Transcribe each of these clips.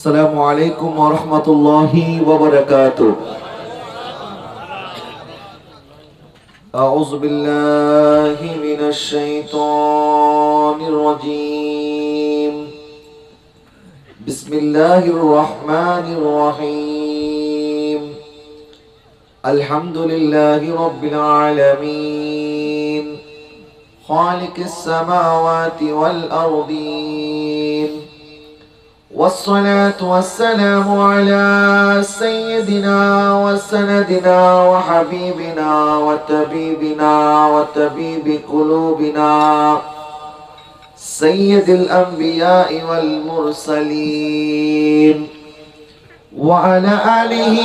السلام عليكم ورحمة الله وبركاته. أعوذ بالله من الشيطان الرجيم. بسم الله الرحمن الرحيم. الحمد لله رب العالمين خالق السماوات والأرضين، والصلاة والسلام على سيدنا وسندنا وحبيبنا وطبيبنا وطبيب قلوبنا سيد الأنبياء والمرسلين، وعلى آله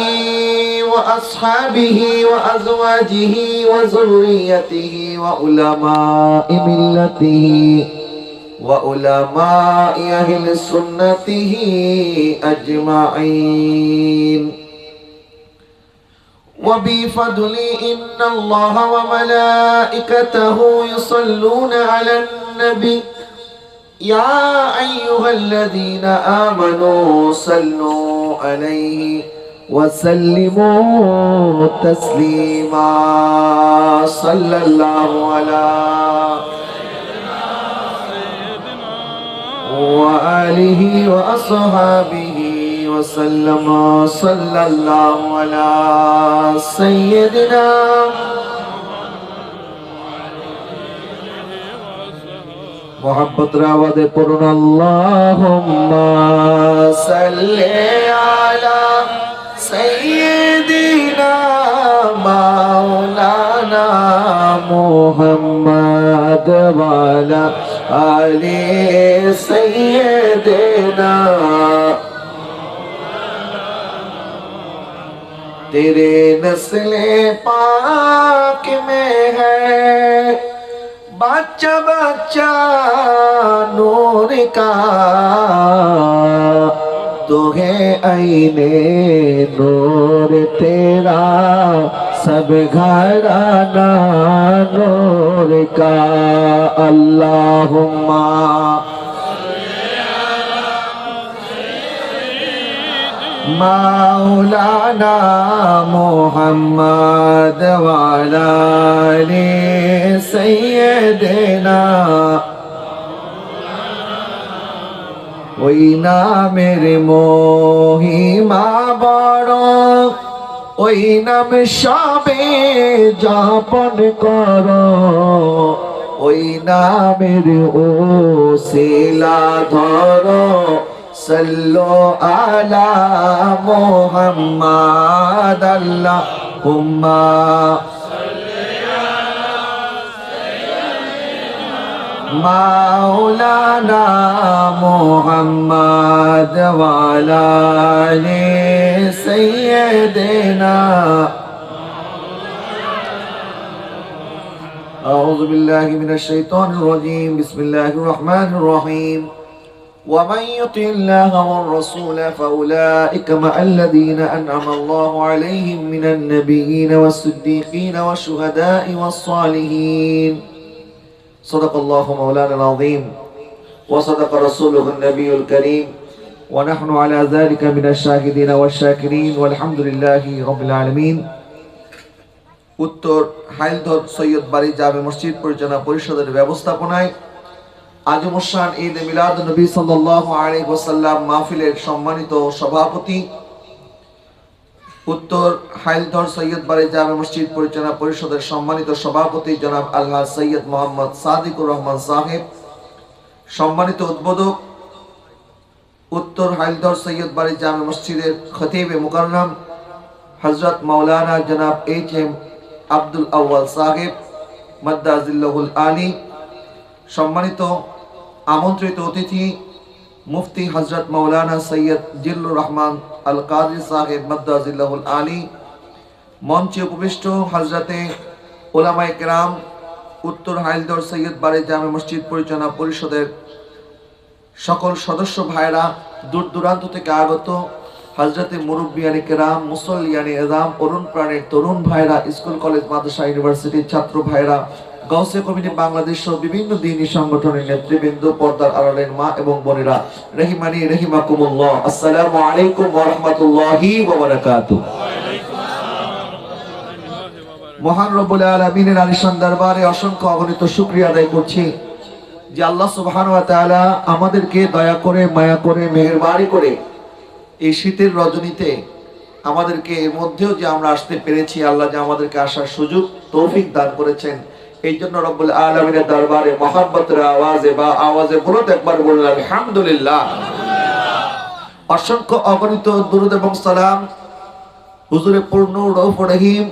وأصحابه وأزواجه وذريته وعلماء ملته وعلماء أهل سنته أجمعين. وبفضل إن الله وملائكته يصلون على النبي يا أيها الذين آمنوا صلوا عليه وسلموا تسليما. صلى الله على وآله وأصحابه وسلم. صلى الله على سيدنا محبت راود پرن اللهم صل على سيدنا مولانا محمد وعلى آل سيدنا. तेरे नस्ले पाक में है बच्चा बच्चा नूर का, तो है आईने नूर तेरा सब घराना नूर का. अल्लाहुम्मा मौलाना मुहम्मद वाला आले सैयदना. ওই নামের মহিমা বড়, ওই নাম সবে যাপন করো, ওই নামের ওসিলা ধরো. সাল্লু আলা মুহাম্মাদ আল্লাহুম্মা মাওলানা মুহাম্মদ ওয়ালা আলি সাইয়্যিদিনা. أعوذ بالله من الشيطان الرجيم. بسم الله الرحمن الرحيم. ومن يطع الله والرسول فأولئك مع الذين أنعم الله عليهم من النبيين والصديقين والشهداء والصالحين. صدق الله مولانا العظيم وصدق رسوله النبي الكريم ونحن على ذلك من الشاهدين والشاكرين والحمد لله رب العالمين. উত্তর হাইলধর সৈয়দ বাড়ি জামে মসজিদ পরিচালনা পরিষদের ব্যবস্থাপনায় আজমুসান ঈদ মিলাদ নবী সাল্লাল্লাহু আলাইহি ওয়াসাল্লাম মাহফিলের সম্মানিত সভাপতি, উত্তর হাইলধর সৈয়দ বাড়ি জামে মসজিদ পরিচালনা পরিষদের সম্মানিত সভাপতি জনাব আলহাজ সৈয়দ মোহাম্মদ সাদিকুর রহমান সাহেব, সম্মানিত উদ্বোধক উত্তর হাইলধর সৈয়দ বাড়ি জামে মসজিদের খতিবে মুকাররম হযরত মাওলানা জনাব এইচ এম আব্দুল আউয়াল সাহেব মাদ্দাজিল্লাহুল আলী, সম্মানিত আমন্ত্রিত অতিথি মুফতি হযরত মাওলানা সৈয়দ জিল্লুর রহমান আল কাদরি সাহেব মাদ্দাজিল্লাহুল আলী, মঞ্চে উপবিষ্ট হযরতে উলামায়ে কেরাম, উত্তর হাইলধর সৈয়দ বাড়ি জামে মসজিদ পরিচালনা পরিষদের সকল সদস্য ভাইরা, দূর দূরান্ত থেকে আগত হযরতে মুরব্বিয়ানে কেরাম, মুসল্লিয়ানে এজাম, অরুণ প্রাণের তরুণ ভাইরা, স্কুল কলেজ মাদ্রাসা ইউনিভার্সিটির ছাত্র ভাইরা, গাউসিয়া কমিটি বাংলাদেশ সহ বিভিন্ন দ্বীনি সংগঠনের নেতৃবৃন্দ, পর্দার আড়ালের মা এবং বোনেরা, রহিমানি রহিমাকুমুল্লাহ, আসসালামু আলাইকুম ওয়া রাহমাতুল্লাহি ওয়া বারাকাতুহু। মহান রব্বুল আলামিনের আলিশান দরবারে অসংখ্য অগণিত শুকরিয়া আদায় করছি যে আল্লাহ সুবহানাহু ওয়া তাআলা আমাদেরকে দয়া করে, মায়া করে, মেহেরবানি করে এই শীতের রজনীতে আমাদেরকে এর মধ্যেও যে আমরা আসতে পেরেছি, আল্লাহ যে আমাদেরকে আসার সুযোগ তৌফিক দান করেছেন, এই জন্য রব্বুল আলামিনের দরবারে মহব্বতের আওয়াজে বলতে একবার বলুন আলহামদুলিল্লাহ। অসংখ্য অগণিত দুরূদ এবং সালাম হুজুরে পূর্ণ রউফ রহিম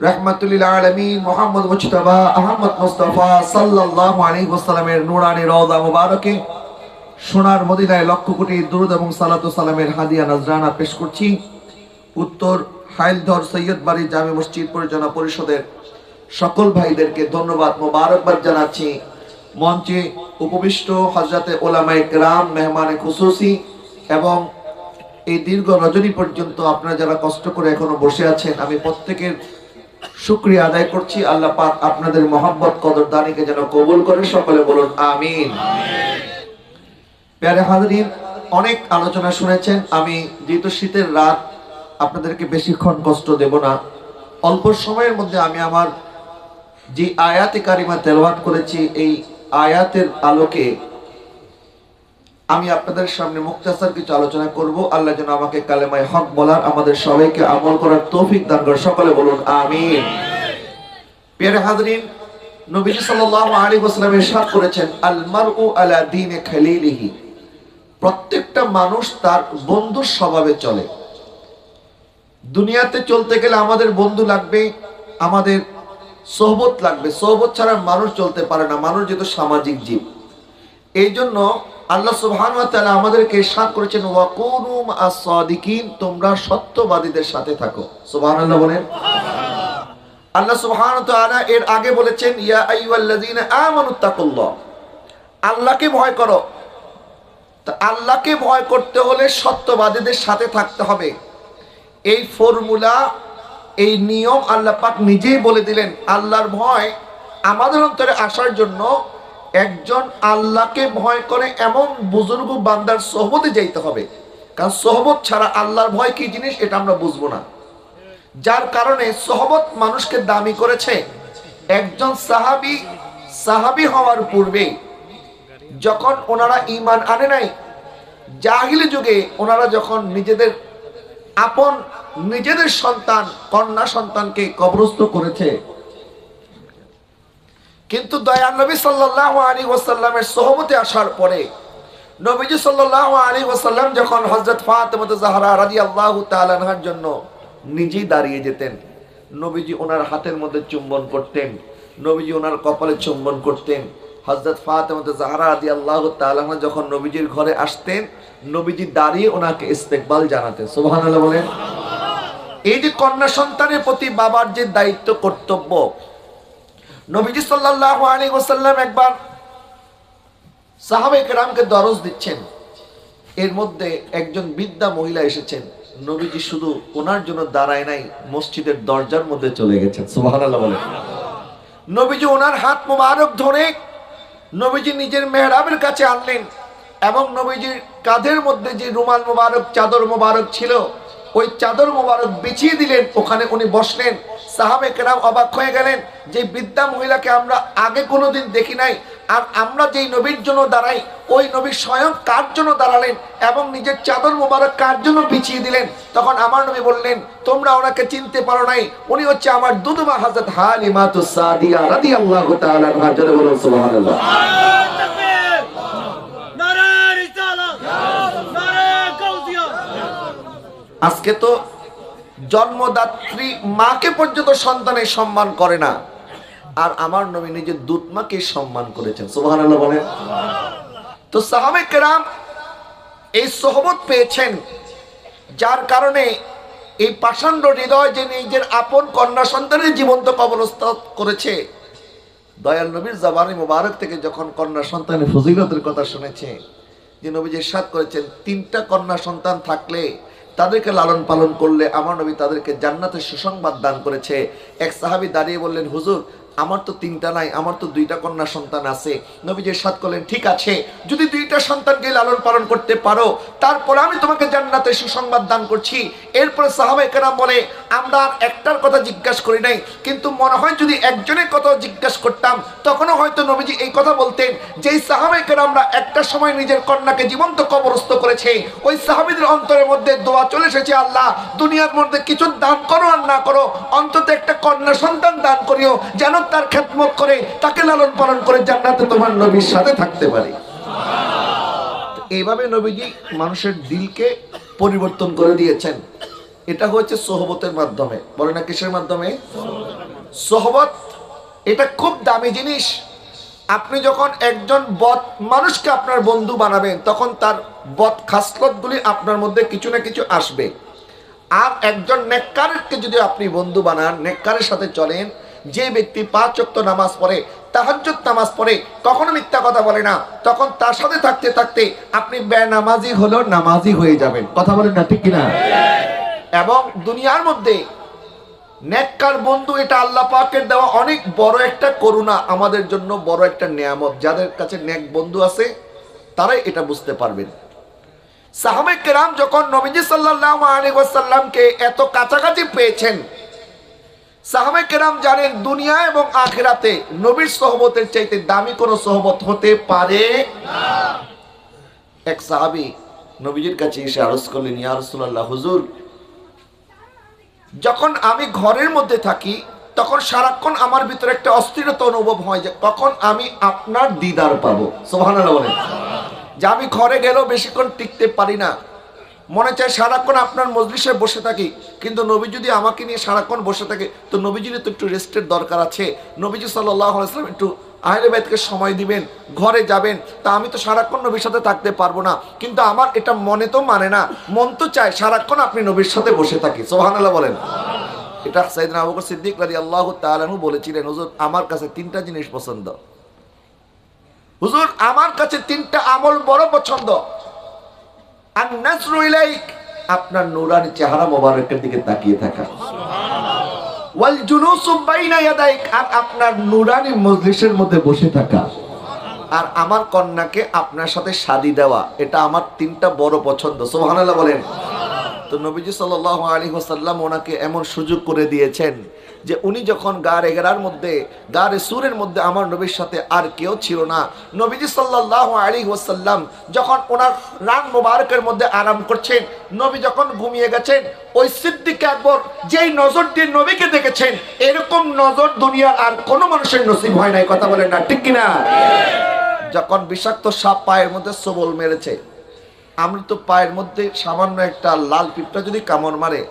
রাহমাতুল লিল আলামিন মুহাম্মদ মুজতাবা আহমদ মুস্তাফা সাল্লাল্লাহু আলাইহি ওয়াসাল্লামের নূরানী রওজা মুবারকে, সোনার মদিনায় লক্ষ কোটি দুরূদ এবং সালাতু সালামের হাদিয়া নজরানা পেশ করছি। উত্তর হাইলধর সৈয়দ বাড়ি জামে মসজিদ পরিচালনা পরিষদের সকল ভাইদেরকে ধন্যবাদ, মোবারকবাদ জানাচ্ছি। মঞ্চে উপবিষ্ট হযরতে উলামায়ে কেরাম, মেহমানে খুসুসি এবং এই দীর্ঘ রজনী পর্যন্ত আপনারা যারা কষ্ট করে এখনো বসে আছেন, আমি প্রত্যেকের শুকরিয়া আদায় করছি। আল্লাহ পাক আপনাদের মহব্বত কদরদানিকে যেন কবুল করে, সকলে বলুন আমিন। প্যারে হাজরিন, অনেক আলোচনা শুনেছেন। আমি যেহেতু শীতের রাত, আপনাদেরকে বেশিক্ষণ কষ্ট দেব না। অল্প সময়ের মধ্যে আমি আমার যে আয়াতে কারিমা তেলাওয়াত করেছি, এই আয়াতের আলোকে আমি আপনাদের সামনে মুখতাসার কিছু আলোচনা করব। আল্লাহ যেন আমাকে কালেমায়ে হক বলার, আমাদের সবাইকে আমল করার তৌফিক দান করে, সকলে বলুন আমিন। প্রিয় হাজরিন, নবীজি সাল্লাল্লাহু আলাইহি ওয়াসাল্লাম ইরশাদ করেছেন, আল মারউ আলা দীনি খালিলিহি। প্রত্যেকটা মানুষ তার বন্ধুর স্বভাবে চলে। দুনিয়াতে চলতে গেলে আমাদের বন্ধু লাগবে, আমাদের সোহবত লাগবে। সোহবত ছাড়া মানুষ চলতে পারে না, মানুষ যেহেতু সামাজিক জীব। এই জন্য আল্লাহ সুবহানাহু ওয়া তাআলা আমাদেরকে ইরশাদ করেছেন, ওয়াকুনু মা'আস সাদিকিন, তোমরা সত্যবাদীদের সাথে থাকো। সুবহানাল্লাহ বলেন। আল্লাহ সুবহানাহু ওয়া তাআলা এর আগে বলেছেন, ইয়া আইয়ুহাল্লাযীনা আমানুত্তাকুল্লাহ, আল্লাহকে ভয় করো। তা আল্লাহকে ভয় করতে হলে সত্যবাদীদের সাথে থাকতে হবে। এই ফর্মুলা, এই নিয়ম আল্লাহ পাক নিজেই বলে দিলেন। আল্লাহর ভয় আমাদের অন্তরে আসার জন্য একজন আল্লাহকে ভয় করে এমন বুজুর্গ বান্দার সোহবতে যাইতে হবে। কারণ সোহবত ছাড়া আল্লাহর ভয় কি জিনিস এটা আমরা বুঝবো না। যার কারণে সোহবত মানুষকে দামি করেছে। একজন সাহাবী হওয়ার পূর্বে যখন ওনারা ঈমান আনে নাই, জাহিলি যুগে ওনারা যখন নিজেদের সন্তান, কন্যা সন্তানকে কবরস্থ করেছে, কিন্তু দয়াল নবী সাল্লাল্লাহু আলাইহি ওয়াসাল্লামের সোহবতে আসার পরে নবীজি সাল্লাল্লাহু আলাইহি ওয়াসাল্লাম যখন হযরত ফাতেমা জাহরা রাদিয়াল্লাহু তাআলা আনহার জন্য নিজেই দাঁড়িয়ে যেতেন, নবীজি ওনার হাতের মধ্যে চুম্বন করতেন, নবীজি ওনার কপালে চুম্বন করতেন। হযরত ফাতেমা জাহরা রাদিয়াল্লাহু তাআলা আনহা যখন নবীজির ঘরে আসতেন, নবীজি দাঁড়িয়ে ওনাকে ইস্তেকবাল জানাতেন। সুবহানাল্লাহ বলেন। এই যে কন্যা সন্তানের প্রতি বাবার যে দায়িত্ব, কর্তব্য, নবীজি সাল্লাল্লাহু আলাইহি ওয়াসাল্লাম একবার সাহাবায়ে কেরামকে দরস দিচ্ছেন। এর মধ্যে একজন বৃদ্ধা মহিলা এসেছেন। নবীজি শুধু ওনার জন্য দাঁড়ায় নাই, মসজিদের দরজার মধ্যে চলে গেছেন। সুবহানাল্লাহ বলেন। নবীজি ওনার হাত মোবারক ধরে নবীজি নিজের মেহরাবের কাছে আনলেন এবং নবীজির কাঁধের মধ্যে যে রুমাল মোবারক, চাদর মোবারক ছিল, ওই চাদর মোবারক বিছিয়ে দিলেন। ওখানে উনি বসলেন। সাহাবে কেরাম অবাক হয়ে গেলেন যে বৃদ্ধা মহিলাকে আমরা আগে কোনোদিন দেখি নাই। আর আমরা যেই নবীর জন্য দাঁড়াই, ওই নবী স্বয়ং কার জন্য দাঁড়ালেন এবং নিজের চাদর মোবারক কার জন্য বিছিয়ে দিলেন। তখন আমার নবী বললেন, তোমরা ওনাকে চিনতে পারো নাই, উনি হচ্ছে আমার দুধমা হযরত হালিমাতুস সাদিয়া রাদিয়াল্লাহু তাআলা আনহা। জোরে বলুন সুবহানাল্লাহ। আজকে তো জন্মদাত্রী মাকে পর্যন্ত সন্তানের সম্মান করে না, আর আমার নবী নিজের দুধমাকে সম্মান করেছেন। সুবহানাল্লাহ বলেন। তো সাহাবে কেরাম এই সোহবত পেয়েছেন, যার কারণে এই পাষাণ্ড হৃদয় যে নিজের আপন কন্যা সন্তানের জীবন্ত কবরস্থ করেছে, দয়াল নবীর জবানে মুবারক থেকে যখন কন্যা সন্তানের ফজিলতের কথা শুনেছে, যে নবীজি ইরশাদ করেছেন, 3টা কন্যা সন্তান থাকলে, তাদেরকে লালন পালন করলে আমার নবী তাদেরকে জান্নাতের সুসংবাদ দান করেছে। এক সাহাবী দাঁড়িয়ে বললেন, হুজুর আমার তো 3টা নাই, আমার তো 2টা কন্যা সন্তান আছে। নবীজি ইরশাদ করলেন, ঠিক আছে, যদি 2টা সন্তানকে লালন পালন করতে পারো, তারপর আমি তোমাকে জান্নাতের সুসংবাদ দান করছি। এরপরে সাহাবায়ে কেরাম বলে, আমরা আর একটার কথা জিজ্ঞাসা করি নাই, কিন্তু মনে হয় যদি একজনের কথা জিজ্ঞাসা করতাম তখনও হয়তো নবীজি এই কথা বলতেন, যেই সাহাবায়ে কেরামরা একটা সময় নিজের কন্যাকে জীবন্ত কবরস্থ করেছে, ওই সাহাবীদের অন্তরের মধ্যে দোয়া চলে এসেছে, আল্লাহ দুনিয়ার মধ্যে কিছু দান করো আর না করো, অন্তত একটা কন্যা সন্তান দান করিও, যেন তার খেদমত করে তাকে লালন পালন করে জান্নাতে তোমার নবীর সাথে থাকতে পারি। এইভাবে নবীজি মানুষের দিলকে পরিবর্তন করে দিয়েছেন। এটা হচ্ছে সোহবতের মাধ্যমে। বলে না কিসের মাধ্যমে? সোহবত এটা খুব দামি জিনিস। আপনি যখন একজন বদ মানুষকে আপনার বন্ধু বানাবেন, তখন তার বদ খাসলতগুলি আপনার মধ্যে কিছু না কিছু আসবে। আর একজন নেককারকে যদি আপনি বন্ধু বানান, নেককারের সাথে চলেন, যে ব্যক্তি 5 ওয়াক্ত নামাজ পড়ে, তাহাজ্জুদ নামাজ পড়ে, কখনো মিথ্যা কথা বলে না, তখন তার সাথে থাকতে থাকতে আপনি বেনামাজি হলেও নামাজি হয়ে যাবেন। কথা বলেন না, ঠিক কিনা? এবং দুনিয়ার মধ্যে নেককার বন্ধু, এটা আল্লাহ পাকের দেওয়া অনেক বড় একটা করুণা, আমাদের জন্য বড় একটা নিয়ামত। যাদের কাছে নেক বন্ধু আছে তারাই এটা বুঝতে পারবেন। সাহাবায়ে কেরাম যখন নবীজি সাল্লাল্লাহু আলাইহি ওয়াসাল্লামকে এত কাছাকাছি পেয়েছেন, সাহাবায়ে কেরাম জানেন দুনিয়া এবং আখিরাতে নবীর সোহবতের চাইতে দামি কোনো সোহবত হতে পারে না। এক সাহাবী নবীজির কাছে এসে আরজ করলেন, ইয়া রাসূলুল্লাহ, হুজুর, যখন আমি ঘরের মধ্যে থাকি তখন সারাক্ষণ আমার ভিতরে একটা অস্থিরতা অনুভব হয় যে কখন আমি আপনার দিদার পাবো। সুবহানাল্লাহ বলেন। যে আমি ঘরে গেলেও বেশিক্ষণ টিকতে পারি না, মনে চায় সারাক্ষণ আপনার মজলিসে বসে থাকি, কিন্তু নবী যদি আমাকে নিয়ে সারাক্ষণ বসে থাকে তো নবীজির তো একটু রেস্টের দরকার আছে। নবীজি সাল্লাল্লাহু আলাইহি ওয়াসাল্লাম একটু আহলে বাইতকে সময় দিবেন, ঘরে যাবেন, তা আমি তো সারাক্ষণ নবীর সাথে থাকতে পারবো না, কিন্তু আমার এটা মনে তো মানে না, মন তো চায় সারাক্ষণ আপনি নবীর সাথে বসে থাকি। সুবহানাল্লাহ বলেন। এটা সাইয়েদনা আবু বকর সিদ্দিক রাদিয়াল্লাহু তাআলা আনহু বলেছিলেন, হুজুর আমার কাছে 3টা জিনিস পছন্দ, হুজুর আমার কাছে 3টা আমল বড় পছন্দ। আন নাজরু ইলাইক, আপনার নূরানি চেহারা মোবারকের দিকে তাকিয়ে থাকা, ওয়াল জুলুসু বাইনা ইয়াদাইক, আর আপনার নূরানি মজলিসের মধ্যে বসে থাকা, আর আমার কন্যাকে আপনার সাথে শাদী দেওয়া, এটা আমার 3টা বড় পছন্দ। সুবহানাল্লাহ বলেন। তো নবীজি সাল্লাল্লাহু আলাইহি ওয়াসাল্লাম ওনাকে এমন সুযোগ করে দিয়েছেন যে উনি যখন গারে হেরার মধ্যে, গারে সুরের মধ্যে আমার নবীর সাথে আর কেউ ছিল না, নবীজি সাল্লাল্লাহু আলাইহি ওয়াসাল্লাম যখন ওনার রান মোবারকের মধ্যে আরাম করছেন, নবী যখন ঘুমিয়ে গেছেন, ওই সিদ্দিক আকবর যেই নজর দিয়ে নবীকে দেখেছেন, এরকম নজর দুনিয়ার আর কোনো মানুষের নসিব হয় নাই। কথা বলেন না, ঠিক কিনা? যখন বিষাক্ত সাপ পায়ের মধ্যে সবল মেরেছে, আমরা তো পায়ের মধ্যে সামান্য একটা লাল পিঁপড়া যদি কামড় মারে,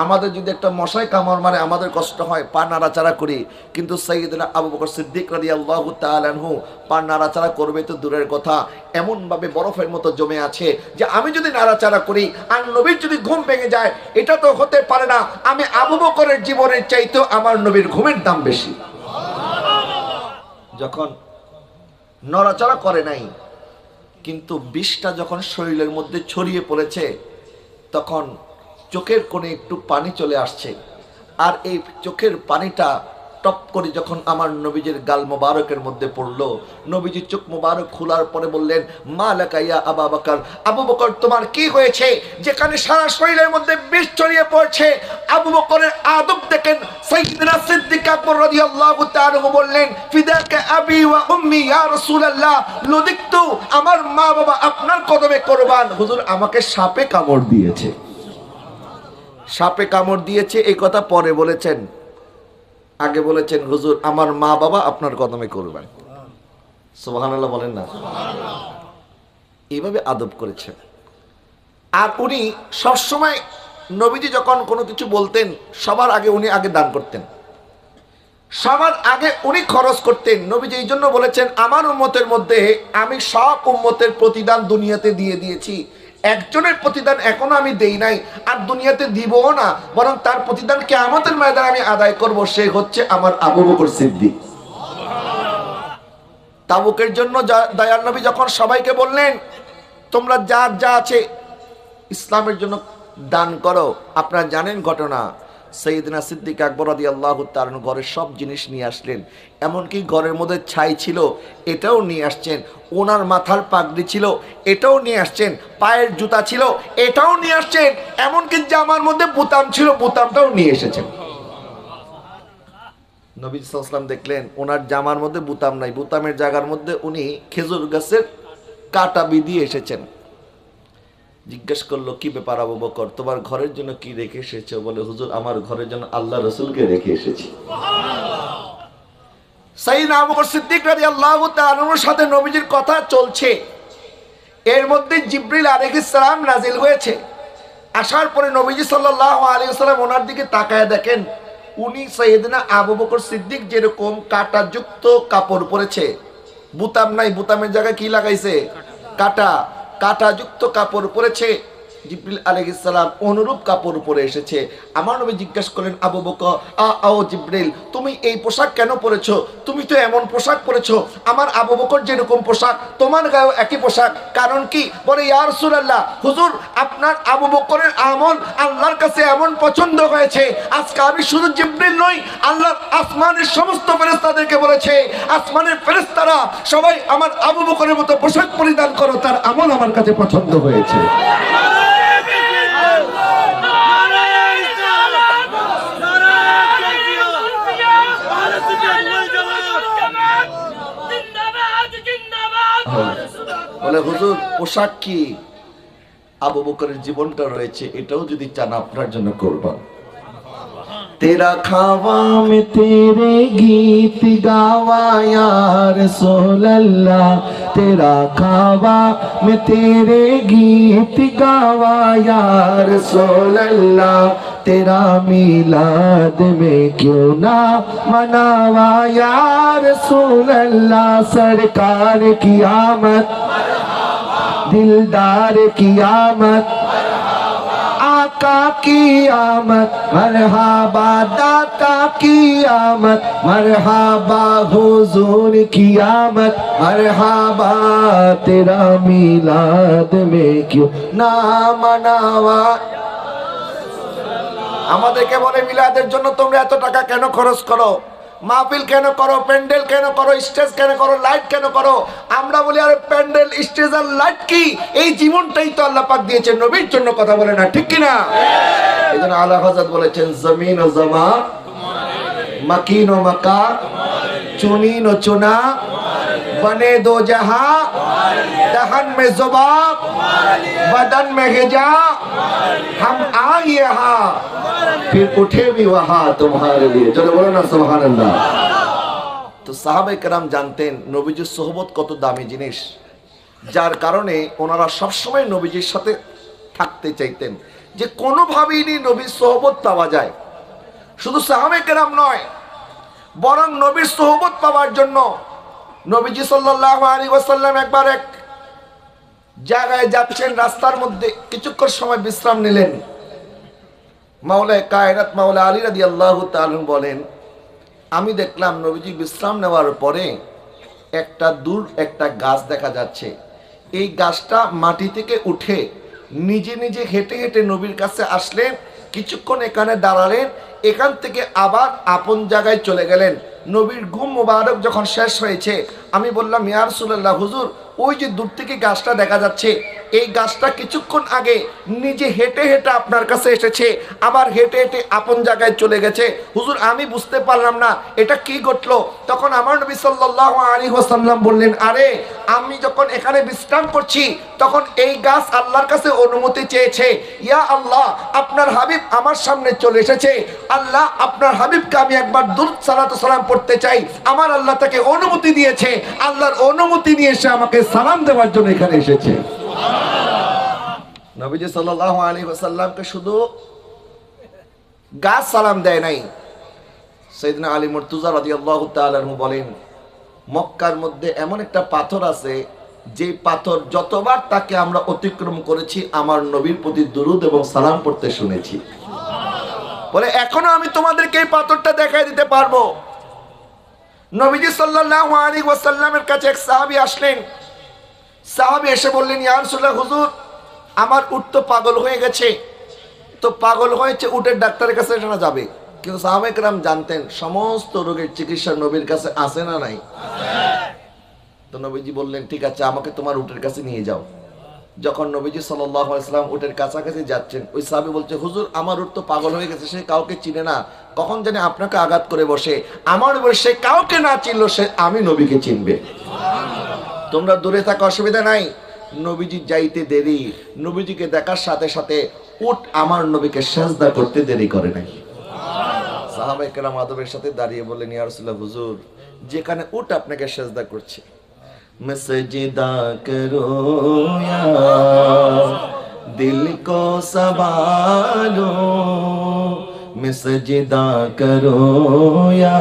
আমাদের যদি একটা মশায় কামড় মারে আমাদের কষ্ট হয়, পা নাড়াচাড়া করি, কিন্তু সাইয়েদনা আবু বকর সিদ্দিক রাদিয়াল্লাহু তাআলা আনহু পা নাড়াচাড়া করবে তো দূরের কথা, এমনভাবে বরফের মতো জমে আছে যে আমি যদি নাড়াচাড়া করি আর নবীর যদি ঘুম ভেঙে যায়, এটা তো হতে পারে না, আমি আবু বকরের জীবনের চাইতেও আমার নবীর ঘুমের দাম বেশি। যখন নড়াচড়া করে নাই, কিন্তু বিষটা যখন শরীরের মধ্যে ছড়িয়ে পড়েছে, তখন চোখের কোণে একটু পানি চলে আসছে, আর এই চোখের পানিটা টপ করে যখন আমার নবীজির গাল মোবারকের মধ্যে পড়লো, নবীজি চোখ মোবারক খোলার পরে বললেন, মা লাকা ইয়া আবু বকর, আবু বকর তোমার কি হয়েছে? যেখানে সারা শরীরের মধ্যে বিষ ছড়িয়ে পড়ছে। আবু বকরের আদব দেখেন, সাইয়েদনা সিদ্দিক আকবর রাদিয়াল্লাহু তাআলা বললেন, ফিদাকা আবি ওয়া উম্মি ইয়া রাসূলুল্লাহ, লুদিকতু, আমার মা বাবা আপনার কদমে কুরবান। হুজুর আমাকে সাপে কামড় দিয়েছে। সাপে কামড় দিয়েছে এই কথা পরে বলেছেন, আগে বলেছেন, হুজুর আমার মা বাবা আপনার কদমে কুরবান। সুবহানাল্লাহ বলেন না। এইভাবে আদব করেছেন। আর উনি সবসময় নবীজি যখন কোনো কিছু বলতেন, সবার আগে উনি আগে দান করতেন, সবার আগে উনি খরচ করতেন। নবীজি এই জন্য বলেছেন, আমার উম্মতের মধ্যে আমি সব উম্মতের প্রতিদান দুনিয়াতে দিয়ে দিয়েছি, একজনের প্রতিদান এখনো আমি দেই নাই, আর দুনিয়াতে দিবও না, বরং তার প্রতিদান কিয়ামতের ময়দানে আমি আদায় করব, সে হচ্ছে আমার আবু বকর সিদ্দিক। তাবুকের জন্য দয়ার নবী যখন সবাইকে বললেন, তোমরা যার যা আছে ইসলামের জন্য দান করো, আপনারা জানেন ঘটনা, সাইয়েদনা সিদ্দিক আকবর রাদিয়াল্লাহু তাআলা ঘরের সব জিনিস নিয়ে আসলেন, এমনকি ঘরের মধ্যে ছাই ছিল এটাও নিয়ে আসছেন, ওনার মাথার পাগড়ি ছিল এটাও নিয়ে আসছেন, পায়ের জুতা ছিল এটাও নিয়ে আসছেন, এমনকি জামার মধ্যে বোতাম ছিল বোতামটাও নিয়ে এসেছেন। নবী সাল্লাল্লাহু আলাইহি ওয়াসাল্লাম দেখলেন ওনার জামার মধ্যে বোতাম নাই, বোতামের জায়গার মধ্যে উনি খেজুর গাছের কাটা বিধিয়ে এসেছেন। জিজ্ঞেস করলো, কি ব্যাপার আবু বকর, তোমার ঘরের জন্য কি রেখে এসেছো? বলে, হুজুর আমার ঘরের জন্য আল্লাহ রাসূলকে রেখে এসেছি। সাইয়েদনা আবু বকর সিদ্দিক রাদিয়াল্লাহু তাআলার সাথে নবীজির কথা চলছে, এর মধ্যে জিবরিল আলাইহিস সালাম নাজিল হয়েছে। আসার পরে নবীজি সাল্লাল্লাহু আলাইহি ওয়াসাল্লাম ওনার দিকে তাকায় দেখেন উনি সাইয়েদনা আবু বকর সিদ্দিক যেরকম কাঁটাযুক্ত কাপড় পরেছে, বুতাম নাই, বুতামের জায়গায় কি লাগাইছে? কাঁটা, কাঁটাযুক্ত কাপড় পরেছে। জিবরিল আলাইহিস সালাম অনুরূপ কাপড় পরে এসেছে। আমার নবী জিজ্ঞাসা করলেন, আবু বকর আও জিবরিল, তুমি এই পোশাক কেন পরেছো? তুমি তো এমন পোশাক পরেছো, আমার আবু বকর যেরকম পোশাক তোমার গায়েও একই পোশাক, কারণ কি? বলে, ইয়া রাসূলুল্লাহ, হুজুর আপনার আবু বকরের আমল আল্লাহর কাছে এমন পছন্দ হয়েছে, আজকে আমি শুধু জিবরিল নই, আল্লাহর আসমানের সমস্ত ফেরেশতাদেরকে বলেছে, আসমানের ফেরেশতারা সবাই আমার আবু বকরের মতো পোশাক পরিধান করো, তার আমল আমার কাছে পছন্দ হয়েছে। বলে, হুজুর পোশাক কি? আবু বকরের জীবনটা রয়েছে, এটাও যদি চান আপনার জন্য কুরবান। तेरा खावा में तेरे गीत गावा या रसूल अल्लाह, तेरा खावा में तेरे गीत गावा या रसूल अल्लाह, तेरा मिलाद में क्यों ना मनावा या रसूल अल्लाह, सरकार की आमद दिलदार की आमद, आका की आमद मरहबा, दाता की आमद मरहबा, हुजूर की आमद मरहबा, तेरा मिलाद में क्यों ना मनावा। আমাদেরকে বলে, মিলাদের জন্য তোমরা এত টাকা কেন খরচ করো, মাহফিল কেন করো, প্যান্ডেল কেন করো, স্টেজ কেন করো, লাইট কেন করো? আমরা বলি, আরে প্যান্ডেল স্টেজ আর লাইট কি? এই জীবনটাই তো আল্লাহ পাক দিয়েছেন নবীর জন্য, কথা বলে না, ঠিক কি না? এইজন্য আলা হযরত বলেছেন, জমিন ও জমা, মাকিন ও মাকা, চুনিন ও চুনা, बने दो जहां, दहन में जुबाब, बदन में हिजा, हम आए यहाँ फिर उठे भी वहां तुम्हारे लिए। चलो बोलो ना सुभान अल्लाह। তো সাহাবায়ে কেরাম জানতেন নবীজির সোহবত কত দামি জিনিস, যার কারণে ওনারা সবসময় নবীজির সাথে থাকতে চাইতেন, যে কোনোভাবেই নবীর সোহবত পাওয়া যায়। শুধু সাহাবায়ে কেরাম নয়, বরং নবীর সোহবত পাওয়ার জন্য নবীজি সাল্লাল্লাহু আলাইহি ওয়াসাল্লাম একবার এক জায়গায় যাচ্ছেন, রাস্তার মধ্যে কিছুক্ষণ সময় বিশ্রাম নিলেন। মাওলায়ে কায়নাত মাওলা আলী রাদিয়াল্লাহু তাআলা বলেন, আমি দেখলাম নবীজি বিশ্রাম নেওয়ার পরে দূর একটা গাছ দেখা যাচ্ছে, এই গাছটা মাটি থেকে উঠে নিজে নিজে হেঁটে হেঁটে নবীর কাছে আসলেন, কিছুক্ষণ এখানে দাঁড়ালেন, এখান থেকে আবার আপন জায়গায় চলে গেলেন। নবীর ঘুম মুবারক যখন শেষ হয়েছে, আমি বললাম, ইয়া রাসূলুল্লাহ, হুজুর ওই যে দূর থেকে গাছটা দেখা যাচ্ছে, এই গাছটা কিছুক্ষণ আগে নিজে হেঁটে হেঁটে আপনার কাছে এসেছে, আবার হেঁটে হেঁটে আপন জায়গায় চলে গেছে, হুজুর আমি বুঝতে পারলাম না এটা কি ঘটলো। তখন আমার নবী সাল্লাল্লাহু আলাইহি ওয়াসাল্লাম বললেন, আরে আমি যখন এখানে বিশ্রাম করছি তখন এই গাছ আল্লাহর কাছে অনুমতি চেয়েছে, ইয়া আল্লাহ আপনার হাবিব আমার সামনে চলে এসেছে, আল্লাহ আপনার হাবিবকে আমি একবার দুরূদ সালাত ও সালাম পড়তে চাই, আমার আল্লাহ তাকে অনুমতি দিয়েছে, আল্লাহর অনুমতি নিয়ে এসে আমাকে সালাম দেওয়ার জন্য এখানে এসেছে। নবীজি সাল্লাল্লাহু আলাইহি ওয়াসাল্লামকে শুধু গাছ সালাম দেয় নাই। সাইয়েদনা আলী মুর্তজা রাদিয়াল্লাহু তাআলা আনহু বলেন, মক্কার মধ্যে এমন একটা পাথর আছে, যে পাথর যতবার তাকে আমরা অতিক্রম করেছি আমার নবীর প্রতি দুরূদ এবং সালাম পড়তে শুনেছি। বলে, এখনো আমি তোমাদেরকে এই পাথরটা দেখাই দিতে পারবো। নবীজি সাল্লাল্লাহু আলাইহি ওয়াসাল্লামের কাছে এক সাহাবী আসলেন। সাহাবী এসে বললেন, ইয়া রাসূলুল্লাহ, হুজুর আমার উট তো পাগল হয়ে গেছে, তো পাগল হয়েছে, উটের ডাক্তারের কাছে না যাবে, কিন্তু সাহাবায়ে কেরাম জানতেন সমস্ত রোগের চিকিৎসা নবীর কাছে আছে না নাই। তো নবীজি বললেন ঠিক আছে, আমাকে তোমার উটের কাছে নিয়ে যাও। যখন নবীজি সাল্লাল্লাহু আলাইহি ওয়াসাল্লাম উটের কাছাকাছি যাচ্ছেন, ওই সাহাবী বলছে, হুজুর আমার উট তো পাগল হয়ে গেছে, সে কাউকে চিনে না, কখন জানি আপনাকে আঘাত করে বসে, আমার উপর সে কাউকে না চিনলো, সে আমি নবীকে চিনবে। তোমরা দূরে থাকা, অসুবিধা নাই। নবীজি যাইতে দেরি, নবীজিকে দেখার সাথে সাথে উট আমার নবীকে সেজদা করতে দেরি করে নাই। সাহাবায়ে কেরাম আদবের সাথে দাঁড়িয়ে বললেন, ইয়া রাসূলুল্লাহ, হুজুর যেখানে উট আপনাকে সেজদা করছে, मैं सजदा करो या दिल को संभालो, मैं सजदा करो या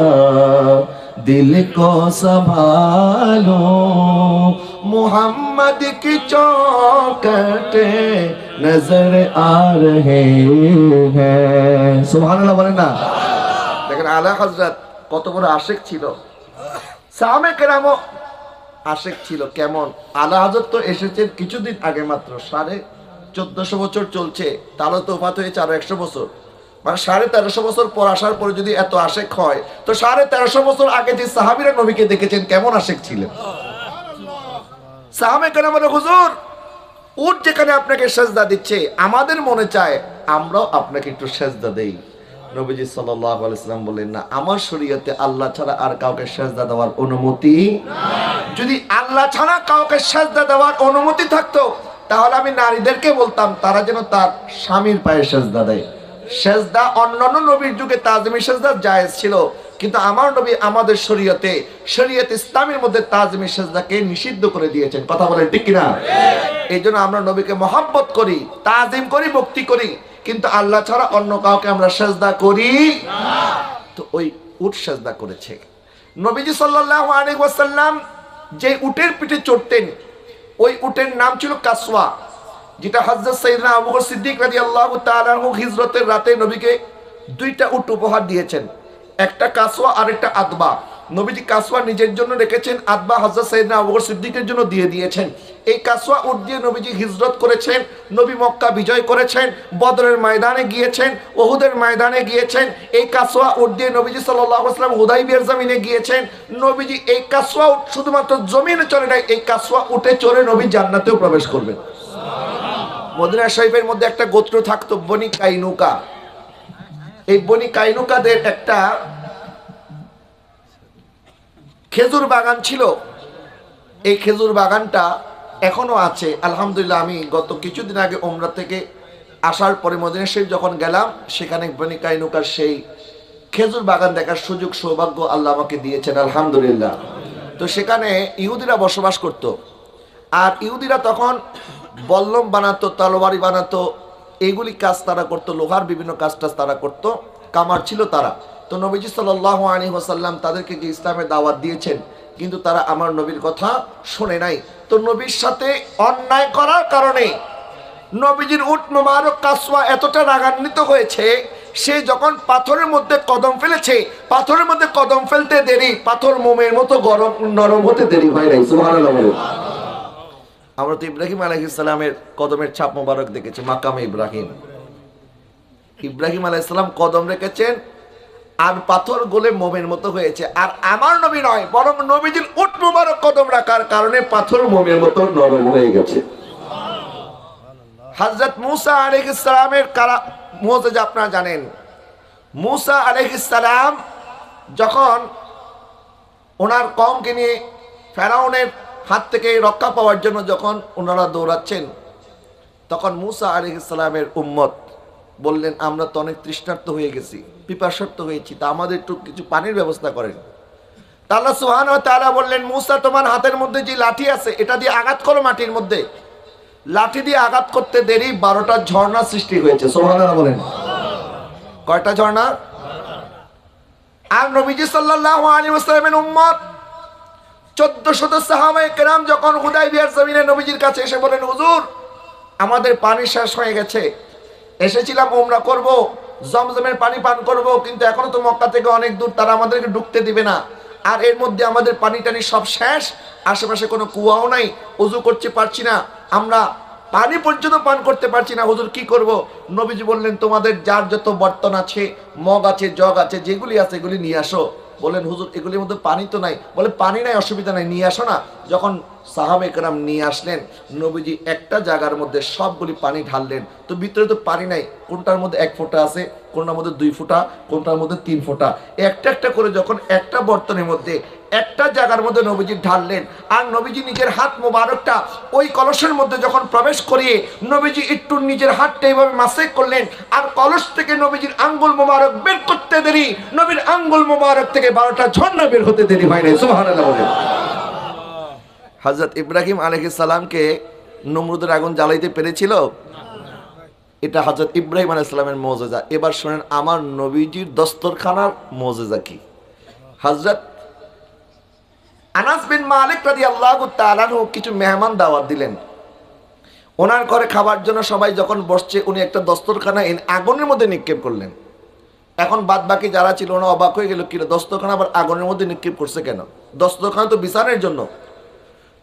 दिल को संभालो, मोहम्मद की चौखटे नजर आ रहे हैं। सुबहानाल्लाह বলেন না। দেখেন আলা হযরত কত বড় আশিক ছিল, সাহাবায়ে কেরাম আশেক ছিল। কেমন? আলা হযরত তো এসেছেন কিছুদিন আগে মাত্র, 1450 বছর চলছে, তারও তো ওফাত হয়েছে আরো 100 বছর, মানে 1350 বছর পর আসার পরে যদি এত আশেক হয়, তো 1350 বছর আগে যে সাহাবীরা নবীকে দেখেছেন কেমন আশেক ছিলেন। সাহাবায়ে কেরাম বলে, হুজুর উট যেখানে আপনাকে সেজদা দিচ্ছে, আমাদের মনে চায় আমরাও আপনাকে একটু সেজদা দেই। নবীজি সাল্লাল্লাহু আলাইহি ওয়াসাল্লাম বলেন, না, আমার শরীয়তে আল্লাহ ছাড়া আর কাউকে সেজদা দেওয়ার অনুমতি নাই। যদি আল্লাহ ছাড়া কাউকে সেজদা দেওয়ার অনুমতি থাকতো, তাহলে আমি নারীদেরকে বলতাম তারা যেন তার স্বামীর পায়ে সেজদা দেয়। সেজদা অন্যান্য নবীর যুগে তাজমি সেজদা জায়েজ ছিল, কিন্তু আমার নবী আমাদের শরীয়তে ইসলামের মধ্যে তাজমি সেজদাকে নিষিদ্ধ করে দিয়েছেন। কথা বলেন ঠিক কিনা? এই জন্য আমরা নবীকে মহব্বত করি, তাজিম করি, ভক্তি করি, কিন্তু আল্লাহ ছাড়া অন্য কাউকে আমরা সেজদা করি না। তো ওই উট সেজদা করেছে। নবীজি সাল্লাল্লাহু আলাইহি ওয়াসাল্লাম যে উটের পিঠে চড়তেন, ওই উটের নাম ছিল কাসওয়া, যেটা হযরত সাইয়েদনা আবু বকর সিদ্দিক রাদিয়াল্লাহু তাআলা আনহু হিজরতের রাতে নবীকে দুইটা উট উপহার দিয়েছেন, একটা কাসওয়া আর একটা আদবা। নবীজি কাসওয়া নিজের জন্য রেখেছেন, আদবা হযরত সাইয়েদনা আবু বকর সিদ্দিকের জন্য দিয়ে দিয়েছেন। এই কাসওয়া উট দিয়ে নবীজি হিজরত করেছেন, নবী মক্কা বিজয় করেছেন, বদরের ময়দানে গিয়েছেন, উহুদের ময়দানে গিয়েছেন। এই কাসওয়া উট দিয়ে নবীজি সাল্লাল্লাহু আলাইহি ওয়াসাল্লাম হুদাইবিয়ার জমিনে গিয়েছেন। নবীজি এই কাসওয়া উট শুধুমাত্র জমিনে চড়ে নাই, এই কাসওয়া উটে চড়ে নবী জান্নাতেও প্রবেশ করবেন। মদিনা শরীফের মধ্যে একটা গোত্র থাকতো বনি কাইনুকা। এই বনি কাইনুকাদের একটা খেজুর বাগান ছিল। এই খেজুর বাগানটা এখনো আছে আলহামদুলিল্লাহ। আমি গত কিছুদিন আগে উমরা থেকে আসার পরে মদিনা শরীফ যখন গেলাম, সেখানে বনি কাইনুকার সেই খেজুর বাগান দেখার সুযোগ সৌভাগ্য আল্লাহ আমাকে দিয়েছেন আলহামদুলিল্লাহ। তো সেখানে ইহুদিরা বসবাস করত, আর ইহুদিরা তখন বল্লম বানাতো, তলোয়ারি বানাতো, এইগুলি কাজ তারা করতো, লোহার বিভিন্ন কাজ তারা করতো, কামার ছিল তারা। তো নবীজি সাল্লাল্লাহু আলাইহি ওয়াসাল্লাম তাদেরকে কি ইসলামের দাওয়াত দিয়েছেন, কিন্তু তারা আমার নবীর কথা শুনে নাই। তো নবীর সাথে অন্যায় করার কারণে নবীজির উট মোবারক কাসওয়া এতটা রাগান্বিত হয়েছে, সে যখন পাথরের মধ্যে কদম ফেলেছে, পাথরের মধ্যে কদম ফেলতে দেরি, পাথর মোমের মতো গরম নরম হতে দেরি হয় নাই। সুবহানাল্লাহ। আমরা তো ইব্রাহিম আলাইহিস সালামের কদমের ছাপ মোবারক দেখেছি, মাকামে ইব্রাহিম। ইব্রাহিম আলাইহিস সালাম কদম রেখেছেন, আর পাথর গলে মোমের মতো হয়েছে। আর আমার নবী নয়, বরং নবীজির উট মোবারক কদম রাখার কারণে পাথর মোমের মতো নরম হয়ে গেছে। হযরত মূসা আলাইহিস সালামের মুজিজা আপনারা জানেন। মূসা আলাইহিস সালাম যখন ওনার কওমকে নিয়ে ফেরাউনের হাত থেকে রক্ষা পাওয়ার জন্য যখন ওনারা দৌড়াচ্ছেন, তখন মূসা আলাইহিস সালামের উম্মত বললেন, আমরা তো অনেক তৃষ্ণার্ত হয়ে গেছি, পিপাসার্ত হয়েছি, তা আমাদের একটু কিছু পানির ব্যবস্থা করেন। আল্লাহ সুবহানাহু ওয়া তাআলা বললেন, মূসা তোমার হাতের মধ্যে যে লাঠি আছে, এটা দিয়ে আঘাত করো মাটির মধ্যে। লাঠি দিয়ে আঘাত করতে দেরি 12টা ঝর্ণা সৃষ্টি হয়েছে। সুবহানাল্লাহ বলেন। কয়টা ঝর্ণা? আর নবীজি সাল্লাল্লাহু আলাইহি ওয়াসাল্লামের উম্মত 1400 সাহাবায়ে কেরাম যখন হুদাইবিয়ার জমিনে নবীজির কাছে এসে বলেন, হুজুর আমাদের পানি শেষ হয়ে গেছে, এসেছিলাম উমরা করব, জমজমের পানি পান করব, কিন্তু এখনো তো মক্কা থেকে অনেক দূর, তারা আমাদেরকে ঢুকতে দিবে না। আর এর মধ্যে আমাদের পানি টানি সব শেষ, আশেপাশে কোনো কুয়াও নাই, ওযু করতে পারছি না, আমরা পানি পর্যন্ত পান করতে পারছি না, হুজুর কি করব? নবীজি বললেন, তোমাদের যার যত বর্তন আছে, মগ আছে, জগ আছে, যেগুলি আছে এগুলি নিয়ে আসো। বলেন, হুজুর এগুলির মধ্যে পানি তো নাই। বলে, পানি নাই, অসুবিধা নাই, নিয়ে আসো না। যখন সাহাবে কেরাম নিয়ে আসলেন, নবীজি একটা জায়গার মধ্যে সবগুলি পানি ঢাললেন। তো ভিতরে তো পানি নাই, কোনটার মধ্যে 1 ফোঁটা আছে, কোনটার মধ্যে 2 ফোঁটা, কোনটার মধ্যে 3 ফোঁটা, একটা একটা করে যখন একটা বর্তনের মধ্যে একটা জায়গার মধ্যে নবীজি ঢাললেন, আর নবীজি নিজের হাত মোবারকটা ওই কলসের মধ্যে যখন প্রবেশ করিয়ে নবীজি একটু নিজের হাতটা এইভাবে মাসে করলেন, আর কলস থেকে নবীজির আঙ্গুল মোবারক বের করতে দেরি, নবীর আঙ্গুল মোবারক থেকে 12টা ঝর্ণা বের হতে দেরি হয় না। সুবহানাল্লাহ বলেন। হযরত ইব্রাহিম আলাইহিস সালামকে নমরুদের আগুন জ্বালাইতে পেরেছিল? এটা হযরত ইব্রাহিম আলাইহিস সালামের মুজিজা। এবার শুনেন আমার নবীজির দস্তরখানার মুজিজা কি। হযরত আনাস বিন মালিক রাদিয়াল্লাহু তাআলা আনহু কিছু মেহমান দাওয়াত দিলেন। ওনার ঘরে খাবার জন্য সবাই যখন বসছে, উনি একটা দস্তরখানা আগুনের মধ্যে নিক্ষেপ করলেন। এখন বাদ বাকি যারা ছিল ওরা অবাক হয়ে গেল, কি দস্তরখানা আবার আগুনের মধ্যে নিক্ষেপ করছে কেন? দস্তরখানা তো বিছানার জন্য।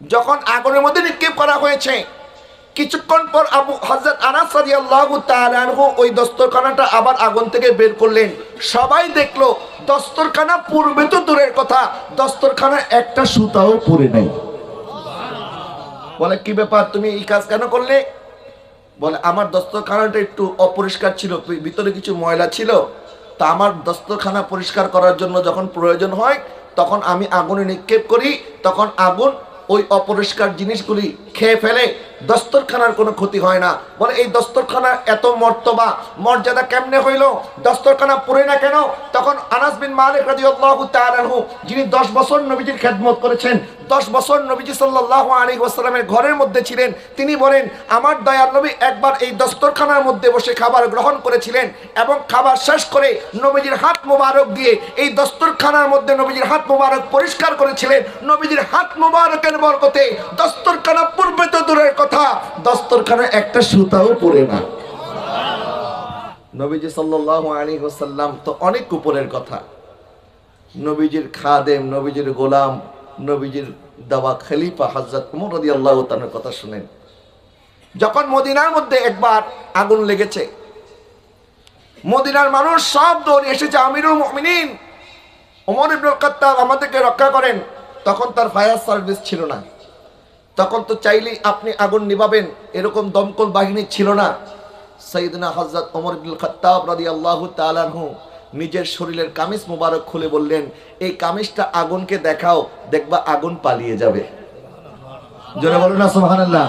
যখন আগুনের মধ্যে নিক্ষেপ করা হয়েছে, কিছুক্ষণ পর হযরত আনাস রাদিয়াল্লাহু তাআলা আনহু ওই দস্তরখানাটা আবার আগুন থেকে বের করলেন। সবাই দেখলো দস্তরখানা পূর্বে তো দূরের কথা, দস্তরখানা একটা সুতাও পড়ে নাই। বলে, কি ব্যাপার, তুমি এই কাজ কেন করলে? বলে, আমার দস্তরখানাটা একটু অপরিষ্কার ছিল, ভিতরে কিছু ময়লা ছিল, তা আমার দস্তরখানা পরিষ্কার করার জন্য যখন প্রয়োজন হয় তখন আমি আগুনে নিক্ষেপ করি, তখন আগুন ওই অপরিষ্কার জিনিসগুলি খেয়ে ফেলে, দস্তরখানার কোনো ক্ষতি হয় না। বলে, এই দস্তরখানার এত মর্যাদা কেমনে হইল? দস্তরখানা পুরে না কেন? তখন আনাস বিন মালিক রাদিয়াল্লাহু তাআলা আনহু, যিনি 10 বছর নবীজির খেদমত করেছেন, 10 বছর নবীজি সাল্লাল্লাহু আলাইহি ওয়াসাল্লামের ঘরের মধ্যে ছিলেন, তিনি বলেন, আমার দয়ার নবী একবার এই দস্তরখানার মধ্যে বসে খাবার গ্রহণ করেছিলেন, এবং খাবার শেষ করে নবীজির হাত মোবারক দিয়ে এই দস্তরখানার মধ্যে নবীজির হাত মোবারক পরিষ্কার করেছিলেন। নবীজির হাত মোবারকের বরকতে দস্তরখানা পূর্বে তো দূরের কথা, দস্তরখানা একটা সুতাও পড়ে না। নবীজি সাল্লাল্লাহু আলাইহি ওয়াসাল্লাম তো অনেক উপরের কথা, নবীজির খাদেম, নবীজির গোলাম, নবীজির দাওয়া খলিফা হযরত ওমর রাদিয়াল্লাহু তাআলার কথা শুনেন। যখন মদিনার মধ্যে একবার আগুন লেগেছে, মদিনার মানুষ সব দৌড়ে এসেছে, আমিরুল মুমিনিন ওমর ইবনে খাত্তাব আমাদেরকে রক্ষা করেন। তখন তার ফায়ার সার্ভিস ছিল না, তখন তো চাইলেই আপনি আগুন নিভাবেন এরকম দমকল বাহিনী ছিল না। সাইয়েদনা হযরত ওমর ইবনে খাত্তাব রাদিয়াল্লাহু তাআলা আনহু নিজের শরীরের কামিজ মোবারক খুলে বললেন, এই কামিজটা আগুনকে দেখাও, দেখবা আগুন পালিয়ে যাবে। জোরে বলুন না সুবহানাল্লাহ।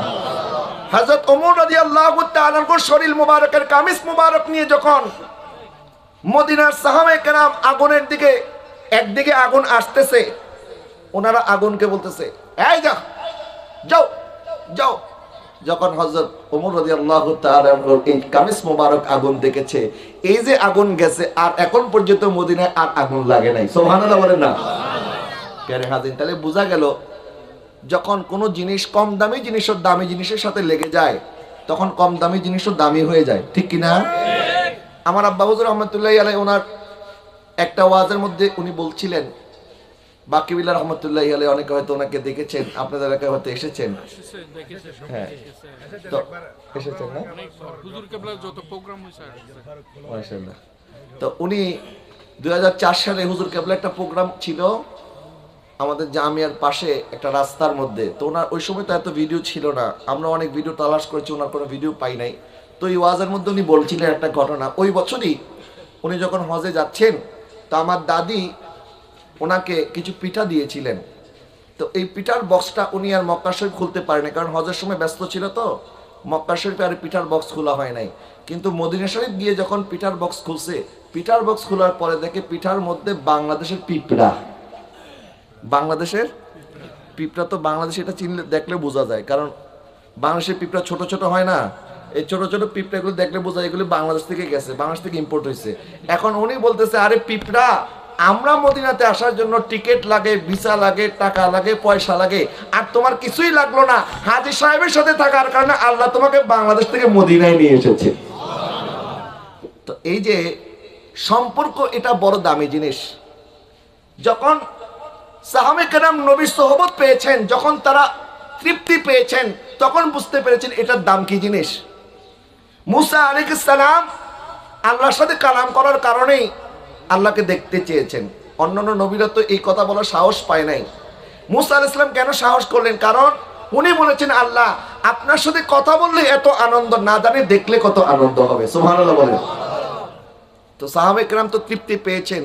হযরত ওমর রাদিয়াল্লাহু তাআলা আনহু শরীর মোবারকের কামিজ মোবারক নিয়ে যখন মদিনার সাহাবায়ে কেরাম আগুনের দিকে, একদিকে আগুন আসতেছে, ওনারা আগুনকে বলতেছে, এই যাও যাও যাও। যখন হযরত ওমর রাদিয়াল্লাহু তাআলা আনহু এই কামিজ মোবারক আগুন দেখেছে, এই যে আগুন গেছে, আর এখন পর্যন্ত মদিনায় আর আগুন লাগে নাই। সুবহানাল্লাহ বলেন না। প্যারে হাজির, তাহলে বোঝা গেল যখন কোনো জিনিস কম দামি জিনিসও দামি জিনিসের সাথে লেগে যায়, তখন কম দামি জিনিসও দামি হয়ে যায়, ঠিক কিনা? আমার আব্বা হুজুর রহমতুল্লাহি আলাইহি ওনার একটা ওয়াজের মধ্যে উনি বলছিলেন, বাকিবিল্লাহ রহমতুল্লাহি আলাইহি, অনেকে হয়তো ওনাকে দেখেছেন, আপনাদের এলাকায় হয়তো এসেছেন। হ্যাঁ, তো এসেছেন না? হুজুর কেবলার যত প্রোগ্রাম হইছে মাশাআল্লাহ। তো উনি 2004 সালে হুজুর কেবলা একটা প্রোগ্রাম ছিল আমাদের জামিয়ার পাশে একটা রাস্তার মধ্যে। তো ওনার ওই সময় তো এত ভিডিও ছিল না, আমরা অনেক ভিডিও তালাশ করেছি, ওনার কোনো ভিডিও পাই নাই। তো এই ওয়াজের মধ্যে উনি বলছিলেন একটা ঘটনা। ওই বছরই উনি যখন হজে যাচ্ছেন, তো আমার দাদি ওনাকে কিছু পিঠা দিয়েছিলেন। তো এই পিঠার বক্সটা উনি আর মক্কা শরীফ খুলতে পারেনি, কারণ হজের সময় ব্যস্ত ছিল, তো মক্কা শরীফে আর পিঠার বক্স খোলা হয় নাই। কিন্তু মদিনা শরীফ গিয়ে যখন পিঠার বক্স খুলছে, পিঠার বক্স খোলার পরে দেখে পিঠার মধ্যে বাংলাদেশের পিঁপড়া। বাংলাদেশের পিঁপড়া তো বাংলাদেশে এটা চিনলে দেখলে বোঝা যায়, কারণ বাংলাদেশের পিঁপড়া ছোট ছোট হয় না, এই ছোট ছোট পিঁপড়াগুলো দেখলে বোঝা যায় এগুলি বাংলাদেশ থেকে গেছে, বাংলাদেশ থেকে ইম্পোর্ট হয়েছে। এখন উনি বলতেছে, আরে পিঁপড়া, আমরা মদিনাতে আসার জন্য টিকিট লাগে, ভিসা লাগে, টাকা লাগে, পয়সা লাগে, আর তোমার কিছুই লাগলো না, হাজী সাহেবের সাথে থাকার কারণে আল্লাহ তোমাকে বাংলাদেশ থেকে মদিনায় নিয়ে এসেছে। তো এই যে সম্পর্ক, এটা বড় দামি জিনিস। যখন সাহাবে কেরাম নবীর সোহবত পেয়েছেন, যখন তারা তৃপ্তি পেয়েছেন, তখন বুঝতে পেরেছেন এটার দাম কি জিনিস। মুসা আলাইহিস সালাম আল্লাহর সাথে কালাম করার কারণেই আল্লাহকে দেখতে চেয়েছেন। অন্যান্য নবীরা তো এই কথা বলার সাহস পায় নাই। মুসা আলাইহিস সালাম কেন সাহস করলেন? কারণ উনি বলেছেন, আল্লাহ আপনার সাথে কথা বললে এত আনন্দ, না জানি দেখলে কত আনন্দ হবে। সুবহানাল্লাহ বলেন। তো সাহাবায়ে কেরাম তো তৃপ্তি পেয়েছেন।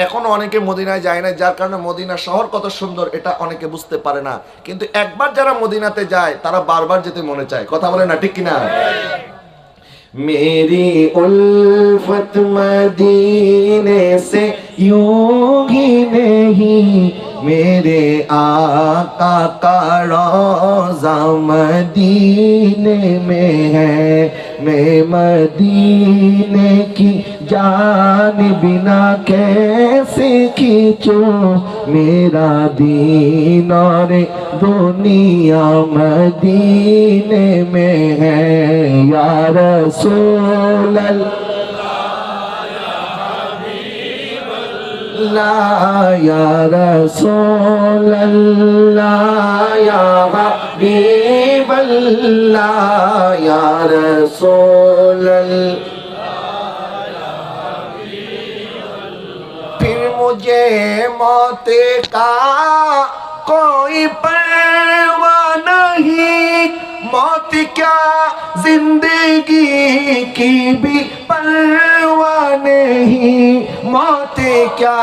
এখনো অনেকে মদিনায় যায় না, যার কারণে মদিনা শহর কত সুন্দর এটা অনেকে বুঝতে পারে না। কিন্তু একবার যারা মদিনাতে যায় তারা বারবার যেতে মনে চায়। কথা বলে না, ঠিক কিনা? मेरी उल्फत मदीने से यूं ही नहीं, मेरे आका का रोज़ा मदीने में है। मैं मदीने की जान बिना कैसे खींचो, मेरा दीन और दुनिया मदीने में है। या रसूल अल्लाह, या रसूल अल्लाह, या हबीब अल्लाह, या रसूल अल्लाह। फिर मुझे मौत का कोई परवाह नहीं, मौत क्या जिंदगी की भी परवाह नहीं, मौत क्या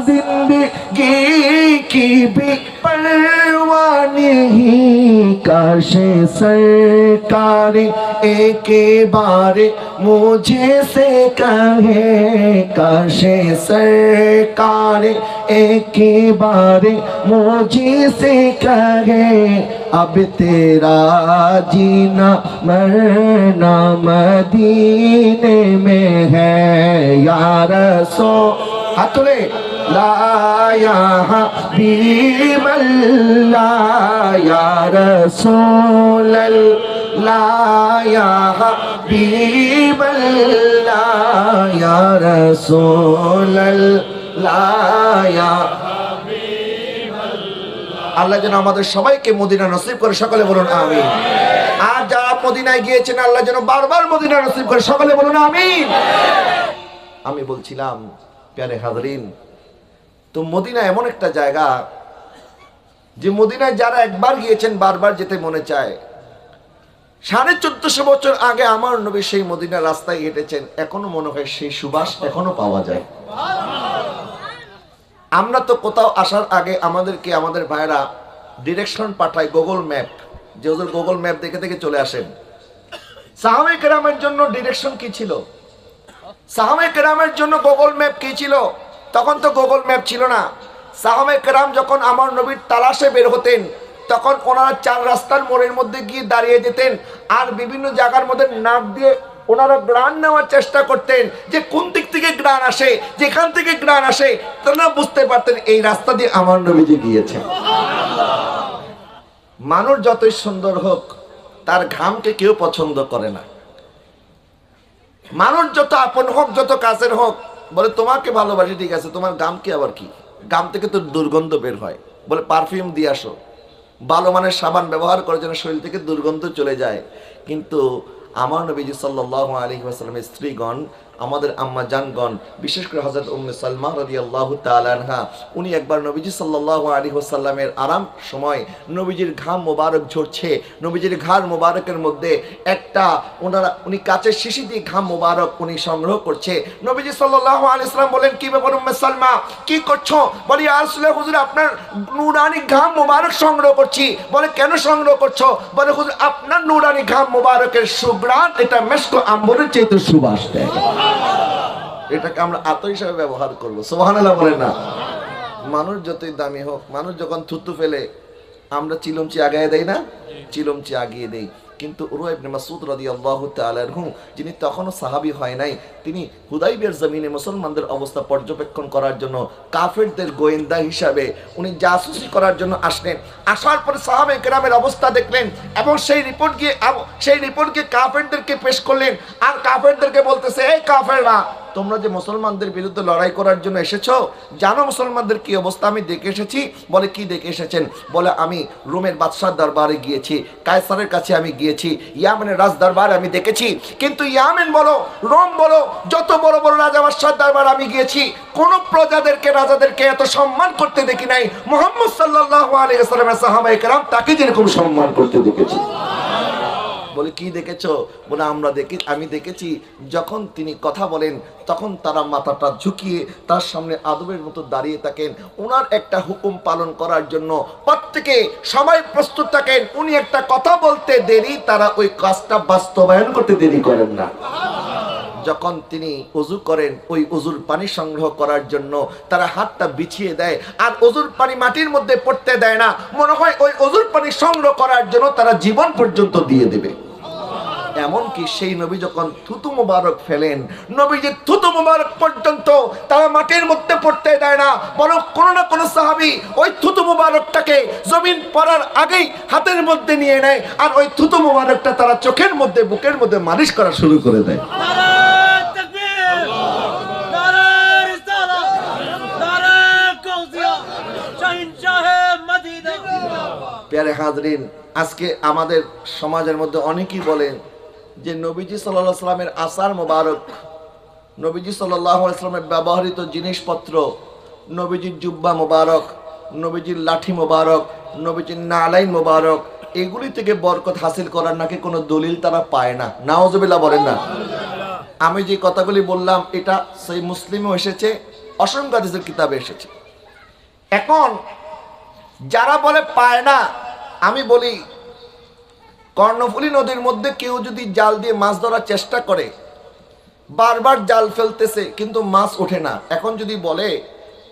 जिंदगी की भी परवाह नहीं। काश सरकार एक बार मुझे से कहे, काश सरकार एक बार मुझे से कहे, अब तेरा जीना मरना मदीने में है। या रसूल हाथ तुले, ला या हबीब अल्लाह, या रसूल अल्लाह, या हबीब अल्लाह, या रसूल अल्लाह, या আল্লাহ যেন আমাদের সবাইকে মদিনা নসিব করে, সকলে বলুন আমিন। আর যারা মদিনায় গিয়েছেন আল্লাহ যেন বারবার মদিনা নসিব করে, সকলে বলুন আমিন। আমি বলছিলাম প্যারে হাজরিন, তো মদিনা এমন একটা জায়গা যে মদিনায় যারা একবার গিয়েছেন বারবার যেতে মনে চায়। 1450 বছর আগে আমার নবী সেই মদিনার রাস্তায় হেঁটেছেন, এখনো মনে হয় সেই সুবাস এখনো পাওয়া যায়। আমরা তো কোথাও আসার আগে আমাদেরকে আমাদের ভাইরা ডিরেকশন পাঠায়, গুগল ম্যাপ, যে ওদের গুগল ম্যাপ দেখে দেখে চলে আসেন। সাহাবায়ে কেরামের জন্য ডিরেকশন কি ছিল? সাহাবায়ে কেরামের জন্য গুগল ম্যাপ কি ছিল? তখন তো গুগল ম্যাপ ছিল না। সাহাবায়ে কেরাম যখন আমার নবীর তালাশে বের হতেন তখন ওনারা 4 রাস্তার মোড়ের মধ্যে গিয়ে দাঁড়িয়ে যেতেন, আর বিভিন্ন জায়গার মধ্যে নাক দিয়ে ওনারা গ্রান নেওয়ার চেষ্টা করতেন যে কোন দিক থেকে গ্রান আসে, যেখান থেকে গ্রান আসে তারা বুঝতে পারতেন এই রাস্তা দিয়ে আমার নবীজি গিয়েছেন। মানুষ যতই সুন্দর হোক তার ঘামকে কেউ পছন্দ করে না। মানুষ যত আপন হোক, যত কাছের হোক, বলে তোমাকে ভালোবাসি ঠিক আছে, তোমার ঘামকে আবার কি? ঘাম থেকে তো দুর্গন্ধ বের হয়, বলে পারফিউম দিয়ে আসো, ভালো মানের সাবান ব্যবহার করে যেন শরীর থেকে দুর্গন্ধ চলে যায়। কিন্তু আমার নবীজি সাল্লাল্লাহু আলাইহি ওয়াসাল্লামের স্ত্রীগণ, আমাদের আম্মা জানগণ, বিশেষ করে হযরত উম্মে সালমা রাদিয়াল্লাহু তাআলা আনহা, উনি একবার নবীজি সাল্লাল্লাহু আলাইহি ওয়াসাল্লামের আরাম সময় নবীজির ঘাম মোবারক ঝরছে, নবীজির ঘাড় মোবারকের মধ্যে একটা উনি কাচের শিশি দিয়ে ঘাম মোবারক উনি সংগ্রহ করছে। নবীজি সাল্লাল্লাহু আলাইহি ওয়াসাল্লাম বলেন, কি ব্যাপার উম্মে সালমা, কি করছো? বলি ইয়া রাসূলুল্লাহ, হুজুর আপনার নূরানি ঘাম মোবারক সংগ্রহ করছি। বলে কেন সংগ্রহ করছো? বলে হুজুর আপনার নূরানি ঘাম মোবারকের সুঘ্রাণ এটা মেশক আম্বরের চাইতে সুবাস দেয়, এটাকে আমরা আতর হিসাবে ব্যবহার করবো। সুবহানাল্লাহ বলেন না? মানুষ যতই দামি হোক, মানুষ যখন থুতু ফেলে আমরা চিলমচি আগায় দেই না, চিলমচি আগিয়ে দেই। কিন্তু উরওয়া ইবনে মাসউদ রাদিয়াল্লাহু তাআলা আনহু, যিনি তখনও সাহাবী হয় নাই, তিনি হুদাইবিয়ার জমিনে মুসলমানদের অবস্থা পর্যবেক্ষণ করার জন্য কাফেরদের গোয়েন্দা হিসাবে উনি জাসুসি করার জন্য আসলেন। আসার পরে সাহাবায়ে কেরামের অবস্থা দেখলেন এবং সেই রিপোর্ট গিয়ে কাফেরদেরকে পেশ করলেন। আর কাফেরদেরকে বলতেছে, এই কাফেররা তোমরা যে মুসলমানদের বিরুদ্ধে লড়াই করার জন্য এসেছো, জানো মুসলমানদের কি অবস্থা? আমি দেখে এসেছি। বলে কি দেখে এসেছেন? বলে আমি রোমের বাদশার দরবারে গিয়েছি, কায়সারের কাছে আমি গিয়েছি, ইয়ামেনের রাজ দরবারে আমি দেখেছি। কিন্তু ইয়ামেন বলো, রোম বলো, যত বড় বড় রাজা বাদশার দরবার আমি গিয়েছি, কোন প্রজাদেরকে, রাজাদেরকে এত সম্মান করতে দেখি নাই। মুহাম্মদ সাল্লাল্লাহু আলাইহি ওয়াসাল্লামের সাহাবায়ে কেরাম তাকে যেরকম সম্মান করতে দেখেছি। বলে কি দেখেছো? বলে আমি দেখেছি যখন তিনি কথা বলেন তখন তারা মাথাটা ঝুঁকিয়ে তার সামনে আদবের মতো দাঁড়িয়ে থাকেন। ওনার একটা হুকুম পালন করার জন্য প্রত্যেকে সবাই প্রস্তুত থাকেন। উনি একটা কথা বলতে দেরি, তারা ওই কাজটা বাস্তবায়ন করতে দেরি করেন না। যখন তিনি ওযু করেন, ওই ওযুর পানি সংগ্রহ করার জন্য তারা হাতটা বিছিয়ে দেয়, আর ওযুর পানি মাটির মধ্যে পড়তে দেয় না। মনে হয় ওই ওযুর পানি সংগ্রহ করার জন্য তারা জীবন পর্যন্ত দিয়ে দেবে। এমনকি সেই নবী যখন থুতু মুবারক ফেলেন, নবীজির থুতু মুবারক পর্যন্ত তারা মাটির মধ্যে পড়তে দেয় না, বরং কোনো না কোনো সাহাবী ওই থুতু মুবারকটাকে জমিন পড়ার আগেই হাতের মধ্যে নিয়ে নেয়, আর ওই থুতু মুবারকটা তারা চোখের মধ্যে, বুকের মধ্যে মালিশ করা শুরু করে দেয়। প্যারে হাজরিন, আজকে আমাদের সমাজের মধ্যে অনেকেই বলেন যে নবীজি সাল্লাল্লাহু আলাইহি ওয়াসাল্লামের আসার মোবারক, নবীজি সাল্লাল্লাহু আলাইহি ওয়াসাল্লামের ব্যবহৃত জিনিসপত্র, নবীজির জুব্বা মোবারক, নবীজির লাঠি মোবারক, নবীজির নালাইন মোবারক, এগুলি থেকে বরকত হাসিল করার নাকি কোনো দলিল তারা পায় না। নাউজুবিল্লাহ বলেন না। আমি যে কথাগুলি বললাম এটা সেই মুসলিমও এসেছে, অসংখ্য হাদিসের কিতাবে এসেছে। এখন যারা বলে পায় না, আমি বলি কর্ণফুলী নদীর মধ্যে কেউ যদি জাল দিয়ে মাছ ধরার চেষ্টা করে, বারবার জাল ফেলতেছে কিন্তু মাছ ওঠে না, এখন যদি বলে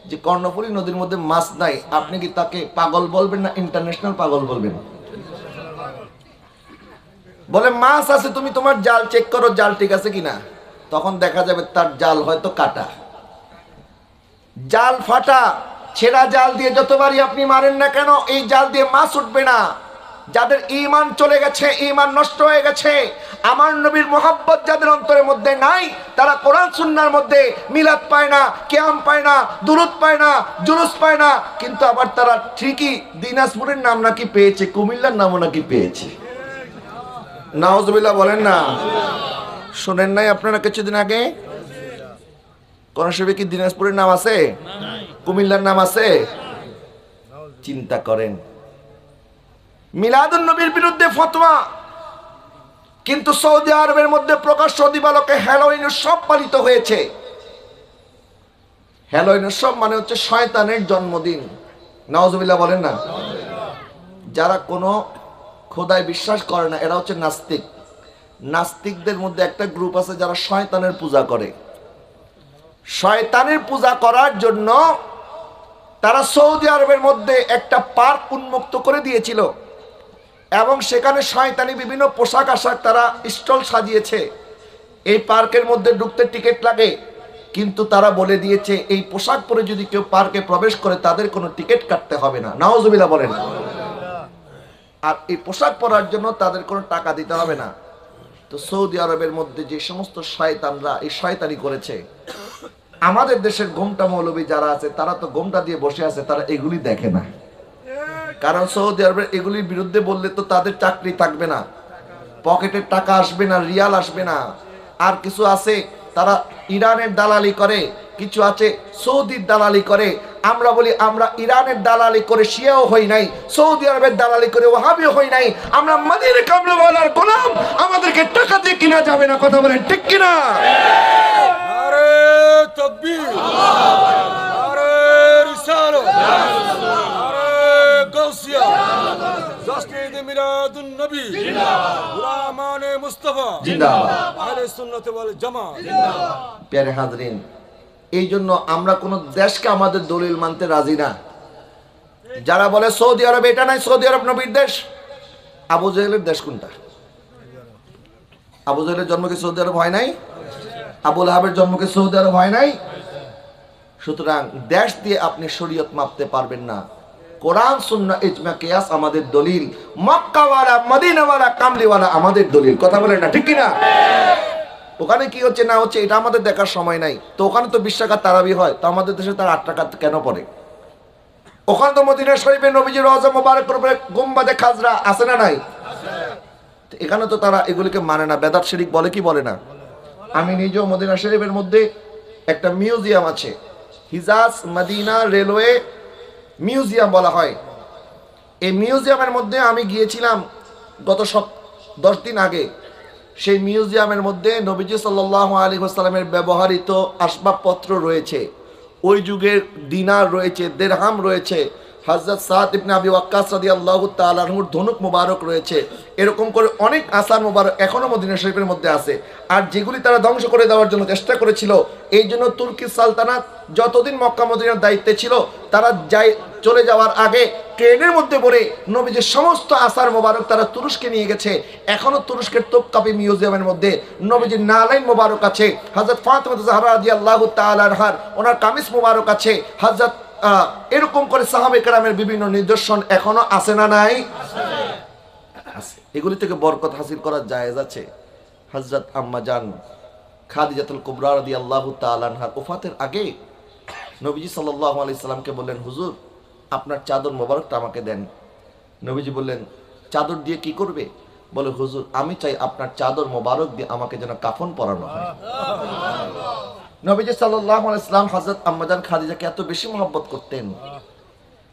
যে কর্ণফুলী নদীর মধ্যে মাছ নাই, আপনি কি তাকে পাগল বলবেন না ইন্টারন্যাশনাল পাগল বলবেন? বলে মাছ আছে, তুমি তোমার জাল চেক করো, জাল ঠিক আছে কিনা। তখন দেখা যাবে তার জাল হয়তো কাটা, জাল ফাটা। ছেঁড়া জাল দিয়ে যতবারই আপনি মারেন না কেন, এই জাল দিয়ে মাছ উঠবে না। যাদের ঈমান চলে গেছে, ঈমান নষ্ট হয়ে গেছে, আমার নবীর মুহাব্বত যাদের অন্তরের মধ্যে নাই, তারা কোরআন সুন্নাহর মধ্যে মিলাদ পায় না, কিয়াম পায় না, দুরূদ পায় না, জুলুস পায় না, কিন্তু আবার তারা ঠিকই দিনাজপুরের নাম নাকি পেয়েছে, কুমিল্লার নামও নাকি পেয়েছে। নাউজুবিল্লাহ বলেন না। শোনেন নাই আপনারা কিছুদিন আগে কোন শরীফে কি দিনাজপুরের নাম আছে, কুমিল্লার নাম আছে? চিন্তা করেন। মিলাদুন নবীর বিরুদ্ধে ফতোয়া, কিন্তু সৌদি আরবের মধ্যে প্রকাশ্য দিবালোকে হ্যালোইন উৎসব পালিত হয়েছে। হ্যালোইন উৎসব মানে হচ্ছে শয়তানের জন্মদিন। নাউজুবিল্লাহ বলেন না। যারা কোনো খোদায় বিশ্বাস করে না, এরা হচ্ছে নাস্তিক। নাস্তিকদের মধ্যে একটা গ্রুপ আছে যারা শয়তানের পূজা করে। শয়তানের পূজা করার জন্য তারা সৌদি আরবের মধ্যে একটা পার্ক উন্মুক্ত করে দিয়েছিল, এবং সেখানে শয়তানি বিভিন্ন পোশাক আশাক তারা স্টল সাজিয়েছে। এই পার্কের মধ্যে ঢুকতে টিকিট লাগে, কিন্তু তারা বলে দিয়েছে এই পোশাক পরে যদি কেউ পার্কে প্রবেশ করে তাদের কোনো টিকিট কাটতে হবে না। নাউজুবিল্লাহ বলেন। আর এই পোশাক পরার জন্য তাদের কোনো টাকা দিতে হবে না। তো সৌদি আরবের মধ্যে যে সমস্ত শয়তানরা এই শয়তানি করেছে, আমাদের দেশের ঘোমটা মৌলবী যারা আছে তারা তো ঘোমটা দিয়ে বসে আছে, তারা এগুলি দেখে না। কারণ সৌদি আরবের এগুলির বিরুদ্ধে বললে তো তাদের চাকরি থাকবে না, পকেটের টাকা আসবে না, রিয়াল আসবে না। আর কিছু আছে তারা ইরানের দালালি করে, কিছু আছে সৌদির দালালি করে। আমরা বলি আমরা ইরানের দালালি করে শিয়াও হই নাই, সৌদি আরবের দালালি করে ওয়াহাবিও হই নাই, আমরা মদিনা কামলিওয়ালার গোলাম। আমাদেরকে টাকা দিয়ে কিনা যাবে না। কথা বলেন ঠিক কিনা? নারে তাকবীর, নারে রিসালাত, নারে গাউসিয়া, জাসনে মিলাদুন নবী, গুলামানে মুস্তাফা জিন্দাবাদ, আহলে সুন্নাত ওয়াল জামাত জিন্দাবাদ। প্যারে হাজরিন, এই জন্য আমরা কোন দেশকে আমাদের দলিল মানতে রাজি না। যারা বলে সৌদি আরব এটা নাই, সৌদি আরব নবীর দেশ। আবু জেহেলের দেশ কোনটা? আবু জেহেলের জন্ম কি সৌদি আরব হয় নাই? আবুল আহাবের জন্ম কি সৌদি আরব হয় নাই? সুতরাং দেশ দিয়ে আপনি শরীয়ত মাপতে পারবেন না। কোরআন সুন্নাহ ইজমা কিয়াস আমাদের দলিল, মক্কাওয়ালা মদিনাওয়ালা কামলিওয়ালা আমাদের দলিল। কথা বলেন না ঠিক কিনা? ওখানে কি হচ্ছে না হচ্ছে এটা আমাদের দেখার সময় নাই। তো ওখানে তো 20 টাকার তারাবি হয়, তো আমাদের দেশে তার 8 টাকা কেন পড়ে? ওখানে তো মদিনা শরীফে নবীজির রওজা মোবারকের উপরে গুম্বাদে খাজরা আছে না নাই? এখানে তো তারা এগুলিকে মানে না, বেদাত শিরিক বলে কি বলে না? আমি নিজেও মদিনা শরীফের মধ্যে একটা মিউজিয়াম আছে, হিজাজ মদিনা রেলওয়ে মিউজিয়াম বলা হয়। এই মিউজিয়ামের মধ্যে আমি গিয়েছিলাম গত 10 দিন আগে। সেই মিউজিয়ামের মধ্যে নবীজি সাল্লাল্লাহু আলাইহি ওয়াসাল্লামের ব্যবহৃত আসবাবপত্র রয়েছে, ওই যুগের দিনার রয়েছে, দিরহাম রয়েছে, হযরত সাদ ইবনে আবি ওয়াক্কাস রাদিয়াল্লাহু তাআলা আনহুর ধনুক মোবারক রয়েছে। এরকম করে অনেক আসার মোবারক এখনো মদিনা শরীফের মধ্যে আছে। আর যেগুলি তারা ধ্বংস করে দেওয়ার জন্য চেষ্টা করেছিল, এই জন্য তুর্কি সালতানাত যতদিন মক্কা মদিনার দায়িত্বে ছিল, তারা চলে যাওয়ার আগে ট্রেনের মধ্যে পড়ে নবীজির সমস্ত আসার মোবারক তারা তুরস্কে নিয়ে গেছে। এখনো তুরস্কের তোপকাপি মিউজিয়ামের মধ্যে নবীজির নালাইন মোবারক আছে, হযরত ফাতিমা জাহরা রাদিয়াল্লাহু তাআলা আনহার ওনার কামিজ মোবারক আছে, হযরত এরকম করে সাহাবে কেরামের বিভিন্ন নিদর্শন এখনো আছে না নাই? আছে। এগুলি থেকে বরকত হাসিল করার জায়েজ আছে। হযরত আম্মা জান খাদিজাতুল কুবরা রাদিয়াল্লাহু তাআলা আনহার ওফাতের আগে নবীজি সাল্লাল্লাহু আলাইহি সাল্লামকে বললেন, হুজুর আপনার চাদর মোবারকটা আমাকে দেন। নবীজি বললেন, চাদর দিয়ে কি করবে? বলে, হুজুর আমি চাই আপনার চাদর মোবারক দিয়ে আমাকে যেন কাফন পরানো হয়। নবীজি সাল্লাল্লাহু আলাইহি সাল্লাম হযরত আম্মা জান খাদিজাকে এত বেশি মহব্বত করতেন।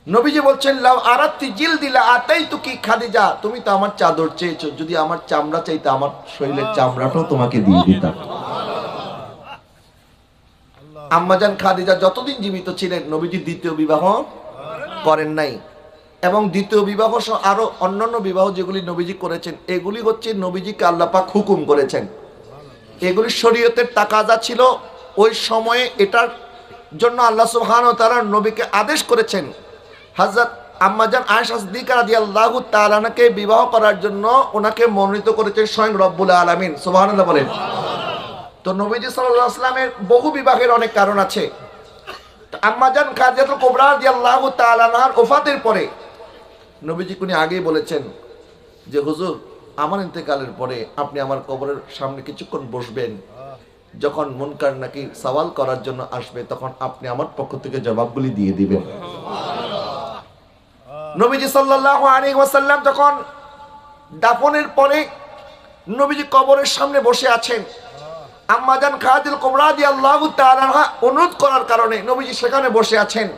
নবীজি বলছেন, লাউ আরাতি জিলদি লা আতাইতুকি খাদিজা, তুমি তো আমার চাদর চেয়েছো, যদি আমার চামড়া চাইতে আমার শরীরের চামড়াটাও তোমাকে দিয়ে দিতাম। আম্মাজান খাদিজা যতদিন জীবিত ছিলেন নবীজি দ্বিতীয় বিবাহ করেন নাই। এবং দ্বিতীয় বিবাহ সহ আরো অন্যান্য বিবাহ যেগুলি নবীজি করেছেন, এগুলি হচ্ছে নবীজিকে আল্লাহ পাক হুকুম করেছেন। এগুলি শরীয়তের তাকাজা ছিল ওই সময়ে, এটার জন্য আল্লাহ সুবহানাহু ওয়া তাআলা নবীকে আদেশ করেছেন। হযরত আম্মাজান আয়েশা সিদ্দিকা রাদিয়াল্লাহু তাআলা আনহাকে বিবাহ করার জন্য ওনাকে মনোনীত করেছেন স্বয়ং রব্বুল আলামিন। সুবহানাল্লাহ বলেন। তো নবীজি সাল্লাল্লাহু আলাইহি ওয়াসাল্লামের বহু বিবাহের অনেক কারণ আছে। আম্মাজান খাদিজাতুল কুবরা রাদিয়াল্লাহু তাআলা আনহার ওফাতের পরে নবীজি কোনি আগেই বলেছেন যে, হুজুর আমার ইন্তেকালের পরে আপনি আমার কবরের সামনে কিছুক্ষণ বসবেন, যখন মুনকার নাকির সওয়াল করার জন্য আসবে তখন আপনি আমার পক্ষ থেকে জবাবগুলি দিয়ে দিবেন। নবীজি সাল্লাল্লাহু আলাইহি ওয়াসাল্লাম যখন দাফনের পরে নবীজি কবরের সামনে বসে আছেন, আম্মাজান খাদিজাতুল কুবরা রাদিয়াল্লাহু তাআলা আনহা অনুরোধ করার কারণে নবীজি সেখানে বসে আছেন।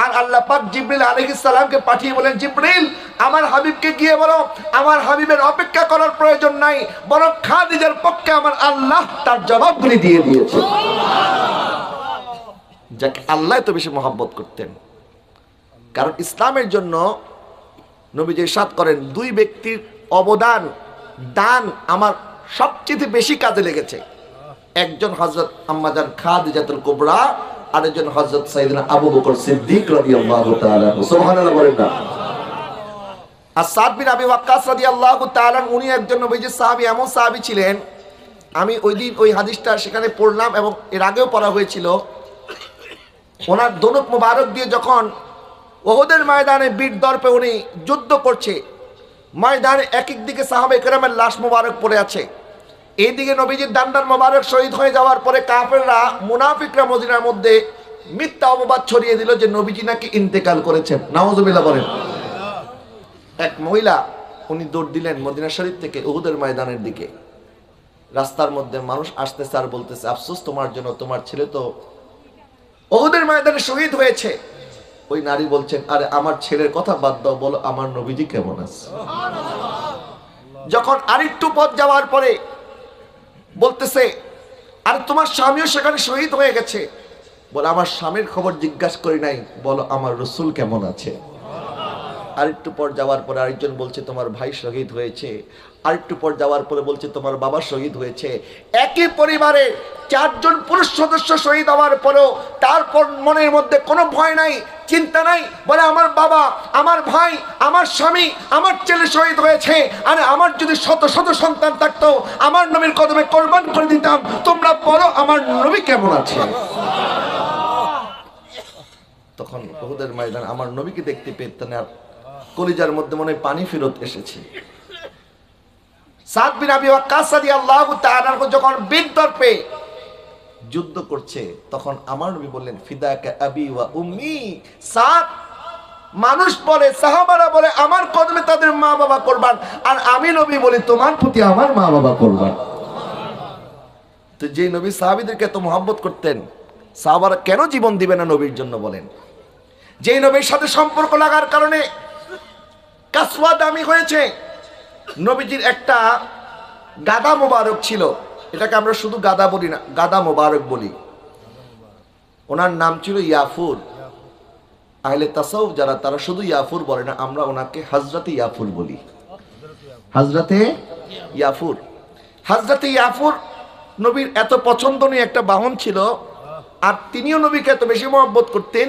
আর আল্লাহ পাক জিবরিল আলাইহিস সালামকে পাঠিয়ে বলেন, জিবরিল আমার হাবিবকে গিয়ে বলো আমার হাবিবের অপেক্ষা করার প্রয়োজন নাই, বরং খাদিজার পক্ষে আমার আল্লাহ তার জবাবগুলি দিয়ে দিয়েছে। যাকে আল্লাহ তো বেশি মহব্বত করতেন। কারণ ইসলামের জন্য নবীজি ইরশাদ করেন, দুই ব্যক্তির অবদান দান আমার সবচেয়ে বেশি কাজে লেগেছে। একজন হযরত আম্মাজান খাদিজাতুল কুবরা, আরেকজন হযরত সাইয়েদনা আবু বকর সিদ্দিক রাদিয়াল্লাহু তাআলা। সুবহানাল্লাহ বলেন না। আর সাদ বিন আবি ওয়াক্কাস রাদিয়াল্লাহু তাআলা উনি একজন নবীজির সাহাবী, এমন সাহাবী ছিলেন, আমি ওই দিন ওই হাদিসটা সেখানে পড়লাম এবং এর আগেও পড়া হয়েছিল। ওনার ধনুক মোবারক দিয়ে যখন উহুদের ময়দানে বীর দর্পে উনি যুদ্ধ করছে, ময়দানে এক এক দিকে সাহাবায়ে কেরামের লাশ মোবারক পড়ে আছে, এইদিকে নবীজির দান্ডার মোবারক শহীদ হয়ে যাওয়ার পরে কাফেররা মুনাফিকরা মদিনার মধ্যে মিথ্যা অপবাদ ছড়িয়ে দিল যে নবীজি নাকি ইন্তেকাল করেছেন। নাউজুবিল্লাহ বলেন। এক মহিলা উনি দৌড় দিলেন মদিনা শরীফ থেকে উহুদের ময়দানের দিকে। রাস্তার মধ্যে মানুষ আসতেছে আর বলতেছে, আফসোস তোমার জন্য, তোমার ছেলে তো উহুদের ময়দানে শহীদ হয়েছে। ওই নারী বলছেন, আরে আমার ছেলের কথা বাদ দাও, বলো আমার নবীজি কেমন আছে। যখন আরেকটু পথ যাওয়ার পরে বলতেছে, আর তোমার স্বামীও সেখানে শহীদ হয়ে গেছে। বলে, আমার স্বামীর খবর জিজ্ঞাসা করি নাই, বলো আমার রাসূল কেমন আছে। আরেকটু পর যাওয়ার পরে আরেকজন বলছে, তোমার ভাই শহীদ হয়েছে। আরেকটু পর যাওয়ার পরে বলছে, তোমার বাবা শহীদ হয়েছে। একই পরিবারে 4 জন পুরুষ সদস্য শহীদ হওয়ার পরেও তারপর মনের মধ্যে কোনো ভয় নাই, চিন্তা নাই। বলে, আমার বাবা, আমার ভাই, আমার স্বামী, আমার ছেলে শহীদ হয়েছে, আর আমার যদি শত শত সন্তান থাকতো আমার নবীর কদমে কোরবান করে দিতাম। তোমরা বলো আমার নবী কেমন আছে। তখন উহুদের ময়দান আমার নবীকে দেখতে পেতেন আর কলিজার মধ্যে মনে পানি ফেরত এসেছে। সাদ বিন আবি ওয়াক্কাস রাদিয়াল্লাহু তাআলা আনহু যখন বিদ্রোহে যুদ্ধ করছে, তখন আমার নবী বললেন, ফিদাকা আবি ওয়া উম্মি। সাদ, মানুষ বলে, সাহাবারা বলে আমার কদমে তাদের মা বাবা কুরবান, আর আমি নবী বলি তোমার প্রতি আমার মা বাবা কুরবান। তো যে নবী সাহাবীদেরকে এত মহব্বত করতেন, সাহাবারা কেন জীবন দিবে না নবীর জন্য বলেন? যে নবীর সাথে সম্পর্ক লাগার কারণে কাসওয়া দামি হয়েছে। নবীজির একটা গাদা মোবারক ছিল, এটাকে আমরা শুধু গাদা বলি না, গাদা মোবারক বলি। ওনার নাম ছিল ইয়াফুর। আহলে তাসাউফ যারা, তারা শুধু ইয়াফুর বলে না, আমরা ওনাকে হযরতে ইয়াফুর বলি। হযরতে ইয়াফুর। হযরতে ইয়াফুর নবীর এত পছন্দনীয় একটা বাহন ছিল, আর তিনিও নবীকে এত বেশি মহব্বত করতেন,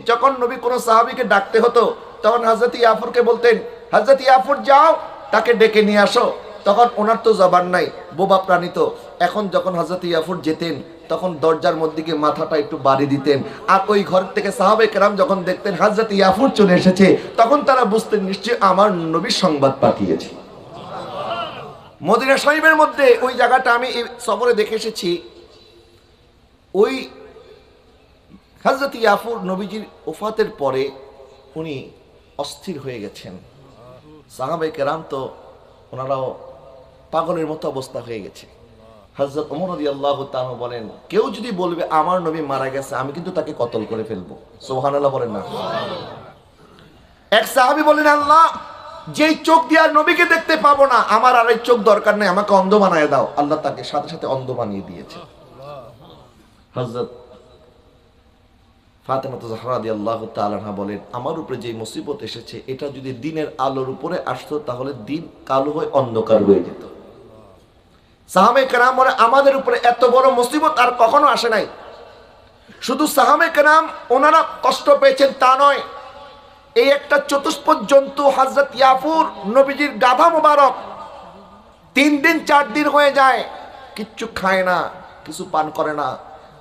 যখন নবী কোনো সাহাবীকে ডাকতে হতো তখন হযরতে ইয়াফুরকে বলতেন, হযরত ইয়াফুর যাও তাকে ডেকে নিয়ে আসো। তখন ওনার তো জবান নাই, বোবা প্রাণী তো। এখন যখন হযরত ইয়াফুর যেতেন তখন দরজার মধ্যে গিয়ে মাথাটা একটু বাড়ি দিতেন, আর ওই ঘর থেকে সাহাবায়ে কেরাম যখন দেখতেন হযরত ইয়াফুর চলে এসেছে, তখন তারা বুঝতেন নিশ্চয়ই আমার নবী সংবাদ পাঠিয়েছে। মদিনা শরীফের মধ্যে ওই জায়গাটা আমি এই সফরে দেখে এসেছি। ওই হযরত ইয়াফুর নবীজির ওফাতের পরে উনি অস্থির হয়ে গেছেন। সাহাবায়ে কেরাম তো ওনারাও পাগলের মতো অবস্থা হয়ে গেছে। হযরত ওমর রাদিয়াল্লাহু তাআলা বলেন, কেউ যদি বলবে আমার নবী মারা গেছে, আমি কিন্তু তাকে কতল করে ফেলবো। সুবহানাল্লাহ বলেন না? এক সাহাবী বলেন, আল্লাহ, যেই চোখ দিয়ে আর নবীকে দেখতে পাবো না, আমার আর এই চোখ দরকার নেই, আমাকে অন্ধ বানায় দাও। আল্লাহ তাকে সাথে সাথে অন্ধ বানিয়ে দিয়েছে। হযরত ফাতেমা জাহরা রাদিয়াল্লাহু তাআলা আনহা বলেন, আমার উপরে যে মুসিবত এসেছে, এটা যদি দিনের আলোর উপরে আসতো তাহলে দিন কালো হয়ে অন্ধকার হয়ে যেত। সাহাবায়ে কেরাম বলে, আমাদের উপরে এত বড় মুসিবত আর কখনো আসে নাই। শুধু সাহাবায়ে কেরাম ওনারা কষ্ট পেয়েছেন তা নয়, এই একটা চতুষ্পদ জন্তু হযরত ইয়াফুর নবীজির গাধা মোবারক 3 দিন 4 দিন হয়ে যায়, কিচ্ছু খায় না, কিছু পান করে না,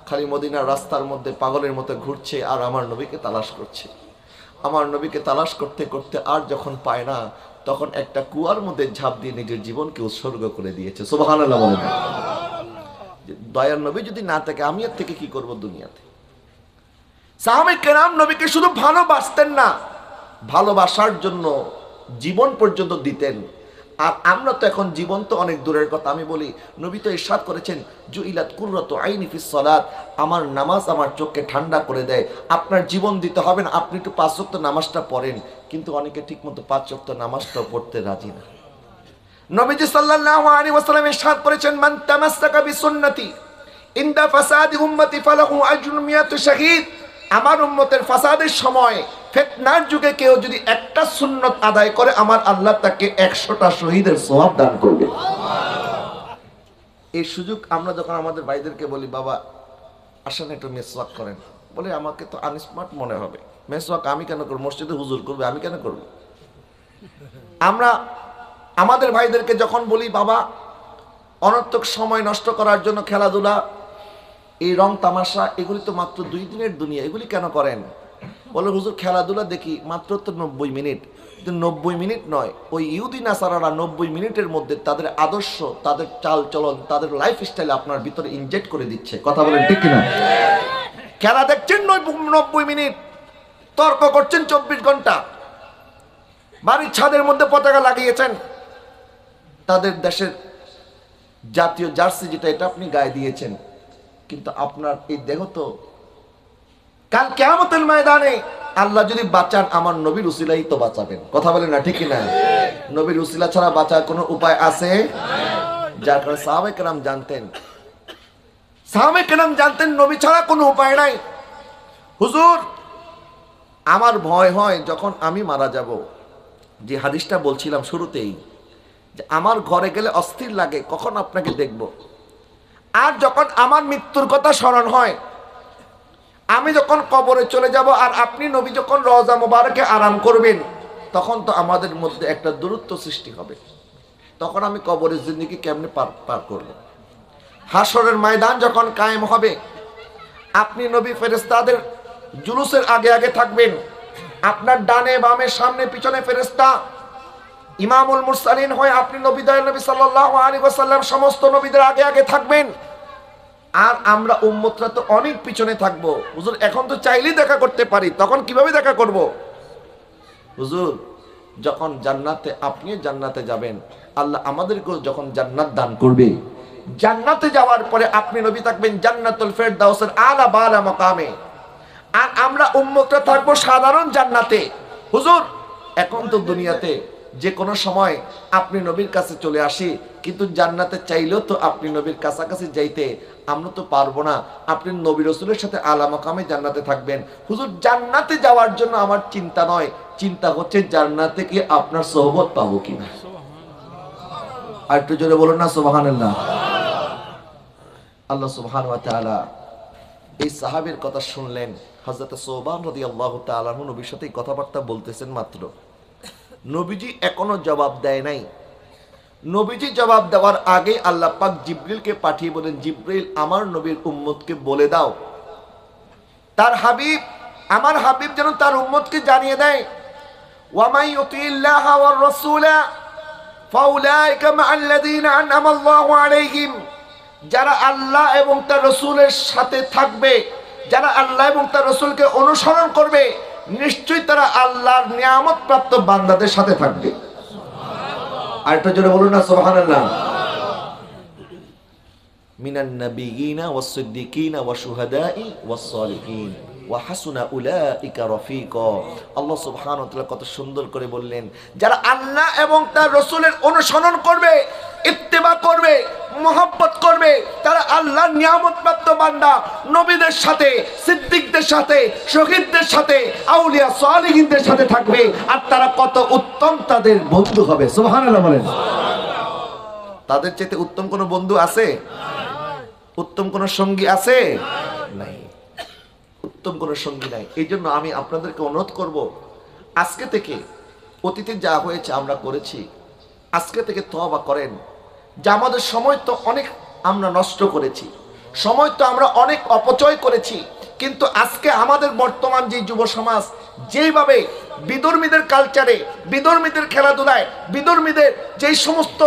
খালি মদিনার রাস্তার মধ্যে পাগলের মতো ঘুরছে আর আমার নবীকে তালাশ করছে। আমার নবীকে তালাশ করতে করতে আর যখন পায় না, তখন একটা কুয়ার মধ্যে ঝাঁপ দিয়ে নিজের জীবনকে উৎসর্গ করে দিয়েছে। সুবহানাল্লাহ বলেন। দয়ার নবী যদি না থাকে, আমি এর থেকে কি করব দুনিয়াতে? সাহাবায়ে কেরাম নবীকে শুধু ভালোবাসতেন না, ভালোবাসার জন্য জীবন পর্যন্ত দিতেন। আর আমরা তো এখন জীবন তো অনেক দূরের কথা। আমি বলি, নবী তো ইরশাদ করেছেন, জুইলাত কুররাতু আইনি ফিস সালাত, আমার নামাজ আমার চোখকে ঠান্ডা করে দেয়। আপনার জীবন দিতে হবে না, আপনি একটু 5 ওয়াক্ত নামাজটা পড়েন, কিন্তু অনেকে ঠিকমতো 5 ওয়াক্ত নামাজটা পড়তে রাজি না। নবীজি সাল্লাল্লাহু আলাইহি ওয়াসাল্লাম ইরশাদ করেছেন, মান তামাসসাকা বিসুন্নতি ইনদা ফাসাদি উম্মতি ফালাহু আজরুন মিয়াতু শাহীদ। আমার উম্মতের ফাসাদের সময়, ফিতনার যুগে কেউ যদি একটা সুন্নত আদায় করে, আমার আল্লাহ তাকে 100টা শহীদের সওয়াব দান করবে। এই সুযোগ আমরা যখন আমাদের ভাইদেরকে বলি, বাবা আসেন একটু মেসওয়াক করেন, বলে আমাকে তো আনস্মার্ট মনে হবে, মেসওয়াক আমি কেন করব, মসজিদে হুজুর করবে, আমি কেন করব? আমরা আমাদের ভাইদেরকে যখন বলি, বাবা অনর্থক সময় নষ্ট করার জন্য খেলাধুলা, এই রং তামাশা, এগুলি তো মাত্র 2 দিনের দুনিয়া, এগুলি কেন করেন? বলে হুজুর খেলাধুলা দেখি মাত্র তো 90 মিনিট। কিন্তু 90 মিনিট নয়, ওই ইহুদি নাসারারা 90 মিনিটের মধ্যে তাদের আদর্শ, তাদের চাল চলন, তাদের লাইফস্টাইল আপনার ভিতরে ইনজেক্ট করে দিচ্ছে। কথা বলেন ঠিক কিনা? খেলা দেখছেন 90 মিনিট, তর্ক করছেন 24 ঘন্টা, বাড়ির ছাদের মধ্যে পতাকা লাগিয়েছেন, তাদের দেশের জাতীয় জার্সি যেটা, এটা আপনি গায়ে দিয়েছেন, কিন্তু আপনার এই দেহ তো কাল কিয়ামতের ময়দানে আল্লাহ যদি বাঁচান, আমার নবীর উসিলাই তো বাঁচাবেন। কথা বলেন না ঠিক কিনা? নবীর উসিলা ছাড়া বাঁচার কোনো উপায় আছে? যার কারণে সাহাবায়ে কেরাম জানতেন নবী ছাড়া কোনো উপায় নাই। হুজুর আমার ভয় হয় যখন আমি মারা যাব, যে হাদিসটা বলছিলাম শুরুতেই, যে আমার ঘরে গেলে অস্থির লাগে, কখন আপনাকে দেখব। আর যখন আমার মৃত্যুর কথা স্মরণ হয়, আমি যখন কবরে চলে যাব আর আপনি নবী যখন রওজা মোবারকে আরাম করবেন, তখন তো আমাদের মধ্যে একটা দূরত্ব সৃষ্টি হবে। তখন আমি কবরের জিন্দেগি কেমনে পার করব? হাসরের ময়দান যখন কায়েম হবে, আপনি নবী ফেরেশতাদের জুলুসের আগে আগে থাকবেন, আপনার ডানে বামে সামনে পিছনে ফেরেশতা, ইমামুল মুরসালিন হয় আপনি নবী দয়াল নবী সাল্লাল্লাহু আলাইহি ওয়াসাল্লাম সমস্ত নবীদের আগে আগে থাকবেন, আর আমরা উম্মতরা তো অনেক পিছনে থাকবো। হুজুর এখন তো চাইলেই দেখা করতে পারি, তখন কিভাবে দেখা করব? হুজুর যখন জান্নাতে, আপনি জান্নাতে যাবেন, আল্লাহ আমাদেরকেও যখন জান্নাত দান করবে, জান্নাতে যাওয়ার পরে আপনি নবী থাকবেন জান্নাতুল ফেরদাউসের আলা বালা মাকামে, আর আমরা উম্মতরা থাকবো সাধারণ জান্নাতে। হুজুর এখন তো দুনিয়াতে যে কোনো সময় আপনি নবীর কাছে চলে আসি, কিন্তু জান্নাতে চাইলেও তো আপনি নবীর কাছাকাছি যাইতে আমরা তো পারবো না। আপনি নবী রাসূলের সাথে আলা মাকামে জান্নাতে থাকবেন। হুজুর জান্নাতে যাওয়ার জন্য আমার চিন্তা নয়, চিন্তা হচ্ছে জান্নাতে কি আপনার সোহবত পাবো কিনা। আর একটু জোরে বলুন না সুবহানাল্লাহ। আল্লাহ সুবহানাহু ওয়া তাআলা এই সাহাবীর কথা শুনলেন। হযরত সোবান রাদিয়াল্লাহু তাআলা নবীর সাথে কথাবার্তা বলতেছেন মাত্র, নবীজি এখনো জবাব দেয় নাই। নবীজি জবাব দেওয়ার আগে আল্লাহ পাক জিবরিলকে পাঠিয়ে বলেন, জিবরিল আমার নবীর উম্মতকে বলে দাও, তার হাবিব আমার হাবিব যেন তার উম্মতকে জানিয়ে দেয়, ওয়া মান ইউতিল্লাহা ওয়ার রাসূলা ফাউলাইকা মা'আল্লাযীনা আন'আমা আল্লাহু আলাইহিম, যারা আল্লাহ এবং তার রাসূলের সাথে থাকবে, যারা আল্লাহ এবং তার রাসূলকে অনুসরণ করবে, নিশ্চয়ই তারা আল্লাহর নিয়ামত প্রাপ্ত বান্দাদের সাথে থাকবে। আর একটু জোরে বলুন না সুবহানাল্লাহ। মিনান নাবিয়িনা ওয়াস সিদ্দিকিনা ওয়াশ শুহাদাই ওয়াস সালিহিন ওয়া হাসুনা উলাইকা রাফিকা। আল্লাহ সুবহানাহু ওয়া তাআলা কত সুন্দর করে বললেন, যারা আল্লাহ এবং তার রাসূলের অনুসরণ করবে, ইত্তেবা করবে, মহব্বত করবে, তারা আল্লাহর নিয়ামত প্রাপ্ত বান্দা, নবীদের সাথে, সিদ্দিকদের সাথে, শহীদদের সাথে, আউলিয়া সালিহিনদের সাথে থাকবে, আর তারা কত উত্তম তাদের বন্ধু হবে। সুবহানাল্লাহ বলেন। তাদের চাইতে উত্তম কোন বন্ধু আছে? উত্তম কোন সঙ্গী আছে? নাই, উত্তম কোন সঙ্গী নাই। এই জন্য আমি আপনাদেরকে অনুরোধ করব, আজকে থেকে, অতীতে যা হয়েছে আমরা করেছি, আজকে থেকে তওবা করেন। যে আমাদের সময় তো অনেক আমরা নষ্ট করেছি, সময় তো আমরা অনেক অপচয় করেছি, কিন্তু আজকে আমাদের বর্তমান যে যুব সমাজ যেইভাবে বিধর্মীদের কালচারে, বিধর্মীদের খেলাধুলায়, বিধর্মীদের যেই সমস্ত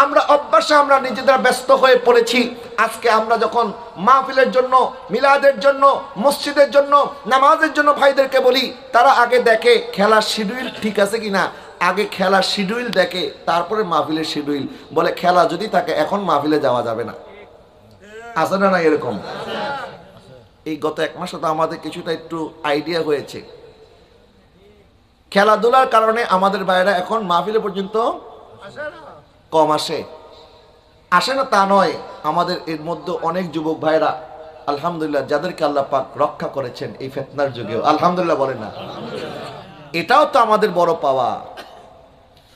আমরা অভ্যাসে আমরা নিজেদের ব্যস্ত হয়ে পড়েছি, আজকে আমরা যখন মাহফিলের জন্য, মিলাদের জন্য, মসজিদের জন্য, নামাজের জন্য ভাইদেরকে বলি, তারা আগে দেখে খেলার শিডিউল ঠিক আছে কিনা, আগে খেলার শিডিউল দেখে, তারপরে মাহফিলের শিডিউল। বলে খেলা যদি থাকে এখন মাহফিলে যাওয়া যাবে না। আছে না না এরকম? এই গত এক মাসে তো আমাদের কিছুটা একটু আইডিয়া হয়েছে। খেলাধুলার কারণে আমাদের ভাইরা এখন মাহফিলে পর্যন্ত কম আসে। আসে না তা নয়, আমাদের এর মধ্যে অনেক যুবক ভাইরা আলহামদুলিল্লাহ, যাদেরকে আল্লাহ পাক রক্ষা করেছেন এই ফিতনার যুগেও, আলহামদুলিল্লাহ বলেন না। এটাও তো আমাদের বড় পাওয়া।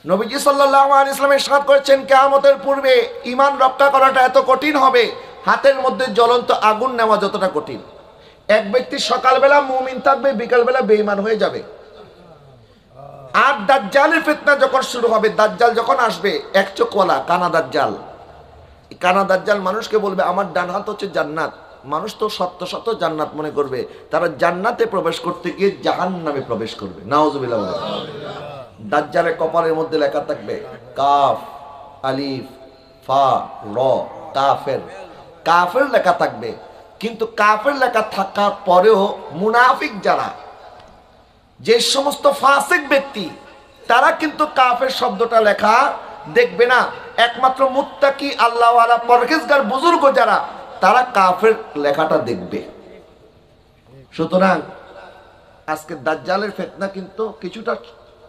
নবীজি সাল্লাল্লাহু আলাইহি ওয়াসাল্লাম ইরশাদ করেছেন, কিয়ামতের পূর্বে ঈমান রক্ষা করাটা এত কঠিন হবে, হাতের মধ্যে জ্বলন্ত আগুন নেওয়া যতটা কঠিন। এক ব্যক্তি সকালবেলা মুমিন থাকবে, বিকালবেলা বেঈমান হয়ে যাবে। আর দাজ্জালের ফিতনা যখন শুরু হবে, দাজ্জাল যখন আসবে, এক চোখওয়ালা কানা দাজ্জাল, কানা দাজ্জাল মানুষকে বলবে আমার ডান হাত হচ্ছে জান্নাত। মানুষ তো সত্য সত্য জান্নাত মনে করবে, তারা জান্নাতে প্রবেশ করতে গিয়ে জাহান্নামে প্রবেশ করবে। নাউজুবিল্লাহ। দাজ্জালের কপালের মধ্যে লেখা থাকবে কাফ আলিফ ফা র, কাফের, কাফের লেখা থাকবে। কিন্তু কাফের লেখা থাকার পরেও মুনাফিক যারা, যে সমস্ত ফাসিক ব্যক্তি, তারা কিন্তু কাফের শব্দটা লেখা দেখবে না। একমাত্র মুত্তাকি, আল্লাহওয়ালা, পরহেজগার বুজুর্গ যারা, তারা কাফের লেখাটা দেখবে। সুতরাং আজকে দাজ্জালের ফিতনা কিন্তু কিছুটা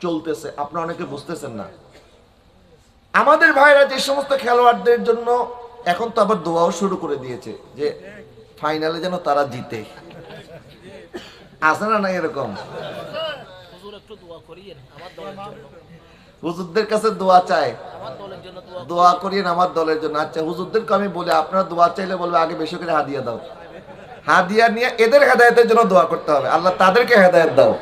চলতেছে, আপনারা অনেকে বুঝতেছেন না। আমাদের ভাইরা যে সমস্ত খেলোয়াড়দের জন্য এখন তো আবার দোয়াও শুরু করে দিয়েছে যে ফাইনালে যেন তারা জিতে। আছে না না এরকম? হুজুরদের কাছে দোয়া চায়, দোয়া করিয়েন আমার দলের জন্য। আচ্ছা, হুজুরদেরকে আমি বলি, আপনারা দোয়া চাইলে বলবে আগে বেশি করে হাদিয়া দাও। হাদিয়া নিয়ে এদের হেদায়েতের জন্য দোয়া করতে হবে, আল্লাহ তাদেরকে হেদায়েত দাও।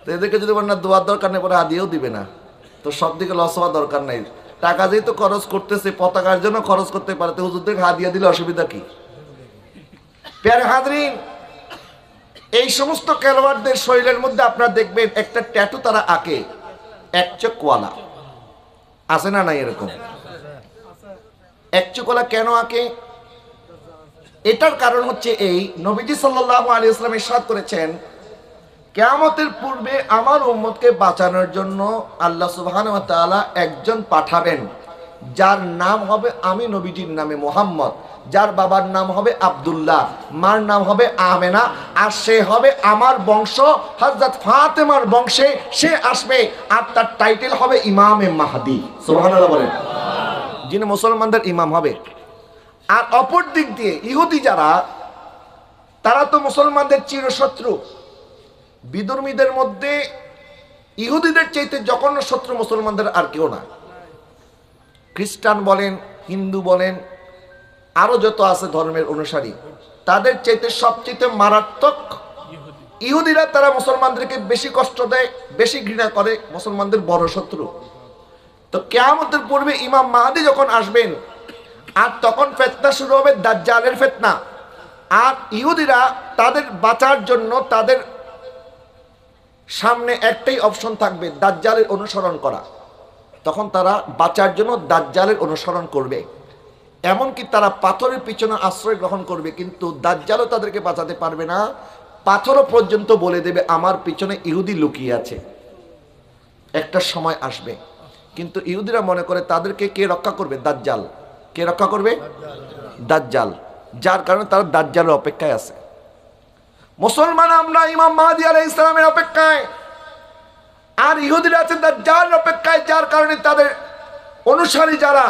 তো এদেরকে যদি বলেন না দোয়ার দরকার নেই, পরে হাদিয়াও দিবে না, তো সব দিকে লস হওয়ার দরকার নাই। টাকা যেহেতু খরচ করতেছে, পতাকার জন্য খরচ করতে পারে, তো হুজুরদেরকে হাদিয়া দিলে অসুবিধা কি? প্যারে হাজরিন, এই সমস্ত খেলোয়াড়দের শরীরের মধ্যে আপনারা দেখবেন একটা ট্যাটু তারা আঁকে, এক চোখওয়ালা আছে না নাই এরকম? এক চোখওয়ালা কেন আঁকে? এটার কারণ হচ্ছে এই, নবীজি সাল্লাল্লাহু আলাইহি ওয়াসাল্লাম ইরশাদ করেছেন, কিয়ামতের পূর্বে আমার উম্মতকে বাঁচানোর জন্য আল্লাহ সুবহানাহু ওয়া তাআলা একজন পাঠাবেন, যার নাম হবে আমি নবীজির নামে মুহাম্মদ, যার বাবার নাম হবে আব্দুল্লাহ, মার নাম হবে আমেনা, আর সে হবে আমার বংশ হযরত ফাতেমার বংশে সে আসবে, আর তার টাইটেল হবে ইমামে মাহদি। সুবহানাল্লাহ বলেন। যিনি মুসলমানদের ইমাম হবে। আর অপর দিক দিয়ে ইহুদি যারা, তারা তো মুসলমানদের চিরশত্রু। বিধর্মীদের মধ্যে ইহুদিদের চাইতে জঘন্য শত্রু মুসলমানদের আর কেউ না। খ্রিস্টান বলেন, হিন্দু বলেন, আরো যত আছে ধর্মের অনুসারী, তাদের চাইতে সবচেয়ে মারাত্মক ইহুদিরা। তারা মুসলমানদেরকে বেশি কষ্ট দেয়, বেশি ঘৃণা করে, মুসলমানদের বড় শত্রু। তো কিয়ামতের পূর্বে ইমাম মাহদি যখন আসবেন, আর তখন ফিতনা শুরু হবে, দাজ্জালের ফিতনা। আর ইহুদিরা তাদের বাঁচার জন্য তাদের সামনে একটাই অপশন থাকবে, দাজ্জালের অনুসরণ করা। তখন তারা বাঁচার জন্য দাজ্জালের অনুসরণ করবে, এমনকি তারা পাথরের পিছনে আশ্রয় গ্রহণ করবে, কিন্তু দাজ্জালও তাদেরকে বাঁচাতে পারবে না। পাথরও পর্যন্ত বলে দেবে আমার পিছনে ইহুদি লুকিয়ে আছে, একটা সময় আসবে। কিন্তু ইহুদিরা মনে করে তাদেরকে কে রক্ষা করবে? দাজ্জাল। কে রক্ষা করবে? দাজ্জাল। যার কারণে তারা দাজ্জালের অপেক্ষায় আছে। মুসলমান আমরা ইমাম মাহদি আলাইহিস সালামের অপেক্ষায়, আর ইহুদিরা আছে দাজ্জালের অপেক্ষায়। যার কারণে তাদের অনুসারী যারা,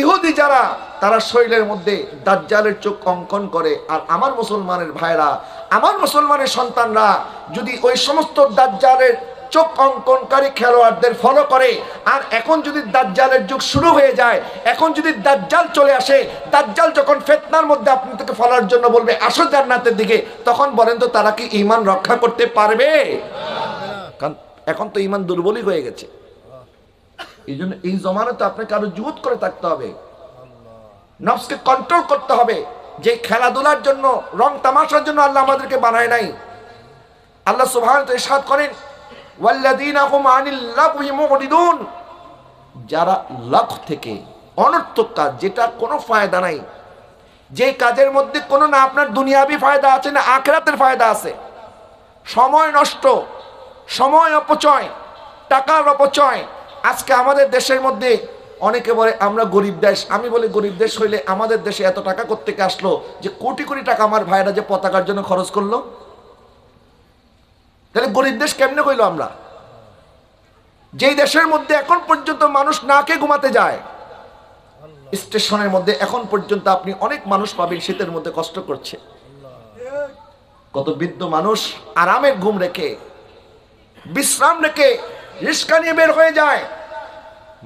ইহুদি যারা, তারা শরীরের মধ্যে দাজ্জালের চোখ অঙ্কন করে। আর আমার মুসলমানের ভাইরা, আমার মুসলমানের সন্তানরা যদি ওই সমস্ত দাজ্জালের চোখ অঙ্কনকারী খেলোয়াড়দের ফলো করে, আর এখন যদি দাজ্জালের যুগ শুরু হয়ে যায়, এখন যদি দাজ্জাল চলে আসে, দাজ্জাল যখন ফিতনার মধ্যে আপনাদেরকে ফলার জন্য বলবে আসো জান্নাতের দিকে, তখন বলেন তো তারা কি ঈমান রক্ষা করতে পারবে? কারণ এখন তো ঈমান দুর্বলই হয়ে গেছে। এই জন্য এই জমানাতে আপনাকে আরো জুহুদ করে থাকতে হবে, নফসকে কন্ট্রোল করতে হবে। যে খেলাধুলার জন্য, রং তামাশার জন্য আল্লাহ আমাদেরকে বানায় নাই। আল্লাহ সুবহানাহু ওয়া তাআলা ইরশাদ করেন, ওয়াল্লাযীনা হুম আনিল লাগহি মুরিদুন, যারা লাগ থেকে, অনর্থক কাজ, যেটা কোনো ফায়দা নাই, যে কাজের মধ্যে কোনো না আপনার দুনিয়াবি ফায়দা আছে না আখিরাতের ফায়দা আছে, সময় নষ্ট, সময় অপচয়, টাকার অপচয়। আজকে আমাদের দেশের মধ্যে অনেকে বলে আমরা গরিব দেশ। আমি বলি গরিব দেশ হইলে আমাদের দেশে এত টাকা কোত্থেকে আসলো যে কোটি কোটি টাকা আমার ভাইরা যে পতাকার জন্য খরচ করলো? তাহলে গরিব দেশ কেমনে হইলো আমরা? যেই দেশের মধ্যে এখন পর্যন্ত মানুষ না খেয়ে ঘুমাতে যায়, স্টেশনের মধ্যে এখন পর্যন্ত আপনি অনেক মানুষ পাবেন শীতের মধ্যে কষ্ট করছে। কত বৃদ্ধ মানুষ আরামের ঘুম রেখে, বিশ্রাম রেখে রিস্কা নিয়ে বের হয়ে যায়।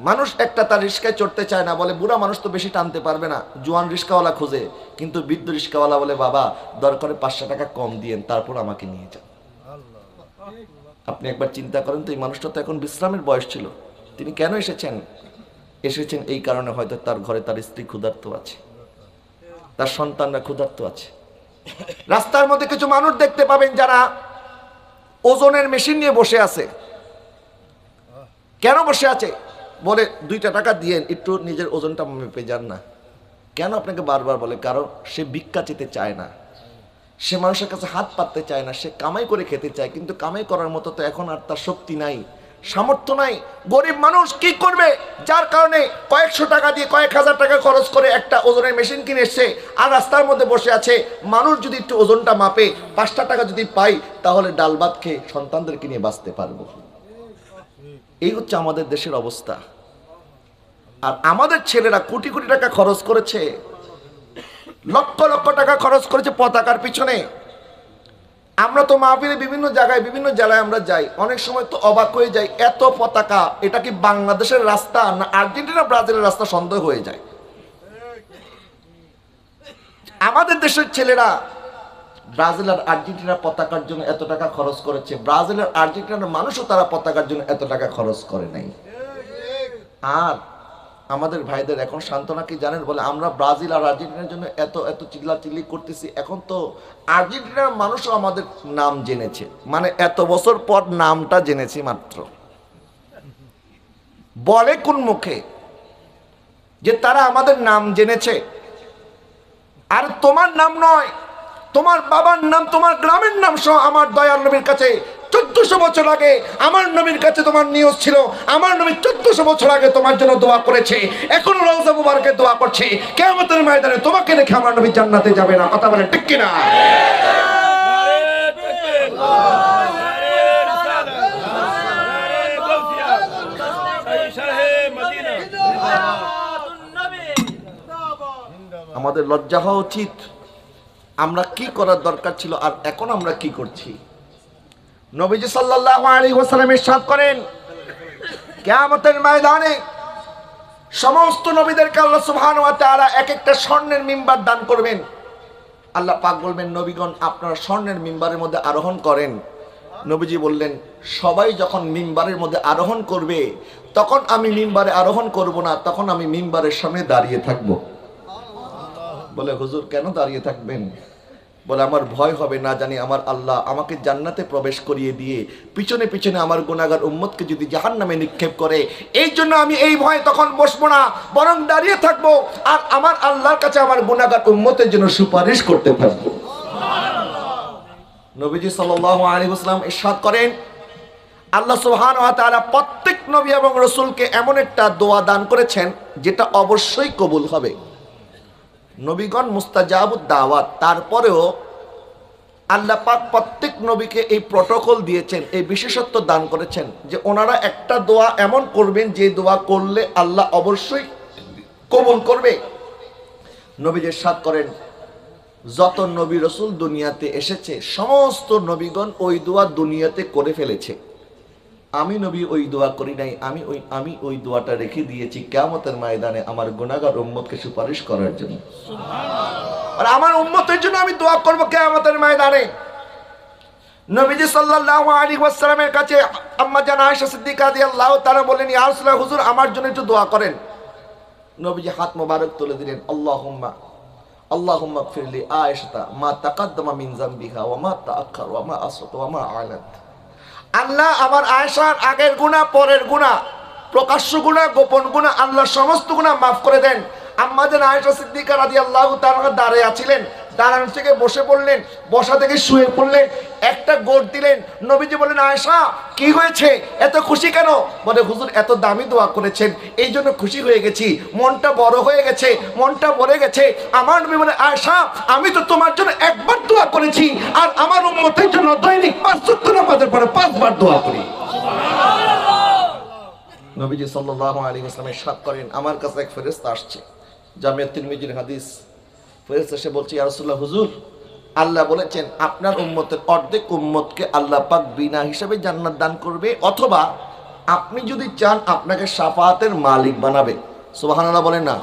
মানুষ একটা তার রিস্কায় চড়তে চায় না, বলে বুড়া মানুষ তো বেশি টানতে পারবে না, জোয়ান রিস্কাওয়ালা খুঁজে। কিন্তু বৃদ্ধ রিস্কাওয়ালা বলে বাবা দরকারে 500 টাকা কম দিয়েন, তারপর আমাকে নিয়ে যান। আপনি একবার চিন্তা করেন তো, এই মানুষটা তো এখন বিশ্রামের বয়স ছিল, তিনি কেন এসেছেন? এসেছেন এই কারণে হয়তো তার ঘরে তার স্ত্রী ক্ষুধার্ত আছে, তার সন্তানরা ক্ষুধার্ত আছে। রাস্তার মধ্যে কিছু মানুষ দেখতে পাবেন যারা ওজনের মেশিন নিয়ে বসে আছে। কেন বসে আছে? বলে 2 টাকা দিয়েন, একটু নিজের ওজনটা মেপে যান না। কেন আপনাকে বারবার বলে? কারণ সে ভিক্ষা চেতে চায় না, সে মানুষের কাছে হাত পাততে চায় না, সে কামাই করে খেতে চায়। কিন্তু কামাই করার মতো তো এখন আর তার শক্তি নাই, সামর্থ্য নাই। গরিব মানুষ কি করবে? যার কারণে কয়েকশো টাকা দিয়ে, কয়েক হাজার টাকা খরচ করে একটা ওজনের মেশিন কিনে এসছে, আর রাস্তার মধ্যে বসে আছে। মানুষ যদি একটু ওজনটা মাপে, 5টা টাকা যদি পাই, তাহলে ডাল ভাত খেয়ে সন্তানদেরকে নিয়ে বাঁচতে পারবো। এই হচ্ছে আমাদের দেশের অবস্থা। আর আমাদের ছেলেরা কোটি কোটি টাকা খরচ করেছে, লক্ষ লক্ষ টাকা খরচ করেছে পতাকার পিছনে। আমরা তো মাহফিলে বিভিন্ন জায়গায়, বিভিন্ন জেলায় আমরা যাই, অনেক সময় তো অবাক হয়ে যাই, এত পতাকা, এটা কি বাংলাদেশের রাস্তা না আর্জেন্টিনা ব্রাজিলের রাস্তা সন্দেহ হয়ে যায়। আমাদের দেশের ছেলেরা ব্রাজিল আর আর্জেন্টিনার পতাকার জন্য এত টাকা খরচ করেছে, ব্রাজিল আর আর্জেন্টিনার মানুষও তারা পতাকার জন্য এত টাকা খরচ করে নাই। আর আমাদের ভাইদের এখন সান্ত্বনা কি জানেন? বলে আমরা ব্রাজিল আর আর্জেন্টিনার জন্য এত এত চিল্লাচিল্লি করতেছি, এখন তো আর্জেন্টিনার মানুষও আমাদের নাম জেনেছে, মানে এত বছর পর নামটা জেনেছি মাত্র। বলে কোন মুখে যে তারা আমাদের নাম জেনেছে? আর তোমার নাম নয়, তোমার বাবার নাম, তোমার গ্রামের নাম সহ আমার দয়াল নবীর কাছে 1400 বছর আগে আমার নবীর কাছে তোমার নিয়ত ছিল। আমার নবী 1400 বছর আগে তোমার জন্য দোয়া করেছে, এখন রওজা মুবারকে দোয়া করছে। কিয়ামতের ময়দানে তোমাকে রেখে আমার নবী জান্নাতে যাবে না। কথা বলে ঠিক কিনা? আমাদের লজ্জা হওয়া উচিত। আমরা কি করার দরকার ছিল আর এখন আমরা কি করছি? নবীজি সাল্লাল্লাহু আলাইহি ওয়াসাল্লাম ইরশাদ করেন, কিয়ামতের ময়দানে সমস্ত নবীদেরকে আল্লাহ সুবহানাহু ওয়া তাআলা এক একটা স্বর্ণের মিম্বার দান করবেন। আল্লাহ পাক বলবেন, নবীগণ আপনারা স্বর্ণের মিম্বারের মধ্যে আরোহণ করেন। নবীজি বললেন, সবাই যখন মিম্বারের মধ্যে আরোহণ করবে তখন আমি মিম্বারে আরোহণ করব না, তখন আমি মিম্বারের সামনে দাঁড়িয়ে থাকব। বলে, হুজুর কেন দাঁড়িয়ে থাকবেন? বলে, আমার ভয় হবে, না জানি আমার আল্লাহ আমাকে জান্নাতে প্রবেশ করিয়ে দিয়ে পিছনে পিছনে আমার গুনাহগার উম্মতকে যদি জাহান্নামে নিক্ষেপ করে, এই জন্য আমি এই ভয়ে তখন বসবো না, বরং দাঁড়িয়ে থাকবো আর আমার আল্লাহর কাছে আমার গুনাহগার উম্মতের জন্য সুপারিশ করতে থাকবো। নবীজি সাল্লাল্লাহু আলাইহি ওয়াসাল্লাম ইরশাদ করেন, আল্লাহ সুবহানাহু ওয়া তাআলা প্রত্যেক নবী এবং রাসূলকে এমন একটা দোয়া দান করেছেন যেটা অবশ্যই কবুল হবে। নবীগণ মুস্তাজাবুদ দাওয়াত, তারপরেও আল্লাহ পাক প্রত্যেক নবীকে এই প্রটোকল দিয়েছেন, এই বিশেষত্ব দান করেছেন যে ওনারা একটা দোয়া এমন করবেন যে দোয়া করলে আল্লাহ অবশ্যই কবুল করবে। নবী ইরশাদ করেন, যত নবী রাসূল দুনিয়াতে এসেছে সমস্ত নবীগণ ওই দোয়া দুনিয়াতে করে ফেলেছে। আমি নবী ওই দোয়া করি নাই, আমি ওই দোয়াটা রেখে দিয়েছি কিয়ামতের ময়দানে আমার গুনাহগার উম্মতকে সুপারিশ করার জন্য। আর আমার উম্মতের জন্য আমি দোয়া করব কিয়ামতের ময়দানে। নবীজি সাল্লাল্লাহু আলাইহি ওয়াসাল্লামের কাছে আম্মা জান আয়েশা সিদ্দিকা রাদিয়াল্লাহু তাআলা বলেন, ইয়া রাসূলুল্লাহ, হুজুর আমার জন্য একটু দোয়া করেন। নবীজি হাত মোবারক তুলে দিলেন, আল্লাহুম্মা গফিরলি আয়েশা মা তাকাদ্দামা মিন যামবিহা ওয়া মা তাআখার ওয়া মা আসরাত ওয়া মা আলাত। আল্লাহ আমার আয়েশার আগের গুনাহ, পরের গুনাহ, প্রকাশ্য গুনাহ, গোপন গুনাহ, আল্লাহ সমস্ত গুনাহ মাফ করে দেন। আম্মা জান আয়েশা সিদ্দিকা রাদিয়াল্লাহু তাআলা দাঁড়িয়ে ছিলেন, দাঁড়ানো থেকে বসে পড়লেন, বসা থেকে শুয়ে পড়লেন, একটা গোট দিলেন। নবীজি বললেন, আয়েশা কি হয়েছে, এত খুশি কেন? বলে, হুজুর এত দামি দোয়া করেছেন এই জন্য খুশি হয়ে গেছি, মনটা বড় হয়ে গেছে, মনটা ভরে গেছে। আমার নবী বলে, আয়েশা আমি তো তোমার জন্য একবার দোয়া করেছি আর আমার উম্মতের জন্য দৈনিক 5 ওয়াক্ত নামাজের পরে 5 বার দোয়া করি। নবীজি সাল্লাল্লাহু আলাইহি ওয়াসাল্লাম ইরশাদ করেন, আমার কাছে এক ফেরেশতা আসছে, জামিয়া তিরমিজির হাদিস। ফেরেশতা এসে বলছে, ইয়া রাসূলুল্লাহ, হুজুর আল্লাহ বলেছেন আপনার উম্মতের অর্ধেক উম্মতকে আল্লাহ পাক বিনা হিসাবে জান্নাত দান করবে, অথবা আপনি যদি চান আপনাকে শাফাআতের মালিক বানাবে। সুবহানাল্লাহ বলেন না?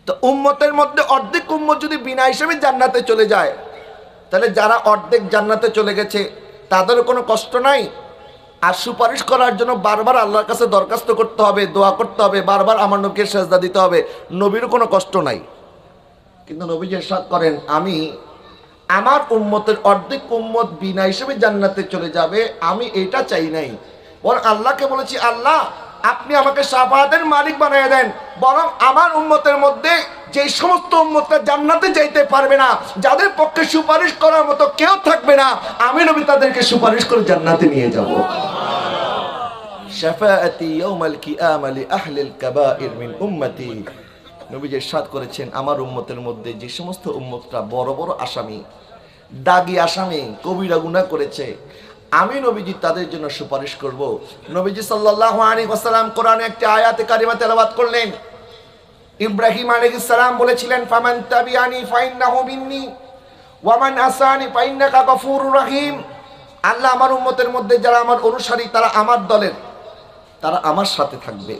তো উম্মতের মধ্যে অর্ধেক উম্মত যদি বিনা হিসাবে জান্নাতে চলে যায়, তাহলে যারা অর্ধেক জান্নাতে চলে গেছে তাদের কোনো কষ্ট নাই। আর সুপারিশ করার জন্য বারবার আল্লাহর কাছে দরখাস্ত করতে হবে, দোয়া করতে হবে, বারবার আমার নবীকে সেজদা দিতে হবে, নবীরও কোনো কষ্ট নাই। কিন্তু নবী ইরশাদ করেন, আমি আমার উম্মতের অর্ধেক উম্মত বিনা হিসেবে জান্নাতে চলে যাবে, আমি এটা চাই নাই। বরং আল্লাহকে বলেছি, আল্লাহ আপনি আমাকে শাফাআতের মালিক বানিয়ে দেন, বরং আমার উম্মতের মধ্যে যে সমস্ত উম্মতরা জান্নাতে যাইতে পারবে না, যাদের পক্ষে সুপারিশ করার মতো কেউ থাকবে না, আমি নবী তাদেরকে সুপারিশ করে জান্নাতে নিয়ে যাব। শাফাআতি ইয়াউমাল কিয়ামা লি আহলিল কাবাইর মিন উম্মতি। নবী ইরশাদ করেছেন, আমার উম্মতের মধ্যে যে সমস্ত উম্মতরা বড় বড় আসামি, দাগী আসামি, কবিরা গুনাহ করেছে, আমি নবীজি তাদের জন্য সুপারিশ করব। নবীজি সাল্লাল্লাহু আলাইহি ওয়াসাল্লাম কোরআনে একটি আয়াতে কারিমা তেলাওয়াত করলেন। ইব্রাহিম আলাইহিস সালাম বলেছিলেন, ফামান তাবিআনি ফাইন্নাহু মিন্নি ওয়া মান আসানি ফাইন্নাকা গফুরুর রহিম। আল্লাহ আমার উম্মতের মধ্যে যারা আমার অনুসারী তারা আমার দলের, তারা আমার সাথে থাকবে,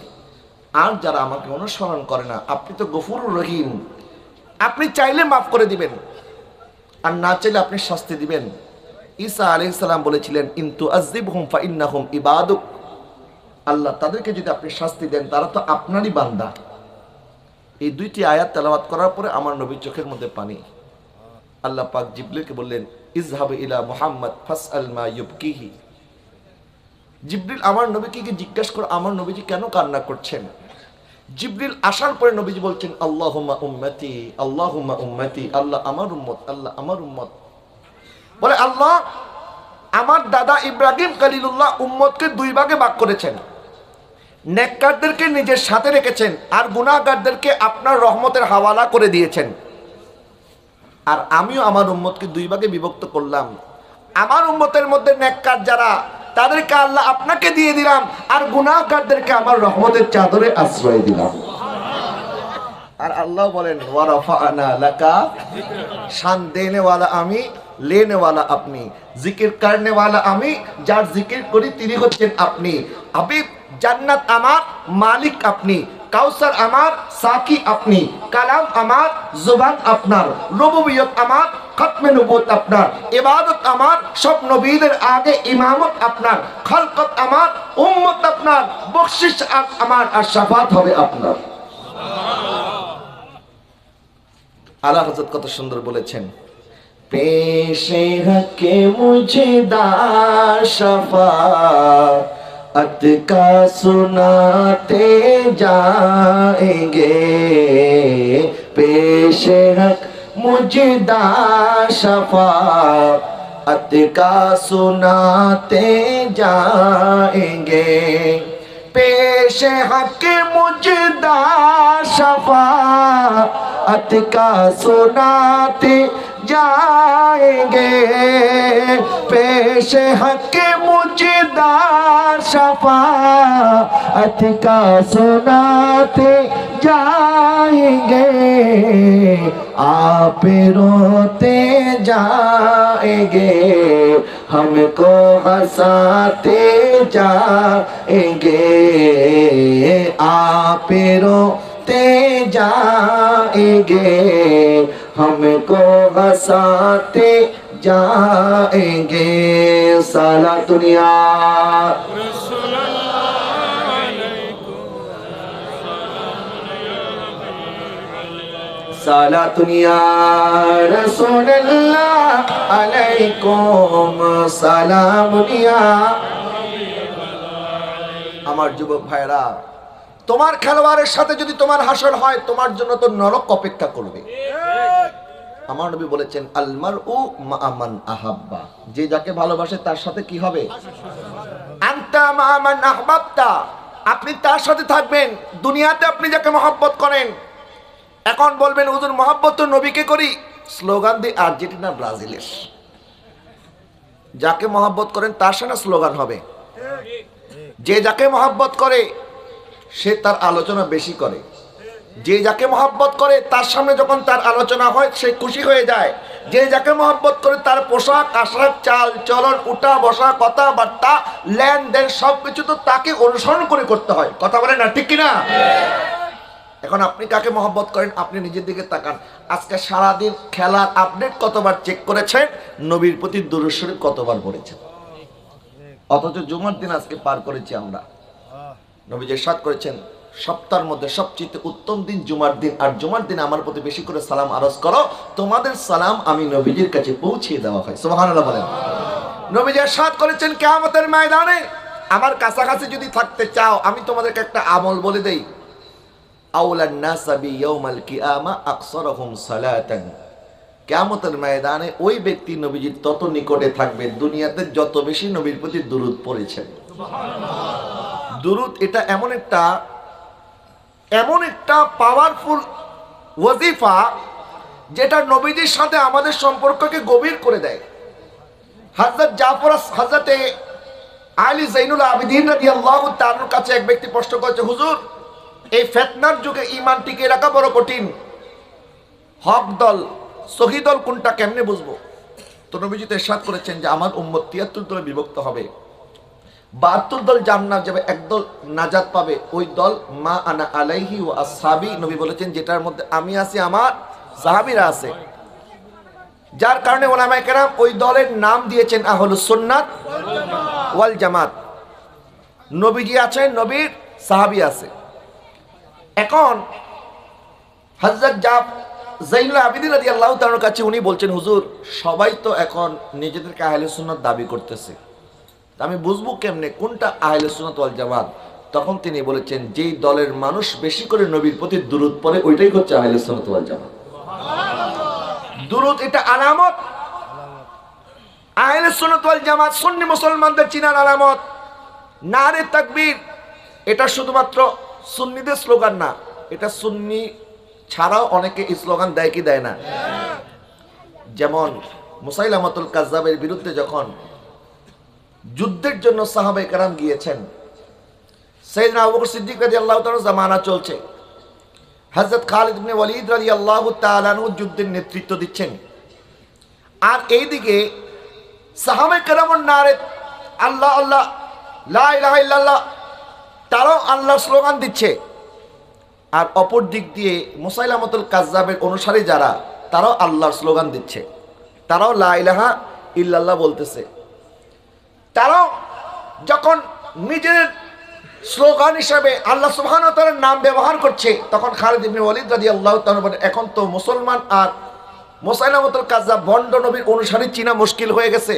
আর যারা আমাকে অনুসরণ করে না আপনি তো গফুরুর রহিম, আপনি চাইলে মাফ করে দিবেন আর না চাইলে আপনি শাস্তি দিবেন। ঈসা আলাইহিস সালাম বলেছিলেন, ইনতু আযিবহুম ফাইন্নাহুম ইবাদুক। আল্লাহ তাদেরকে যদি আপনি শাস্তি দেন তারা তো আপনারই বান্দা। এই দুইটি আয়াত তেলাওয়াত করার পরে আমার নবীর চোখের মধ্যে পানি। আল্লাহ পাক জিবরিলকে বললেন, ইযহাব ইলা মুহাম্মদ ফাসআল মা ইউবকিহি। জিবরিল আমার নবীকে জিজ্ঞাসা করে আমার নবীজি কেন কান্না করছেন। জিবরিল আসার পরে নবীজি বলছেন আল্লাহুম্মা উম্মতি, আল্লাহুম্মা উম্মতি, আল্লাহ আমার উম্মত, আল্লাহ আমার উম্মত। বলে আল্লাহ আমার দাদা ইব্রাহিম খলিলুল্লাহ উম্মতকে দুই ভাগে ভাগ করেছেন, নেককারদেরকে নিজের সাথে রেখেছেন আর গুনাহগারদেরকে আপনার রহমতের হাওয়ালা করে দিয়েছেন। আর আমিও আমার উম্মতকে দুই ভাগে বিভক্ত করলাম। আমার উম্মতের মধ্যে নেককার যারা তাদেরকে আল্লাহ আপনাকে দিয়ে দিলাম, আর গুনাহগারদেরকে আমার রহমতের চাদরে আশ্রয় দিলাম। আর আল্লাহ বলেন ওয়া রাফা'না লাকা, শান দেনে ওয়ালা আমি, लेने वाला अपनी, जिक्र करने वाला আমি, যার জিকির করি তিনি হচ্ছেন আপনি। হাবিব জান্নাত আমার মালিক আপনি, কাউসার আমার সাকি আপনি, কালাম আমার জুবান আপনার, রুবুবিয়ত আমার খতমে নবুয়ত আপনার, ইবাদত আমার সব নবীদের আগে ইমামত আপনার, খালকত আমার উম্মত আপনার, বখশিশ আমার আর শাফাত হবে আপনার। আলা হযরত কত সুন্দর বলেছেন पेशे हके मुझे दार शफाअत का सुनाते जाएंगे, पेशे हक मुझे दार शफाअत का सुनाते जाएंगे, पेशे हक मुझे दार शफाअत का सुनाते जाएंगे, पेश हक मुझदार शफाअत का सुनाते जाएंगे, आप रोते जाएंगे हमको हंसाते जाएंगे, आप रोते जाएंगे हमको हंसाते जाएंगे। साला दुनिया साला दुनिया रसूलुल्लाह अलैकुम सालामुनिया। আমার যুবক ভাইরা, তোমার খেলোয়াড়ের সাথে যদি তোমার হাসর হয় তোমার জন্য তো নরক অপেক্ষা করবে। আমার নবী বলেছেন আল মারউ মা মান আহাব্বা, যে যাকে ভালোবাসে তার সাথে কি হবে? আনতা মা মান আহবাবতা, আপনি তার সাথে থাকবেন। দুনিয়াতে আপনি যাকে মহব্বত করেন, এখন বলবেন হুজুর মহব্বত তো নবীকে করি, স্লোগান দিয়ে আর্জেন্টিনা ব্রাজিলের। যাকে মহব্বত করেন তার সাথে স্লোগান হবে। যে যাকে মহব্বত করে সে তার আলোচনা বেশি করে, যে যাকে মহব্বত করে তার সামনে যখন তার আলোচনা হয় সে খুশি হয়ে যায়। যে যাকে মহব্বত করে তার পোশাক আশাক চাল চলন উঠা বসা কথাবার্তা লেনদেন সবকিছু তো তাকে অনুসরণ করে করতে হয়। কথা বলেন না ঠিক কিনা? এখন আপনি কাকে মহব্বত করেন আপনি নিজের দিকে তাকান। আজকে সারাদিন খেলার আপডেট কতবার চেক করেছেন, নবীর প্রতি দুরূদ শরীফ কতবার পড়েছেন, অথচ জুমার দিন আজকে পার করেছি আমরা। নবী ইরশাদ করেছেন সপ্তাহের মধ্যে সবচেয়ে উত্তম দিন জুমার দিন, আর জুমার দিন আমার প্রতি বেশি করে সালাম আরজ করো, তোমাদের সালাম আমি নবীজির কাছে পৌঁছিয়ে দেওয়া হয়। সুবহানাল্লাহ বলেন। নবী ইরশাদ করেছেন কিয়ামতের ময়দানে আমার কাছাকাছি যদি থাকতে চাও আমি তোমাদেরকে একটা আমল বলে দেই, আউলান নাস বি ইয়াউমাল কিয়ামা আকসারুহুম সালাতান, কিয়ামতের ময়দানে ওই ব্যক্তি নবীজির তত নিকটে থাকবে দুনিয়াতে যত বেশি নবীর প্রতি দুরূদ পড়েছেন। দুরূদ এটা এমন একটা পাওয়ারফুল ওয়াজিফা যেটা নবীজির সাথে আমাদের সম্পর্ককে গভীর করে দেয়। হযরতে আলী যাইনুল আবেদিন রাদিয়াল্লাহু তাআলার কাছে এক ব্যক্তি প্রশ্ন করেছে, হুজুর এই ফিতনার যুগে ঈমান টিকিয়ে রাখা বড় কঠিন, হক দল সহি দল কোনটা কেমনে বুঝবো? তো নবীজি তো ইরশাদ করেছেন যে আমার উম্মত ৭৩ দলে বিভক্ত হবে, ৭২ দল জান্নাত যাবে, একদল নাজাত পাবে, ওই দল মা আনা আলাইহি ওয়া আসহাবি। নবী বলেছেন যেটার মধ্যে আমি আছি আমার সাহাবীরা আছে, যার কারণে উলামায়ে কেরাম ওই দলের নাম দিয়েছেন আহলুস সুন্নাত ওয়াল জামাত। নবীজি আছেন, নবীর সাহাবী আছে। এখন হযরত যাইনুল আবেদিন রাদিয়াল্লাহু তাআলার কাছে উনি বলছেন, হুজুর সবাই তো এখন নিজেদেরকে আহলে সুন্নাত দাবি করতেছে, আমি বুঝবো কেমনে কোনটা আহলে সুন্নাত ওয়াল জামাত? তখন তিনি বলেছেন, যেই দলের মানুষ বেশি করে নবীর প্রতি দুরূদ পড়ে ওইটাই হচ্ছে আহলে সুন্নাত ওয়াল জামাত। দুরূদ এটা আলামত। আহলে সুন্নাত ওয়াল জামাত সুন্নি মুসলমানদের চিনার আলামত। নারে তাকবীর এটা শুধুমাত্র সুন্নিদের স্লোগান না, এটা সুন্নি ছাড়াও অনেকে এই স্লোগান দেয় কি দেয় না? যেমন মুসাইলামাতুল কাজ্জাবের বিরুদ্ধে যখন যুদ্ধের জন্য সাহাবায়ে কেরাম গিয়েছেন, সাইয়েদনা আবু বকর সিদ্দিক রাদিয়াল্লাহু তাআলা জামানা চলছে, হযরত খালিদ ইবনে ওয়ালিদ রাদিয়াল্লাহু তাআলা আনহু যুদ্ধের নেতৃত্ব দিচ্ছেন, আর এইদিকে সাহাবায়ে কেরামের নারে আল্লাহ আল্লাহ লা ইলাহা ইল্লাল্লাহ তারাও আল্লাহর স্লোগান দিচ্ছে, আর অপর দিক দিয়ে মুসাইলামাতুল কাজ্জাবের অনুসারী যারা তারাও আল্লাহর স্লোগান দিচ্ছে, তারাও লা ইলাহা ইল্লাল্লাহ বলতেছে। তারাও যখন নিজের স্লোগান হিসাবে আল্লাহ সুবহানাহু ওয়া তাআলার নাম ব্যবহার করছে, তখন খালিদ ইবনে ওয়ালিদ রাদিয়াল্লাহু তাআলা বলেন, এখন তো মুসলমান আর মুসাইলামাতুল কাজ্জাব ভণ্ড নবীর অনুসারী চিনা মুশকিল হয়ে গেছে,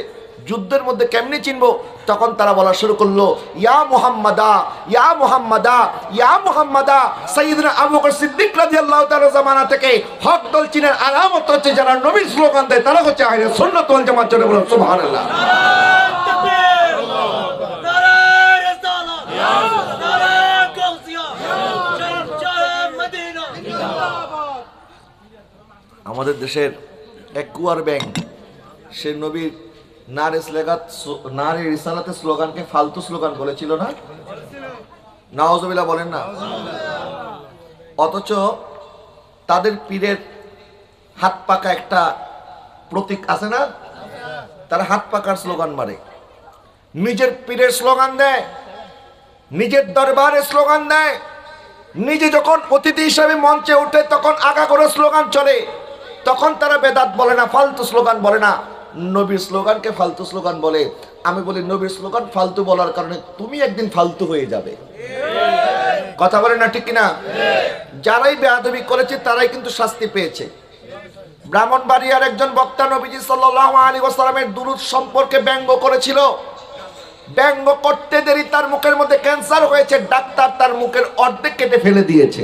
যুদ্ধের মধ্যে কেমনে চিনবো? তখন তারা বলা শুরু করলো, ইয়া মুহাম্মাদা ইয়া মুহাম্মাদা ইয়া মুহাম্মাদা। সাইয়েদনা আবু বকর সিদ্দিক রাদিয়াল্লাহু তাআলা জামানা থেকে হক দল চিনার আলামত হচ্ছে যারা নবীর স্লোগান দেয় তারা হচ্ছে আহলে সুন্নাত ওয়াল জামাত। জোরে বলুন সুবহানাল্লাহ। আমাদের দেশের এক কুয়ার ব্যাংক সে নবীর নারে রিসালাতের স্লোগানকে ফালতু স্লোগান বলেছিল না? নাউজুবিল্লাহ বলেন না? অথচ তাদের পীরের হাত পাকা একটা প্রতীক আছে না, তারা হাত পাকার স্লোগান মারে, নিজের পীরের স্লোগান দেয়, নিজের দরবারে স্লোগান দেয়, নিজে যখন অতিথি হিসাবে মঞ্চে ওঠে তখন আগা করে স্লোগান চলে, তখন তারা বেদাত বলে না, ফালতু স্লোগান বলে না, নবীর স্লোগানকে ফালতু স্লোগান বলে। আমি বলি নবীর স্লোগান ফালতু বলার কারণে তুমি একদিন ফালতু হয়ে যাবে। কথা বলে না ঠিক কিনা? যারাই বেয়াদবি করেছে তারাই কিন্তু শাস্তি পেয়েছে। ব্রাহ্মণবাড়িয়ার একজন বক্তা নবীজি সাল্লাল্লাহু আলাইহি ওয়াসাল্লামের দুরূদ সম্পর্কে ব্যঙ্গ করেছিল। ব্যঙ্গ করতে দেরি তার মুখের মধ্যে ক্যান্সার হয়েছে, ডাক্তার তার মুখের অর্ধেক কেটে ফেলে দিয়েছে।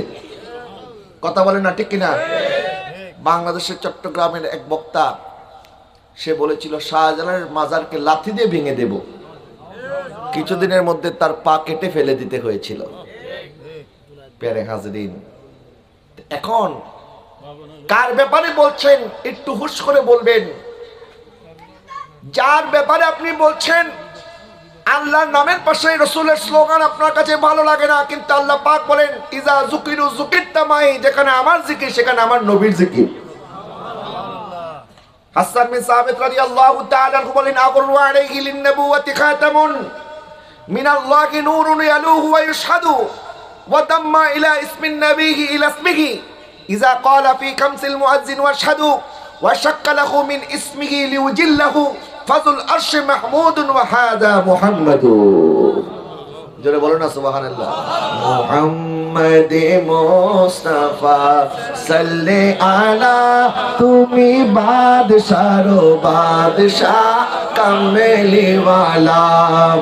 কথা বলে না ঠিক কিনা? বাংলাদেশের চট্টগ্রামের এক বক্তা সে বলেছিল শাহজালালের মাজারকে লাথি দিয়ে ভেঙে দেব, কিছুদিনের মধ্যে তার পা কেটে ফেলে দিতে হয়েছিল। প্যারে হাজরিন, এখন কার ব্যাপারে বলছেন একটু হুশ করে বলবেন। যার ব্যাপারে আপনি বলছেন আল্লাহর নামের পাশে রাসূলের স্লোগান আপনার কাছে ভালো লাগে না, কিন্তু আল্লাহ পাক বলেন ইজা যুকিরু যুকিরতা মাই, যেখানে আমার জিকির সেখানে আমার নবীর জিকির। হাসান বিন সাবিত রাদিয়াল্লাহু তাআলা আনহু বলেন আগরু আলাইহি লিন-নবুওয়াতি খাতামুন মিনাল্লাহি নূরুন ইয়ালুহু ওয়া ইশহাদু ওয়া দাম্মা ইলা ইসমিন নবিহি ইলা ইসমিহি ইজা ক্বালা ফি কামসিল মুআজ্জিন ওয়াশহাদু ওয়া শাক্কা লাহু মিন ইসমিহি লিউজিল্লাহু ফাযুল আরশি মাহমুদুন ওয়া হাযা মুহাম্মাদুন। জোরে বলো না সুবহানাল্লাহ। মুহাম্মাদে মুস্তাফা সাল্লে আলা, তুমি বাদশারো বাদশাহ কামলি ওয়ালা।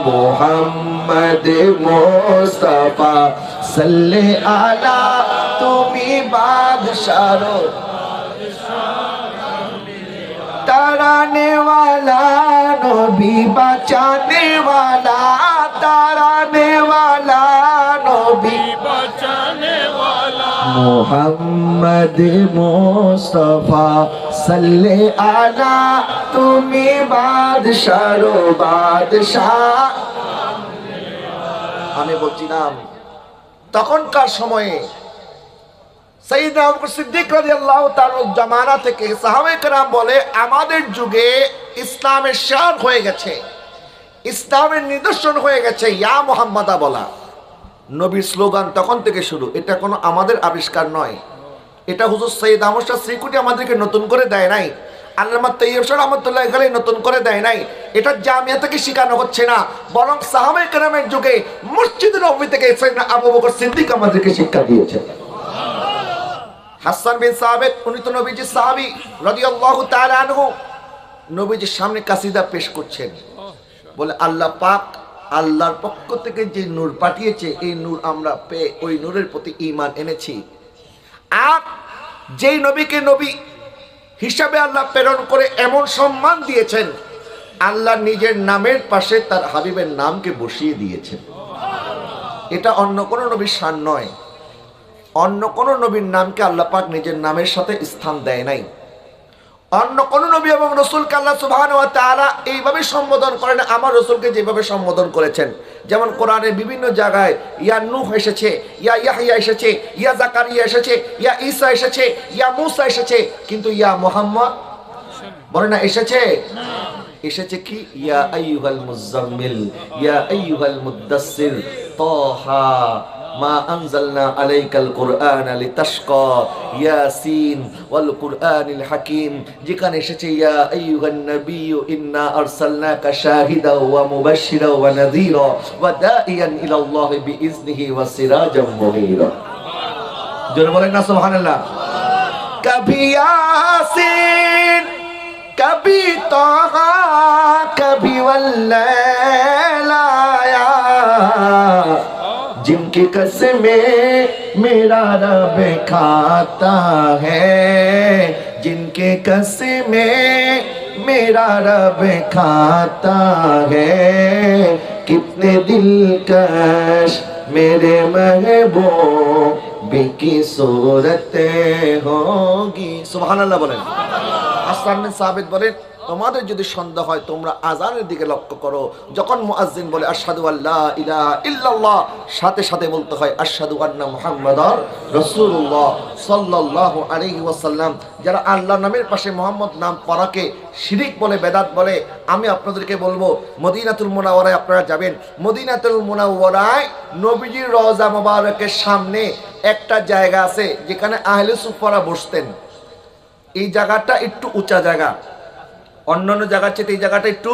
মুহাম্মাদে মুস্তাফা সাল্লে আলা, তুমি বাদশারো ताराने वाला नबी बचाने वाला, ताराने वाला नबी बचाने वाला। मोहम्मद मुस्तफा सल्ले आला, तुमी बादशारो बादशाह। আমি বলছিলাম তখনকার সময়ে সাইয়েদনা আবু বকর সিদ্দিক রাদিয়াল্লাহু তাআলা জামানা থেকে সাহাবায়ে কেরাম বলে আমাদের যুগে ইসলামের শান হয়ে গেছে, ইসলামের নিদর্শন হয়ে গেছে ইয়া মুহাম্মাদা বলা। নবীর স্লোগান তখন থেকে শুরু, এটা কোনো আমাদের আবিষ্কার নয়, এটা হুজুর সৈয়দ আহমদ শাহ শ্রীকুটি আমাদেরকে নতুন করে দেয় নাই, আল্লামা তাইয়্যিব শাহ রাহমাতুল্লাহি আলাইহি নতুন করে দেয় নাই, এটা জামিয়া থেকে শেখানো হচ্ছে না, বরং সাহাবায়ে কেরামের যুগে মসজিদ নববী থেকে সাইয়েদনা আবু বকর সিদ্দিক আমাদেরকে শিক্ষা দিয়েছেন। হাসান বিন সাবিত উনি তো নবীজির সাহাবী রাদিয়াল্লাহু তাআলা আনহু, নবীজির সামনে কাসিদা পেশ করছেন, বলে আল্লাহ পাক আল্লাহর পক্ষ থেকে যে নূর পাঠিয়েছে এই নূর আমরা পেয়ে ওই নূরের প্রতি ঈমান এনেছি। আর যেই নবীকে নবী হিসাবে আল্লাহ প্রেরণ করে এমন সম্মান দিয়েছেন, আল্লাহ নিজের নামের পাশে তার হাবিবের নামকে বসিয়ে দিয়েছেন। এটা অন্য কোনো নবীর শান নয়। অন্য কোনো নবীর নামকে আল্লাহ পাক নিজের নামের সাথে স্থান দেয় নাই। অন্য কোন নবী এবং রসুলকে আল্লাহ সুবহানাহু ওয়া তাআলা এইভাবে সম্বোধন করেন আমার রসুলকে যেভাবে সম্বোধন করেছেন। যেমন কোরআনের বিভিন্ন জায়গায় ইয়া নূহ এসেছে, ইয়া ইয়াহইয়া এসেছে, ইয়া জাকারিয়া এসেছে, ইয়া ঈসা এসেছে, ইয়া মূসা এসেছে, কিন্তু ইয়া মুহাম্মদ বলে না এসেছে। এসেছে কি ইয়া আইয়ুহাল মুজাম্মিল, ইয়া আইয়ুহাল মুদ্দাসসির, তাহা মা আনজালনা আলাইকাল কুরআনা লিতাশকা, ইয়াসিন ওয়াল কুরআনিল হাকীম। যেখানে এসেছে ইয়া আইয়ুহান নাবিয়্যু ইন্না আরসালনাকা শাহিদাও ওয়া মুবাশশিরাও ওয়া নাযীরা ওয়া দাঈয়ান ইলাল্লাহি বিইজনিহি ওয়া সিরাজাম মুনীরা। জোরে বলেন না সুবহানাল্লাহ। কভি ইয়াসিন কভি তাহা কভি ওয়াল্লাইলা जिनकी कसमें मेरा रब खाता है, जिनके कसमें मेरा रब खाता है, कितने दिलकश मेरे महबूब की सूरत होगी। सुबहानाल्लाह बोलें। হাসান বিন সাবিত বলেন তোমাদের যদি সন্দেহ হয় তোমরা আযানের দিকে লক্ষ্য করো। যখন মুয়াজ্জিন বলে আশহাদু আল্লা ইলাহা ইল্লাল্লাহ, সাথে সাথে বলতে হয় আশহাদু আন্না মুহাম্মাদার রাসূলুল্লাহ সাল্লাল্লাহু আলাইহি ওয়াসাল্লাম। যারা আল্লাহর নামের পাশে মুহাম্মদ নাম পড়াকে শিরিক বলে, বেদাত বলে, আমি আপনাদেরকে বলবো মদিনাতুল মুনাওয়ারায় আপনারা যাবেন। মদিনাতুল মুনাওয়ারায় নবীজির রওজা মুবারকের সামনে একটা জায়গা আছে যেখানে আহলে সুফফারা বসতেন। এই জায়গাটা একটু উঁচা জায়গা, অন্যান্য জায়গার চেয়ে এই জায়গাটা একটু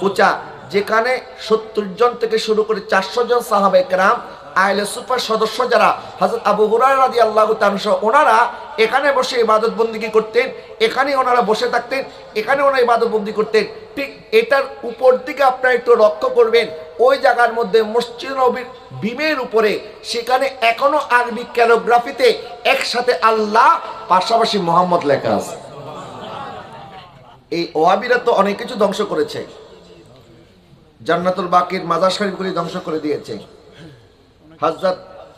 উঁচা, যেখানে 70 জন থেকে শুরু করে 400 জন সাহাবায়ে কেরাম আহলে সুফফার সদস্য যারা হযরত আবু হুরায়রা রাদিয়াল্লাহু তাআলা ওনারা এখানে বসে ইবাদত বন্দেগী করতেন, এখানে ওনারা বসে থাকতেন, এখানে ওনারা ইবাদত বন্দেগী করতেন। ঠিক এটার উপর দিকে আপনারা একটু লক্ষ্য করবেন, ওই জায়গার মধ্যে মসজিদ নববীর বিমের উপরে সেখানে এখনো আরবি ক্যালিগ্রাফিতে একসাথে আল্লাহ পাশাপাশি মুহাম্মদ লেখা আছে। এই ওয়াহাবিরা তো অনেক কিছু ধ্বংস করেছে, জান্নাতুল বাকির মাজার শরীফগুলি ধ্বংস করে দিয়েছে। হযরত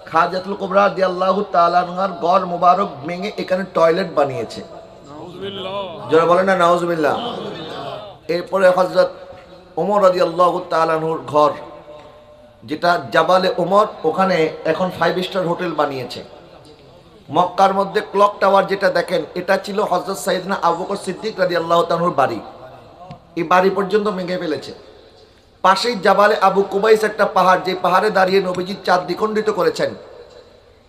খাজাতুল কুবরা রাদিয়াল্লাহু তাআলা আনহার ঘর মোবারক ভেঙে এখানে টয়লেট বানিয়েছে। নাউজুবিল্লাহ, যারা বলেন না নাউজুবিল্লাহ। এরপরে হযরত ওমর রাদিয়াল্লাহু তাআলা আনহুর ঘর যেটা জাবালে ওমর, ওখানে এখন 5 স্টার হোটেল বানিয়েছে। মক্কার মধ্যে ক্লক টাওয়ার যেটা দেখেন এটা ছিল হযরত সাইয়েদনা আবু বকর সিদ্দিক রাদিয়াল্লাহু তাআলার বাড়ি। এই বাড়ি পর্যন্ত ভেঙে ফেলেছে। পাশেই জাবালে আবু কুবাইস একটা পাহাড়, যে পাহাড়ে দাঁড়িয়ে নবীজি চাঁদ দ্বিখণ্ডিত করেছেন,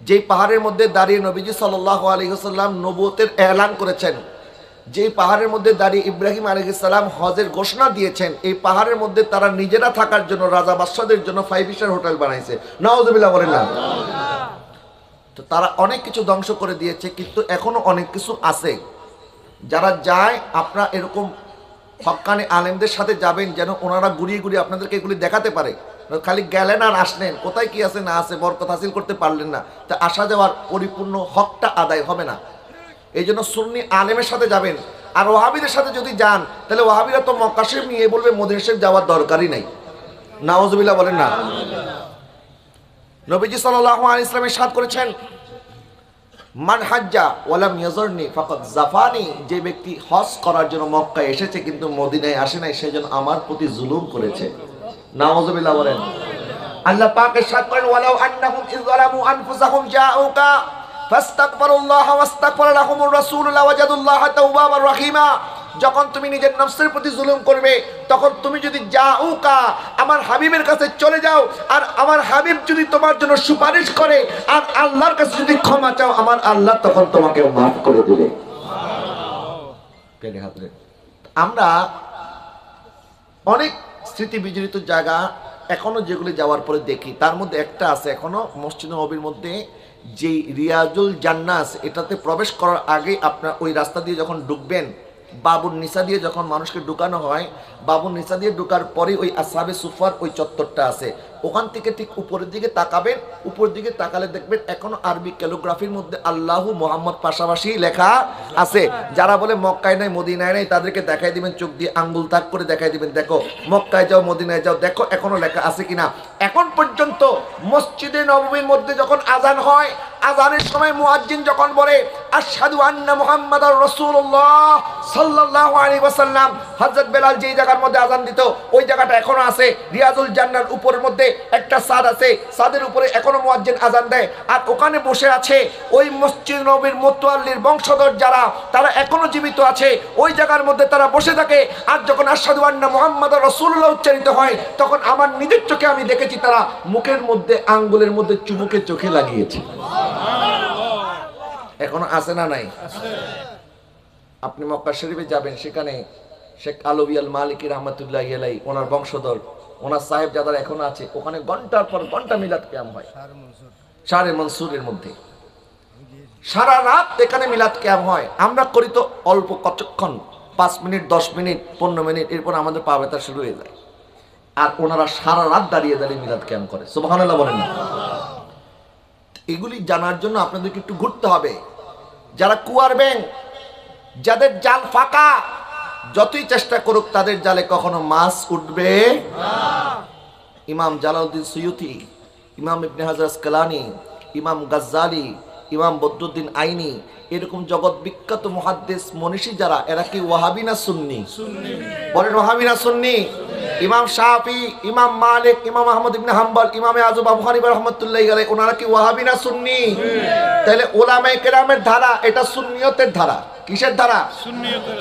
যেই পাহাড়ের মধ্যে দাঁড়িয়ে নবীজি সাল্লাল্লাহু আলাইহি ওয়াসাল্লাম নবুয়তের এলান করেছেন, যেই পাহাড়ের মধ্যে দাঁড়িয়ে ইব্রাহিম আলাইহিস সালাম হজের ঘোষণা দিয়েছেন, এই পাহাড়ের মধ্যে তারা নিজেরা থাকার জন্য রাজা বাদশাদের জন্য 5 স্টার হোটেল বানাইছে। নাউজুবিল্লাহ বলেন না। তো তারা অনেক কিছু ধ্বংস করে দিয়েছে, কিন্তু এখনো অনেক কিছু আছে। যারা যায় আপনারা এরকম হক্কানি আলেমদের সাথে যাবেন, যেন ওনারা ঘুরিয়ে ঘুরিয়ে আপনাদেরকে এগুলি দেখাতে পারে। খালি গেলেন আর আসলেন, কোথায় কি আছে না আছে বরকত হাসিল করতে পারলেন না, তা আসা যাওয়ার পরিপূর্ণ হকটা আদায় হবে না। এই জন্য সুন্নি আলেমের সাথে যাবেন। আর ওয়াহাবিদের সাথে যদি যান তাহলে ওয়াহাবিরা তো মক্কা শরীফ নিয়ে বলবে মদিনা শরীফ যাওয়ার দরকারই নাই। নাউজুবিল্লাহ বলেন না। নবীজি সাল্লাল্লাহু আলাইহি ওয়াসাল্লাম ইরশাদ করেছেন মান হাজ্জা ওয়ালাম ইয়াজুরনি ফাকাদ জাফানি, যে ব্যক্তি হজ করার জন্য মক্কায় এসেছে কিন্তু মদিনায় আসে নাই, সেজন্য আমার প্রতি জুলুম করেছে। নাউজুবিল্লাহ বলেন। আল্লাহ পাক ইরশাদ করেন ওয়ালাউ আন্নাহুম ইযলামু আনফুসাহুম জাউকা ফাস্তাগফিরুল্লাহ ওয়াস্তাগফারা লাহুমুর রাসূল লাওয়াজাদুল্লাহ তাওয়াবার রহিমা। যখন তুমি নিজের নফসের প্রতি জুলুম করবে, তখন তুমি যদি জাউকা আমার হাবিবের কাছে চলে যাও, আর আমার হাবিব যদি তোমার জন্য সুপারিশ করে আর আল্লাহর কাছে যদি ক্ষমা চাও, আমার আল্লাহ তখন তোমাকে মাফ করে দিবে। আমরা অনেক স্মৃতি বিজড়িত জায়গা এখনো যেগুলি যাওয়ার পরে দেখি, তার মধ্যে একটা আছে এখনো মসজিদ নববীর মধ্যে যে রিয়াজুল জান্নাত, এটাতে প্রবেশ করার আগে আপনার ওই রাস্তা দিয়ে যখন ঢুকবেন বাবুর নিসা দিয়ে যখন মানুষকে ঢুকানো হয়, বাবুর নিসা দিয়ে ঢুকার পরে ওই আসহাবে সুফার ওই চত্বরটা আছে, ওখান থেকে ঠিক উপরের দিকে তাকাবেন, উপর দিকে তাকালে দেখবেন এখনো আরবি ক্যালিগ্রাফির মধ্যে আল্লাহু মোহাম্মদ পাশাপাশি লেখা আছে। যারা বলে মক্কায় নাই মদিনায় নাই তাদেরকে দেখাই দিবেন, চোখ দিয়ে আঙ্গুল তাক করে দেখাই দিবেন, দেখো মক্কায় যাও মদিনায় যাও, দেখো এখনো লেখা আছে কিনা। এখন পর্যন্ত মসজিদে নববীর মধ্যে যখন আজান হয়, আজানের সময় মুয়াজ্জিন যখন বলে আশহাদু আন্না মুহাম্মাদার রাসূলুল্লাহ সাল্লাল্লাহু আলাইহি ওয়াসাল্লাম, হযরত বেলাল যেই জায়গার মধ্যে আজান দিত ওই জায়গাটা এখনো আছে। রিয়াজুল জান্নার উপরের মধ্যে একটা ছাদ আছে, ছাদের উপরে এখনো মুয়াজ্জিন আজান দেয়। আর ওখানে বসে আছে ওই মসজিদ নববীর মুতাওয়াল্লির বংশধর যারা, তারা এখনো জীবিত আছে, ওই জায়গার মধ্যে তারা বসে থাকে। আর যখন আশহাদু আন্না মুহাম্মাদার রাসূলুল্লাহ উচ্চারিত হয়, তখন আমার নিজের চোখে আমি দেখেছি তারা মুখের মধ্যে আঙ্গুলের মধ্যে চুমুকে চোখে লাগিয়েছে। এখনো আছে না নাই? আপনি মক্কা শরীফে যাবেন, সেখানে শেখ আলবী আল মালিকি রহমতুল্লাহি আলাইহি ওনার বংশধর, ওনার সাহেব যারা এখনো আছে, ওখানে ঘন্টার পর ঘন্টা মিলাদ কিয়াম হয়। শাহরে মনসুরের মধ্যে সারা রাত এখানে মিলাদ কিয়াম হয়। আমরা করি তো অল্প কতক্ষণ, 5 মিনিট 10 মিনিট 15 মিনিট, এরপর আমাদের পা ব্যথা শুরু হয়ে যায়। আর ওনারা সারা রাত দাঁড়িয়ে দাঁড়িয়ে মিলাদ কিয়াম করে। সুবহানাল্লাহ বলেন না? এগুলি জানার জন্য আপনাদেরকে একটু ঘুরতে হবে। যারা কুয়ার ব্যাং, যাদের জাল ফাঁকা, যতই চেষ্টা করুক তাদের জালে কখনো মাছ উঠবে না। ইমাম জালালউদ্দিন সুয়ুতি, ইমাম ইবনে হাজার আসকালানি, ইমাম গাজ্জালি, ইমাম বদরুদ্দিন আইনি, এরকম জগৎ বিখ্যাত মুহাদ্দিস মনীষী যারা, এরা কি ওয়াহাবি না সুন্নি? বলেন ওয়াহাবি না সুন্নি? ইমাম শাফি, ইমাম মালিক, ইমাম আহমদ ইবনে হাম্বল, ইমাম আযম আবু হানিফা রাহমাতুল্লাহি আলাইহি, ওনারা কি ওয়াহাবি না সুন্নি? তাহলে উলামায়ে কেরামের ধারা এটা সুন্নিয়তের ধারা। কিসের ধারা?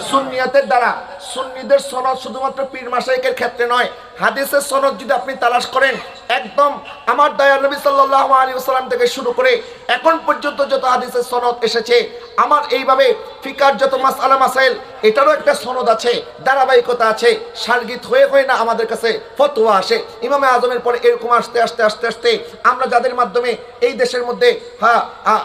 সুন্নিয়তের ধারা। সুন্নিদের সনদ শুধুমাত্র পীর মাশায়েখের ক্ষেত্রে নয়, হাদিসের সনদ যদি আপনি তালাশ করেন, একদম আমার দয়াল নবী সাল্লাল্লাহু আলাইহি ওয়াসাল্লাম থেকে শুরু করে এখন পর্যন্ত যত হাদিসের সনদ এসেছে, আমার এইভাবে ফিকার যত মাসআলা মাসাইল, এটারও একটা সনদ আছে, ধারাবাহিকতা আছে, সার্গিত হয়ে হয়ে না আমাদের কাছে ফতোয়া আসে। ইমামে আজমের পরে এরকম আস্তে আস্তে আস্তে আস্তে আমরা যাদের মাধ্যমে এই দেশের মধ্যে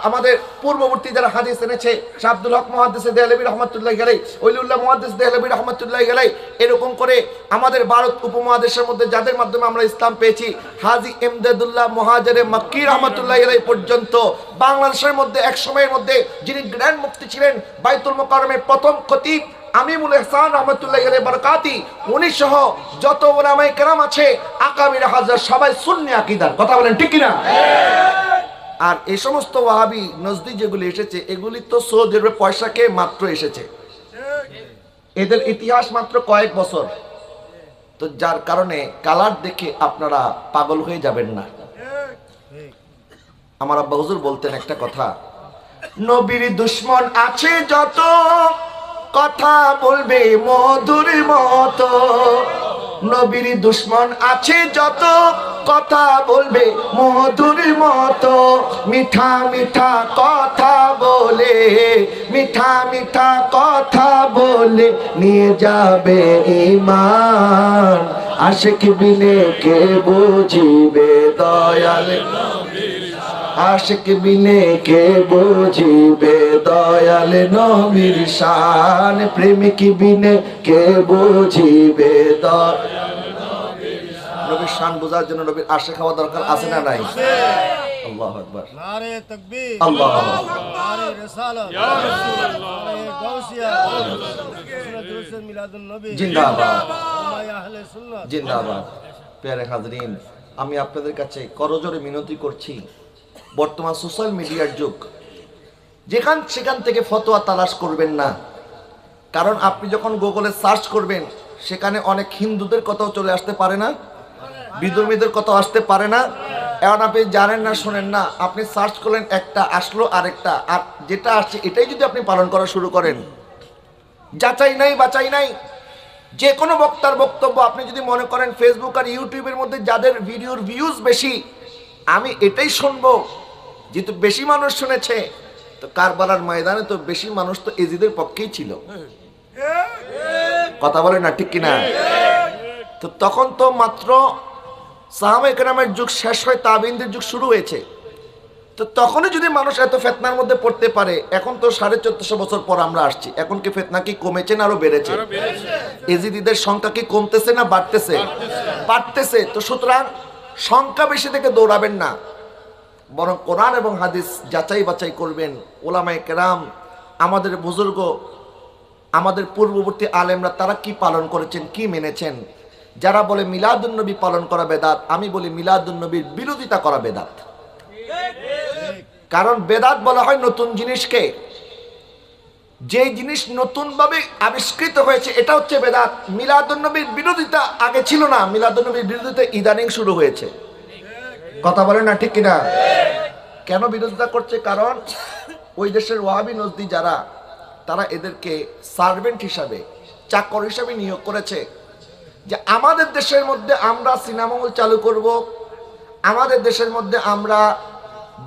আমাদের পূর্ববর্তী যারা হাদিস এনেছে, শাহ আব্দুল হক মুহাদ্দিস দেহলভী রহমাতুল্লাহি আলাইহি, ওলিউল্লাহ মুহাদ্দিস দেহলভী রহমাতুল্লাহি আলাইহি, এরকম করে আমাদের ভারত উপমহাদেশের মধ্যে যাদের মাধ্যমে আমরা ইসলাম পেয়েছি, হাজী ইমদাদুল্লাহ মুহাজিরে মক্কি রহমাতুল্লাহি আলাইহি পর্যন্ত, বাংলাদেশের মধ্যে এক সময়ের মধ্যে যিনি গ্র্যান্ড মুফতি ছিলেন, বাইতুল মুকাররমের প্রথম খতিব আমিমুল ইহসান রহমাতুল্লাহি আলাইহি বারাকাতি, উনি সহ যত উলামায়ে কেরাম আছে আকাবির হাজার সবাই সুন্নি আকীদার। কথা বলেন ঠিক কিনা? আর এই সমস্ত ওয়াহাবি নজদি যেগুলি এসেছে, এগুলি তো সৌদি আরবে পয়সা খেয়ে মাত্র এসেছে, এদের ইতিহাস মাত্র কয়েক বছর। তো যার কারণে কালার দেখে আপনারা পাগল হয়ে যাবেন না। আমার আব্বা হুজুর বলতেন একটা কথা, নবীর দুশ্মন আছে যত, কথা বলবে মধুর মতো। নবীর দুশ্মন আছে যত, কথা বলবে মধুর মতো। মিঠা মিঠা কথা বলে, মিঠা মিঠা কথা বলে নিয়ে যাবে ঈমান। আশিক বিনে কে বুঝিবে দয়াল, আশিক বিনে কে বুঝিবে দয়াল নবীর শান। প্রেমিক বিনে কে বুঝিবে দয়াল নবীর শান। বোঝার জন্য নবীর আশিক হওয়া দরকার আছে না নাই? আল্লাহু আকবার, নারে তাকবীর, আল্লাহু আকবার, নারে রিসালাত, ইয়া রাসূলুল্লাহ, নারে গাউসিয়া, সুন্নাতুল মিলাদুন নবী জিন্দাবাদ, উম্মায়ে আহলে সুন্নাত জিন্দাবাদ। প্রিয় হাজরিন, আমি আপনাদের কাছে করজোরে মিনতি করছি, বর্তমান সোশ্যাল মিডিয়ার যুগ, যেখান সেখান থেকে ফতোয়া তালাশ করবেন না। কারণ আপনি যখন গুগলে সার্চ করবেন, সেখানে অনেক হিন্দুদের কথাও চলে আসতে পারে না, বিধর্মীদের কথাও আসতে পারে না। এখন আপনি জানেন না, শোনেন না, আপনি সার্চ করলেন একটা, আসলো আরেকটা, আর যেটা আসছে এটাই যদি আপনি পালন করা শুরু করেন, যাচাই নাই বাচাই নাই, যে কোনো বক্তার বক্তব্য আপনি যদি মনে করেন ফেসবুক আর ইউটিউবের মধ্যে যাদের ভিডিওর ভিউজ বেশি, আমি এটাই শুনবো, যেহেতু বেশি মানুষ শুনেছে, তো কারবালার ময়দানে তো বেশি মানুষ তো এজিদের পক্ষেই ছিল। কথা বলে না ঠিক কিনা? তো তখন তো মাত্র সাহাবায়ে কেরামের যুগ শেষ হয়, তাবিঈনদের যুগ শুরু হয়েছে। তো তখনই যদি মানুষ এত ফিতনার মধ্যে পড়তে পারে, এখন তো 1450 বছর পর আমরা আসছি, এখন কি ফিতনা কি কমেছে না আরো বেড়েছে? এজিদিদের সংখ্যা কি কমতেছে না বাড়তেছে? বাড়তেছে। তো সুতরাং সংখ্যা বেশি থেকে দৌড়াবেন না, বরং কোরআন এবং হাদিস যাচাই বাছাই করবেন। ওলামায়ে কেরাম, আমাদের বুজুর্গ, আমাদের পূর্ববর্তী আলেমরা তারা কি পালন করেছেন, কি মেনেছেন। যারা বলে মিলাদুন নবী পালন করা বেদাত, আমি বলি মিলাদুন নবীর বিরোধিতা করা বেদাত। কারণ বেদাত বলা হয় নতুন জিনিসকে, যে জিনিস নতুন ভাবে আবিষ্কৃত হয়েছে এটা হচ্ছে বেদাত। মিলাদুন নবীর বিরোধিতা আগে ছিল না, মিলাদুন নবীর বিরোধিতা ইদানিং শুরু হয়েছে। কথা বলেন না ঠিক কিনা? কেন বিরোধিতা করছে? কারণ ওই দেশের ওয়াহাবি নজদি যারা, তারা এদেরকে সার্ভেন্ট হিসাবে, চাকর হিসাবে নিয়োগ করেছে যে আমাদের দেশের মধ্যে আমরা সিনেমা হল চালু করব, আমাদের দেশের মধ্যে আমরা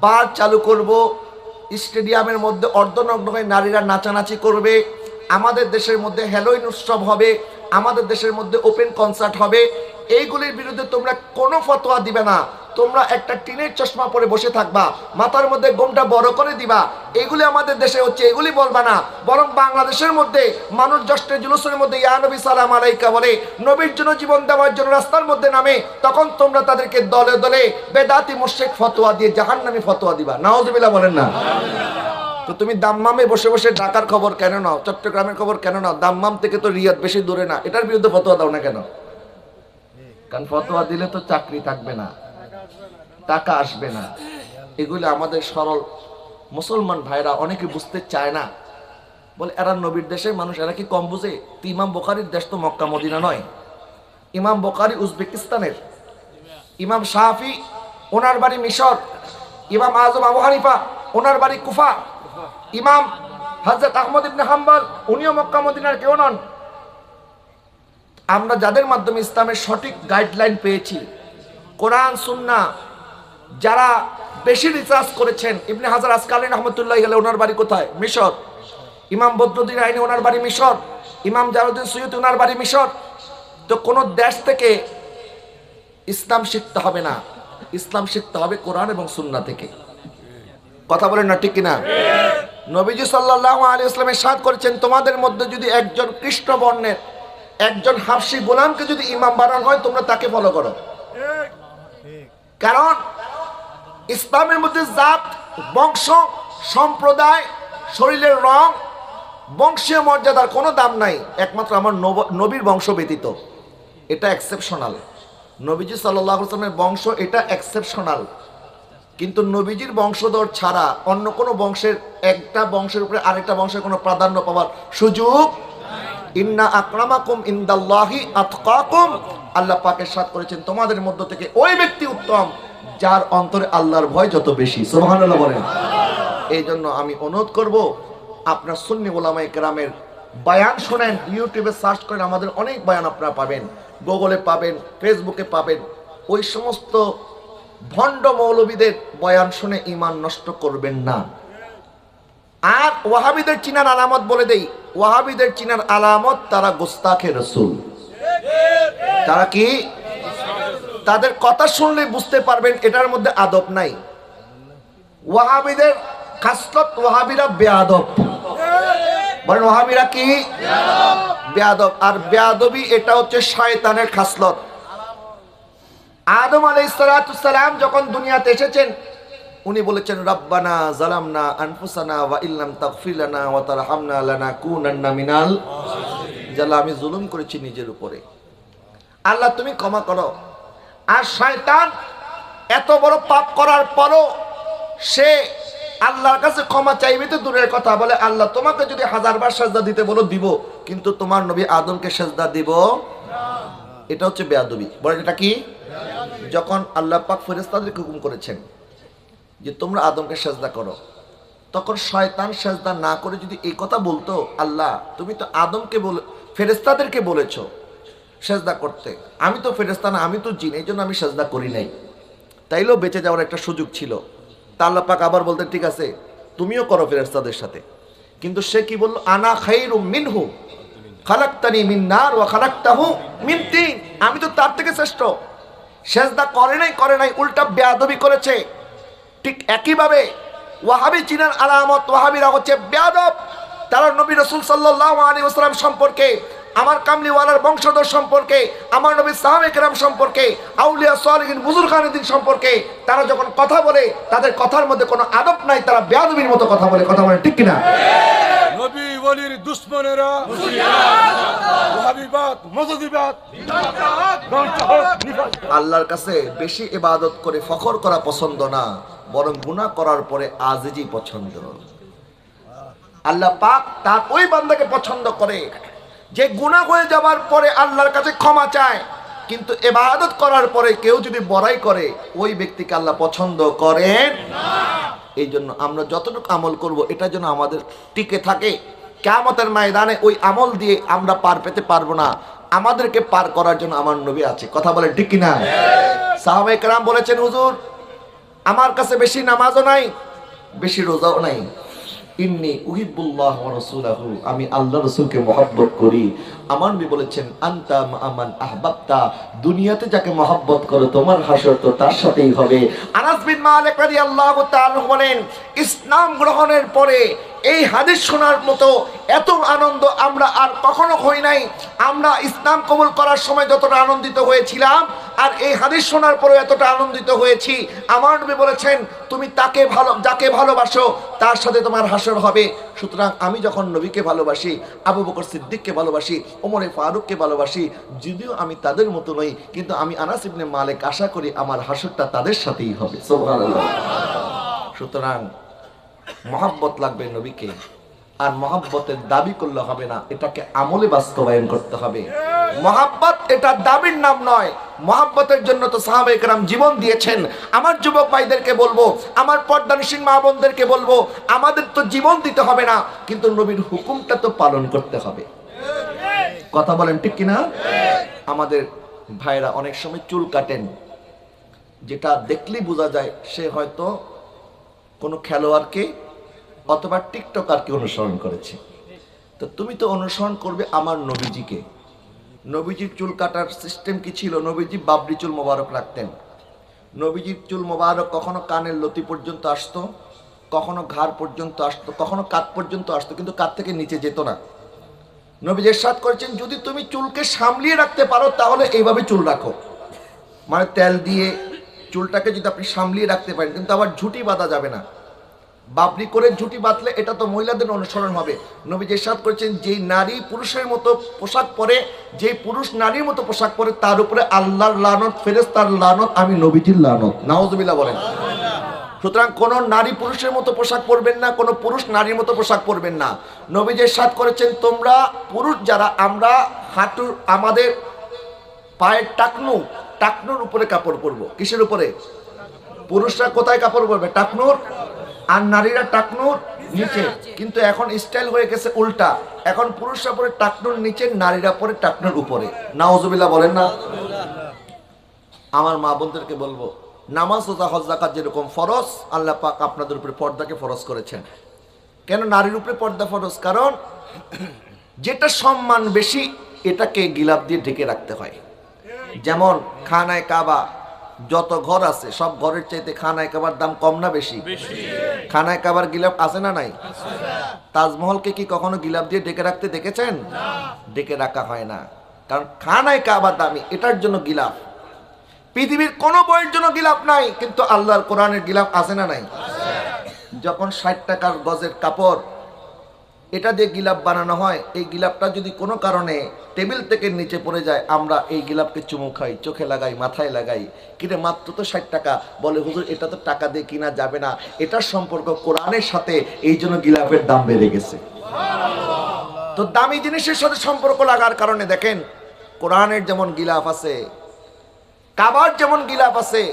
বার চালু করব, স্টেডিয়ামের মধ্যে অর্ধনগ্ন হয়ে নারীরা নাচানাচি করবে, আমাদের দেশের মধ্যে হ্যালোইন উৎসব হবে, আমাদের দেশের মধ্যে ওপেন কনসার্ট হবে। এইগুলির বিরুদ্ধে তোমরা কোনো ফতোয়া দিবে না, তোমরা একটা টিনের চশমা পরে বসে থাকবা, মাথার মধ্যে গোমটা বড় করে দিবা, এগুলি আমাদের দেশে হচ্ছে, এগুলি বলবা না। বরং বাংলাদেশের মধ্যে মানুষ জষ্টে জুলুসের মধ্যে ইয়া নবী সালাম আলাইকা বলে, নবীর জন্য জীবন দেওয়ার জন্য রাস্তার মধ্যে নামে, তখন তোমরা তাদেরকে দলে দলে বেদাতি মুশরিক ফতোয়া দিয়ে জাহান্নামী ফতোয়া দিবা। নাউজুবিল্লাহ বলেন না? তো তুমি দাম্মামে বসে বসে ঢাকার খবর কেন নাও, চট্টগ্রামের খবর কেন নাও? দাম্মাম থেকে তো রিয়াদ বেশি দূরে না, এটার বিরুদ্ধে ফতোয়া দাও না কেন? কারণ ফতোয়া দিলে তো চাকরি থাকবে না, টাকা আসবে না। এগুলো আমাদের সরল মুসলমান ভাইরা অনেকে বুঝতে চায় না, বলে এরা নবীর দেশের মানুষ, এরা কি কম বুঝে? তো ইমাম বুখারীর দেশ তো মক্কা মদিনা নয়, ইমাম বুখারী উজবেকিস্তানের, ইমাম শাফি ওনার বাড়ি মিশর, ইমাম আজম আবু হানিফা ওনার বাড়ি কুফা, ইমাম হযরত আহমদ ইবনে হাম্বল উনিও মক্কা মদিনার কেউ নন। আমরা যাদের মাধ্যমে ইসলামের সঠিক গাইডলাইন পেয়েছি, কোরআন সুন্নাহ যারা বেশি রিসার্চ করেছেন, ইবনে হাজার আসকালানী রাহমাতুল্লাহি আলাইহি ওনার বাড়ি কোথায়? মিশর। ইমাম বদরুদ্দীন আইনি ওনার বাড়ি মিশর, ইমাম জালালউদ্দিন সুয়ুতী ওনার বাড়ি মিশর। তো কোন দেশ থেকে ইসলাম শিখতে হবে না, ইসলাম শিখতে হবে কোরআন এবং সুন্নাহ থেকে। কথা বলেন না ঠিক কিনা? নবীজি সাল্লাল্লাহু আলাইহি ওয়াসাল্লাম ইরশাদ করেছেন, তোমাদের মধ্যে যদি একজন কৃষ্ণ বর্ণের একজন হাবশী গোলামকে যদি ইমাম বানানো হয়, তোমরা তাকে ফলো করো। কারণ ইসলামের মধ্যে জাত, বংশ, সম্প্রদায়, শরীরের রং, বংশীয় মর্যাদার কোনো দাম নাই, একমাত্র আমার নবীর বংশ ব্যতীত। এটা এক্সেপশনাল। নবীজি সাল্লাল্লাহু আলাইহি ওয়াসাল্লামের বংশ এটা এক্সেপশনাল, কিন্তু নবীজির বংশধর ছাড়া অন্য কোনো বংশের, একটা বংশের উপরে আরেকটা বংশের কোনো প্রাধান্য পাওয়ার সুযোগ। ইন্না আকরামাকুম ইনদাল্লাহি আতকাকুম, আল্লাহ পাক ইরশাদ করেছেন তোমাদের মধ্য থেকে ওই ব্যক্তি উত্তম যার অন্তরে আল্লাহর ভয় যত বেশি। সুবহানাল্লাহ বলেন। এই জন্য আমি অনুরোধ করব, আপনার সুন্নি উলামায়ে কেরামের বয়ান শুনেন, ইউটিউবে সার্চ করেন, আমাদের অনেক বয়ান আপনারা পাবেন, গুগলে পাবেন, ফেসবুকে পাবেন। ওই সমস্ত ভণ্ড মৌলবীদের বয়ান শুনে ঈমান নষ্ট করবেন না। আর ওয়াহাবিদের চিনার আলামত বলে দেই, ওয়াহাবিদের চিনার আলামত তারা গোস্তাখে রাসূল। তারা কি? তাদের কথা শুনলে বুঝতে পারবেন এটার মধ্যে আদব নাই। ওয়াহাবিদের খাসলত, ওয়াহাবিরা বেয়াদব। বলেন ওয়াহাবিরা কি? বেয়াদব। আর বেয়াদবি এটা হচ্ছে শয়তানের খাসলত। আদম আলাইহিস সালাম যখন দুনিয়াতে এসেছেন, উনি বলেছেন রব্বানা জালামনা আনফুসানা ওয়া ইল্লাম তাগফির লানা ওয়া তারহামনা লানাকুনান্না মিনাল জাল্লা, আমি জুলুম করেছি নিজের উপরে, আল্লাহ তুমি ক্ষমা করো। আর শয়তান এত বড় পাপ করার পরও সে আল্লাহর কাছে ক্ষমা চাইবে তো দূরের কথা, বলে আল্লাহ তোমাকে যদি 1000 বার সেজদা দিতে বলো দিব, কিন্তু তোমার নবী আদমকে সেজদা দিব না। এটা হচ্ছে বেয়াদবি। বলেন এটা কি? যখন আল্লাহ পাক ফেরেশতাদেরকে হুকুম করেছেন যে তোমরা আদমকে সেজদা করো, তখন শয়তান সেজদা না করে যদি এই কথা বলতো, আল্লাহ তুমি তো আদমকে বলে ফেরেশতাদেরকে বলেছো সেজদা করতে, আমি তো ফেরেশতা না, আমি তো জিন, এই জন্য আমি সেজদা করি নাই, তাইলেও বেঁচে যাওয়ার একটা সুযোগ ছিল। তা আল্লাহ পাক আবার বলতেন ঠিক আছে তুমিও করো ফেরেশতাদের সাথে। কিন্তু সে কি বলল? আনা খায়রুম মিনহু খালাকতানি মিন নার ওয়া খালাকতাহু মিন তিন, আমি তো তার থেকে শ্রেষ্ঠ। সেজদা করে নাই, উল্টা বেয়াদবি করেছে। ঠিক একইভাবে ওয়াহাবি চিনার আলামত, ওয়াহাবিরা হচ্ছে বেয়াদব। তারা নবী রাসূল সাল্লাল্লাহু আলাইহি ওয়াসাল্লাম সম্পর্কে, আমার কামলিওয়ালার বংশধর সম্পর্কে, আমার নবীর সাহাবায়ে কেরাম সম্পর্কে, আউলিয়া সালিহিন বুজুর্গানিদিন সম্পর্কে তারা যখন কথা বলে তাদের কথার মধ্যে কোনো আদব নাই, তারা বেয়াদবির মতো কথা বলে। কথা বলে ঠিক কিনা? নবী ওলির দুশমনেরা ওয়াহাবিবাদ, মজদিবাদ, আল্লাহর কাছে বেশি ইবাদত করে ফখর করা পছন্দ না, বরং গুনাহ করার পরে আজিজি পছন্দ। আল্লাহ পাক তার ওই বান্দাকে পছন্দ করে যে গুনাহ হয়ে যাওয়ার পরে আল্লাহর কাছে ক্ষমা চায়, কিন্তু ইবাদত করার পরে কেউ যদি বড়াই করে ওই ব্যক্তিকে আল্লাহ পছন্দ করেন না। এই জন্য আমরা যতটুকু আমল করব এটা যেন আমাদের টিকে থাকে। কিয়ামতের ময়দানে ওই আমল দিয়ে আমরা পার পেতে পারবো না, আমাদেরকে পার করার জন্য আমার নবী আছে। কথা বলেন ঠিক কিনা? সাহাবায়ে কেরাম বলেছেন, হুজুর আমার কাছে বেশি নামাজও নাই, বেশি রোজাও নাই, ইন্নী উহিব্বুল্লাহ ওয়া রাসূলাহু, আমি আল্লাহ রাসূলকে মহব্বত করি। আমার নবী বলেছেন, আনতা আমান আহবাবতা, দুনিয়াতে যাকে মহব্বত করো তোমার হাসর তো তার সাথেই হবে। আনাস বিন মালিক রাদিয়াল্লাহু তাআলা বলেন, ইসলাম গ্রহণের পরে এই হাদিস শোনার মতো এত আনন্দ আমরা আর কখনো হই নাই। আমরা ইসলাম কবুল করার সময় যতটা আনন্দিত হয়েছিলাম আর এই হাদিস শোনার পরেও এতটা আনন্দিত হয়েছি। আমার নবী বলেছেন, তুমি যাকে ভালোবাসো তার সাথে তোমার হাসর হবে। সুতরাং আমি যখন নবীকে ভালোবাসি, আবু বকর সিদ্দিককে ভালোবাসি, ওমরে ফারুককে ভালোবাসি, যদিও আমি তাদের মতো নই, কিন্তু আমি আনাস ইবনে মালিক আশা করি আমার হাসরটা তাদের সাথেই হবে। সুবহানাল্লাহ। সুতরাং মহব্বত লাগবে নবীকে, আর মহব্বতের দাবি করলে হবে না, এটাকে আমলে বাস্তবায়ন করতে হবে। মহব্বত এটা দাবির নাম নয়, মহব্বতের জন্য তো সাহাবায়ে কেরাম জীবন দিয়েছেন। আমার যুবক ভাইদেরকে বলবো, আমার পর্দানিসীন মা বোনদেরকে বলবো, আমাদের তো জীবন দিতে হবে না, কিন্তু নবীর হুকুমটা তো পালন করতে হবে। কথা বলেন ঠিক কিনা? আমাদের ভাইরা অনেক সময় চুল কাটেন, যেটা দেখলেই বোঝা যায় সে হয়তো কোনো খেলোয়াড়কে অথবা টিকটকারকে অনুসরণ করেছে। তো তুমি তো অনুসরণ করবে আমার নবীজিকে। নবীজির চুল কাটার সিস্টেম কি ছিল? নবীজি বাবরি চুল মোবারক রাখতেন। নবীজির চুল মোবারক কখনো কানের লতি পর্যন্ত আসতো, কখনো ঘাড় পর্যন্ত আসতো, কখনো কাঁধ পর্যন্ত আসতো, কিন্তু কাঁধ থেকে নিচে যেত না। নবীজি ইরশাদ করেছেন, যদি তুমি চুলকে সামলিয়ে রাখতে পারো তাহলে এইভাবে চুল রাখো, মানে তেল দিয়ে চুলটাকে যদি আপনি সামলিয়ে রাখতে পারেন, কিন্তু আবার ঝুঁটি বাঁধা যাবে না। বাবরি করে ঝুঁটি বাঁধলে এটা তো মহিলাদের অনুসরণ হবে। নবী ইরশাদ করেছেন, যেই নারী পুরুষের মতো পোশাক পরে, যেই পুরুষ নারীর মতো পোশাক পরে, তার উপরে আল্লাহর লানত, ফেরেশতার লানত, আমি নবীজির লানত। নাউজুবিল্লাহ বলেন। সুতরাং কোন নারী পুরুষের মতো পোশাক পরবেন না, কোন পুরুষ নারীর মতো পোশাক পরবেন না। নবী ইরশাদ করেছেন, তোমরা পুরুষ যারা, আমরা হাঁটুর, আমাদের পায়ের টাকনুর উপরে কাপড় পরবো। কিসের উপরে? পুরুষরা কোথায় কাপড় পরবে? টাকনুর, আর নারীরা টাকনুর নিচে। কিন্তু এখন স্টাইল হয়ে গেছে উল্টা, এখন পুরুষরা পরে টাকনুর নিচে, নারীরা পরে টাকনুর উপরে। নাউজুবিল্লাহ বলেন না। আমার মা বোনদেরকে বলবো, নামাজ, রোজা, হজ, যাকাত যেরকম ফরজ, আল্লাহ পাক আপনাদের উপরে পর্দাকে ফরজ করেছেন। কেন নারীর উপরে পর্দা ফরজ? কারণ যেটা সম্মান বেশি এটাকে গিলাফ দিয়ে ঢেকে রাখতে হয়। যেমন খানায় কাবা, যত ঘর আছে সব ঘরের চাইতে খানায় কাবার দাম কম না বেশি? খানায় কাবার গিলাফ আছে না নাই? তাজমহলকে কি কখনো গিলাফ দিয়ে ঢেকে রাখতে দেখেছেন? ঢেকে রাখা হয় না, কারণ খানায় কাবার দামি, এটার জন্য গিলাফ। পৃথিবীর কোনো বইয়ের জন্য গিলাফ নাই, কিন্তু আল্লাহর কোরআনের গিলাফ আছে না নাই? যখন 60 টাকার গজের কাপড় এটা দিয়ে গিলাফ বানানো হয়, এই গিলাফটা যদি কোনো কারণে টেবিল থেকে নিচে পড়ে যায়, আমরা এই গিলাফকে চুমু খাই, চোখে লাগাই, মাথায় লাগাই, কিরে মাত্র তো 60 টাকা। বলে হুজুর এটা তো টাকা দিয়ে কিনা যাবে না, এটার সম্পর্ক কোরআনের সাথে, এই জন্য গিলাফের দাম বেড়ে গেছে। তো দামি জিনিসের সাথে সম্পর্ক লাগার কারণে দেখেন, কোরআনের যেমন গিলাফ আছে, কাবার যেমন গিলাফ আছে,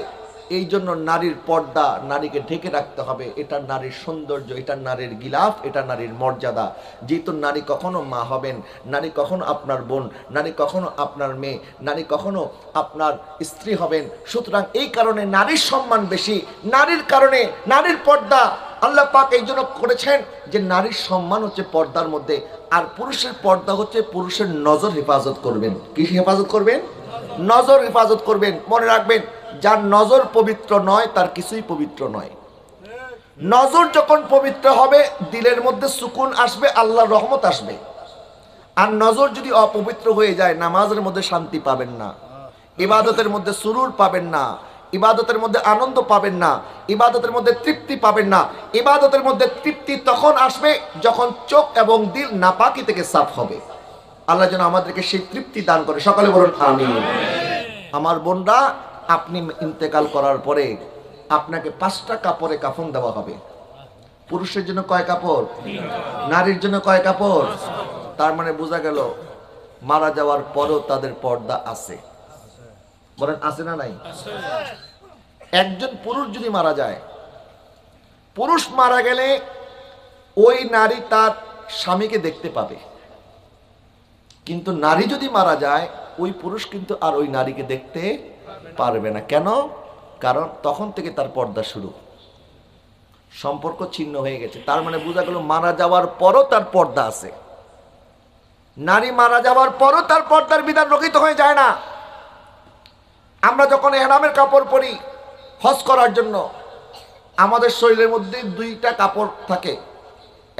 এই জন্য নারীর পর্দা, নারীকে ঢেকে রাখতে হবে। এটা নারীর সৌন্দর্য, এটা নারীর গিলাফ, এটা নারীর মর্যাদা। যেহেতু নারী কখনো মা হবেন, নারী কখনো আপনার বোন, নারী কখনো আপনার মেয়ে, নারী কখনো আপনার স্ত্রী হবেন। সুতরাং এই কারণে নারীর সম্মান বেশি, নারীর কারণে নারীর পর্দা আল্লাহ পাক এই জন্য করেছেন যে নারীর সম্মান হচ্ছে পর্দার মধ্যে, আর পুরুষের পর্দা হচ্ছে পুরুষের নজর হেফাজত করবেন। কি হেফাজত করবেন? নজর হেফাজত করবেন। মনে রাখবেন, যার নজর পবিত্র নয় তার কিছুই পবিত্র নয়। নজর যখন পবিত্র হবে দিলের মধ্যে সুকুন আসবে, আল্লাহর রহমত আসবে। আর নজর যদি অপবিত্র হয়ে যায় নামাজের মধ্যে শান্তি পাবেন না, ইবাদতের মধ্যে সুরুর পাবেন না, ইবাদতের মধ্যে আনন্দ পাবেন না, ইবাদতের মধ্যে তৃপ্তি পাবেন না। ইবাদতের মধ্যে তৃপ্তি তখন আসবে যখন চোখ এবং দিল নাপাকি থেকে সাফ হবে। আল্লাহ যেন আমাদেরকে সেই তৃপ্তি দান করে, সকালে বলুন আমিন। আমার বোনরা, আপনি ইন্তেকাল করার পরে আপনাকে 5টা কাপড়ে কাফন দেওয়া হবে। পুরুষের জন্য কয় কাপড়, নারীর জন্য কয় কাপড়? তার মানে বোঝা গেল মারা যাওয়ার পরও তাদের পর্দা আছে। বলেন আছে না নাই? একজন পুরুষ যদি মারা যায়, পুরুষ মারা গেলে ওই নারী তার স্বামীকে দেখতে পাবে, কিন্তু নারী যদি মারা যায় ওই পুরুষ কিন্তু আর ওই নারীকে দেখতে পারবে না। কেন? কারণ তখন থেকে তার পর্দা শুরু, সম্পর্ক ছিন্ন হয়ে গেছে। তার মানে বোঝা গেল মারা যাওয়ার পরও তার পর্দা আছে। নারী মারা যাওয়ার পরও তার পর্দার বিধান রক্ষিত হয়ে যায় না। আমরা যখন ইহরামের কাপড় পরি হজ করার জন্য, আমাদের শরীরের মধ্যে 2টা কাপড় থাকে,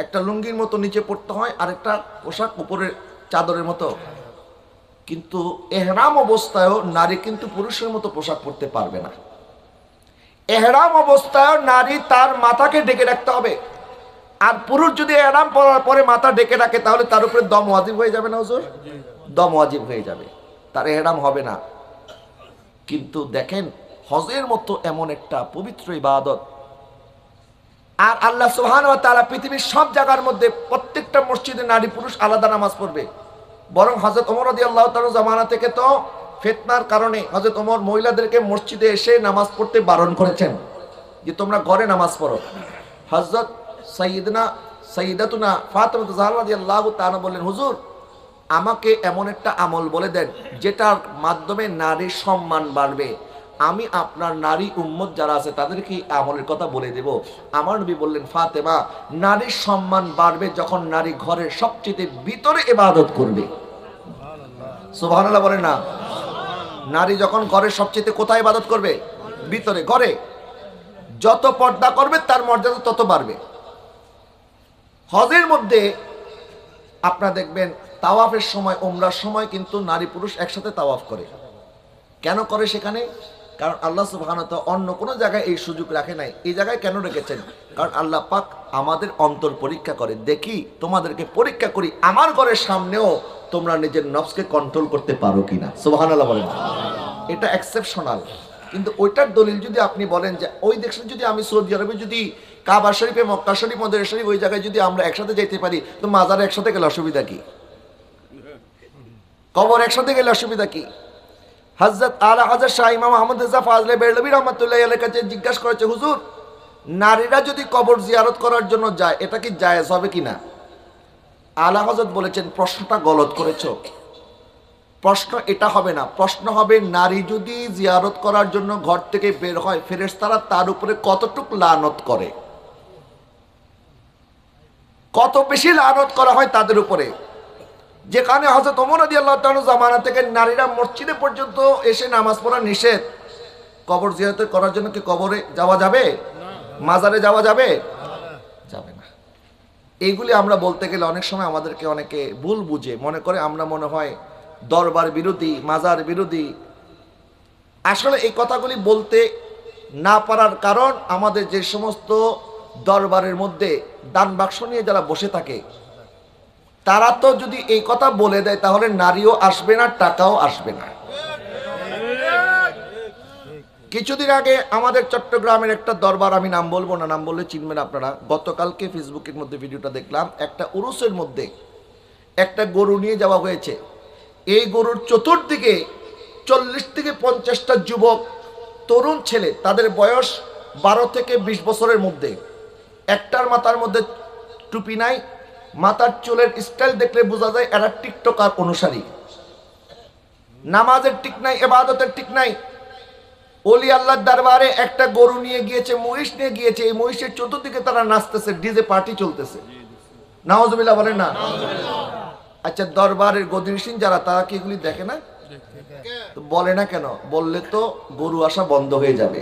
একটা লুঙ্গির মতো নিচে পড়তে হয় আর একটা পোশাক উপরে চাদরের মতো। কিন্তু ইহরাম অবস্থায়ও নারী কিন্তু পুরুষের মতো পোশাক পরতে পারবে না। ইহরাম অবস্থায়ও নারী তার মাথাকে ঢেকে রাখতে হবে। আর পুরুষ যদি ইহরাম পরার পরে মাথা ঢেকে রাখে তাহলে তার উপরে দম ওয়াজিব হয়ে যাবে না হুজুর? দম ওয়াজিব হয়ে যাবে, তার ইহরাম হবে না। কিন্তু দেখেন হজের মতো এমন একটা পবিত্র ইবাদত, আর আল্লাহ সুবহানাহু ওয়া তাআলা পৃথিবীর সব জায়গার মধ্যে প্রত্যেকটা মসজিদে নারী পুরুষ আলাদা নামাজ পড়বে। বরং হযরত ওমর রাদিয়াল্লাহু তাআলা জামানা থেকে তো ফিতনার কারণে হযরত ওমর মহিলাদেরকে মসজিদে এসে নামাজ পড়তে বারণ করেছেন যে তোমরা ঘরে নামাজ পড়ো। হযরত সাইয়্যিদাতুনা ফাতিমা জাহরা রাদিয়াল্লাহু তাআলা বললেন, হুজুর আমাকে এমন একটা আমল বলে দেন যেটার মাধ্যমে নারীর সম্মান বাড়বে। আমি আপনার নারী উম্মত যারা আছে তাদেরকে আমলের কথা বলে দেব। আমার নবী বললেন, ফাতেমা, নারীর সম্মান বাড়বে যখন নারী ঘরের সবচেয়ে ভিতরে ইবাদত করবে। সুবহানাল্লাহ বলে না? নারী যখন ঘরের সবচেয়ে কোথায় ইবাদত করবে? ভিতরে, ঘরে। যত পর্দা করবে তার মর্যাদা তত বাড়বে। হজের মধ্যে আপনারা দেখবেন তাওয়াফের সময়, উমরার সময় কিন্তু নারী পুরুষ একসাথে তাওয়াফ করে। কেন করে সেখানে? কারণ আল্লাহ সুবহানাহু ওয়া তাআলা অন্য কোনো জায়গায় এই সুযোগ রাখে নাই। এই জায়গায় কেন রেখেছেন? কারণ আল্লাহ পাক আমাদের অন্তর পরীক্ষা করে, দেখি তোমাদেরকে পরীক্ষা করি আমার ঘরের সামনেও তোমরা নিজের নফসকে কন্ট্রোল করতে পারো কিনা। সুবহানাল্লাহ বলেন। এটা এক্সেপশনাল। কিন্তু ওইটার দলিল যদি আপনি বলেন যে ওই দেশে যদি আমি সৌদি আরবে যদি কাবা শরীফে, মক্কা শরীফ, মদিনা শরীফ ওই জায়গায় যদি আমরা একসাথে যেতে পারি, তো মাজারে একসাথে গেলে অসুবিধা কি? কবর একসাথে গেলে অসুবিধা কি? হযরত আলা হযরত শাহ ইমাম আহমদ রেজা ফাজলে বেরলভী রাহমাতুল্লাহি আলাইহির কাছে জিজ্ঞাসা করেছে, হুজুর নারীরা যদি কবর জিয়ারত করার জন্য যায় এটা কি জায়েজ হবে কিনা? আলা হযরত বলেছেন, প্রশ্নটা গলত করেছো। প্রশ্ন এটা হবে না, প্রশ্ন হবে নারী যদি জিয়ারত করার জন্য ঘর থেকে বের হয় ফেরেশতারা তার উপরে কতটুক লানত করে, কত বেশি লানত করা হয় তাদের উপরে। যেখানে হযরত ওমর রাদিয়াল্লাহু তাআলা জামানা থেকে নারীরা মসজিদে পর্যন্ত এসে নামাজ পড়া নিষেধ, কবর জিয়ারত করার জন্য কি কবরে যাওয়া যাবে? মাজারে যাওয়া যাবে? যাবে না। এইগুলি আমরা বলতে গেলে অনেক সময় আমাদেরকে অনেকে ভুল বুঝে, মনে করে আমরা মনে হয় দরবার বিরোধী, মাজার বিরোধী। আসলে এই কথাগুলি বলতে না পারার কারণ আমাদের যে সমস্ত দরবারের মধ্যে দান বাক্স নিয়ে যারা বসে থাকে তারা তো যদি এই কথা বলে দেয় তাহলে নারীও আসবে না, টাকাও আসবে না। কিছুদিন আগে আমাদের চট্টগ্রামের একটা দরবার, আমি নাম বলবো না, নাম বললে চিনবেন আপনারা, গতকালকে ফেসবুকের মধ্যে ভিডিওটা দেখলাম। একটা উরুসের মধ্যে একটা গরু নিয়ে যাওয়া হয়েছে। এই গরুর চতুর্দিকে 40 থেকে 50টা যুবক তরুণ ছেলে, তাদের বয়স 12 থেকে 20 বছরের মধ্যে। একটার মাথার মধ্যে টুপি নাই, মাথার চুলের স্টাইল দেখলে বোঝা যায় এরা টিকটকার অনুসারী। নামাজের ঠিক নাই, ইবাদতের ঠিক নাই। ওলি আল্লাহর দরবারে একটা গরু নিয়ে গিয়েছে, মহিষ নিয়ে গিয়েছে, এই মহিষের চতুর্দিকে তারা নাচতেছে, ডিজে পার্টি চলতেছে। নাউজুবিল্লাহ বলেন না? আচ্ছা, দরবারের গদিনসীন যারা তারা কি এগুলি দেখে না? তো বলে না কেন? বললে তো গরু আসা বন্ধ হয়ে যাবে।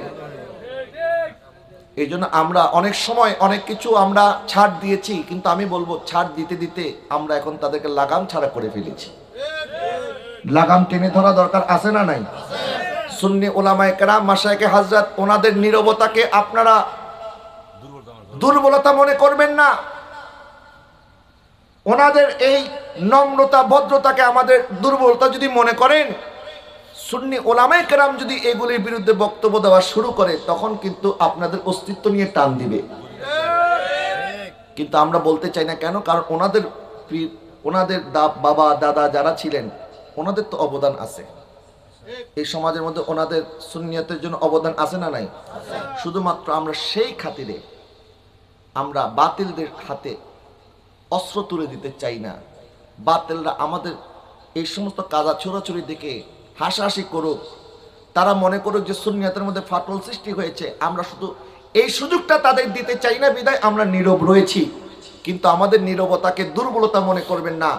এই জন্য আমরা অনেক সময় অনেক কিছু আমরা ছাড় দিয়েছি, কিন্তু আমি বলবো ছাড় দিতে দিতে আমরা এখন তাদেরকে লাগাম ছাড়া করে ফেলেছি। লাগাম টেনে ধরা দরকার আছে না নাই? সুন্নি ওলামায়ে কেরাম মাশায়েখে হযরত ওনাদের নীরবতাকে আপনারা দুর্বলতা মনে করবেন না, ওনাদের এই নম্রতা ভদ্রতাকে আমাদের দুর্বলতা যদি মনে করেন, সুন্নি ওলামায়ে কেরাম যদি এগুলির বিরুদ্ধে বক্তব্য দেওয়া শুরু করে তখন কিন্তু আপনাদের অস্তিত্ব নিয়ে টান দিবে। কিন্তু আমরা বলতে চাই না, কেন? কারণ ওনাদের বাবা দাদা যারা ছিলেন ওনাদের তো অবদান আছে এই সমাজের মধ্যে, ওনাদের সুন্নিয়তের জন্য অবদান আছে না নাই? শুধুমাত্র আমরা সেই খাতিরে আমরা বাতিলদের হাতে অস্ত্র তুলে দিতে চাই না। বাতিলরা আমাদের এই সমস্ত কাজা ছোড়াছুরি দেখে হাসাহাসি করুক, তারা মনে করুক যে সুন্নিয়তের মধ্যে ফাটল সৃষ্টি হয়েছে, আমরা শুধু এই সুযোগটা তাদের দিতে চাই না বিধায় আমরা নীরব রয়েছি। কিন্তু আমাদের নীরবতাকে দুর্বলতা মনে করবেন না।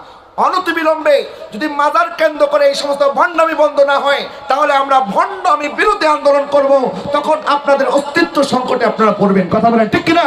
অনতিবিলম্বে যদি মাজার কেন্দ্র করে এই সমস্ত ভণ্ডামি বন্ধ না হয় তাহলে আমরা ভণ্ডামি বিরুদ্ধে আন্দোলন করব, তখন আপনাদের অস্তিত্ব সংকটে আপনারা পড়বেন। কথা বলেন ঠিক কিনা?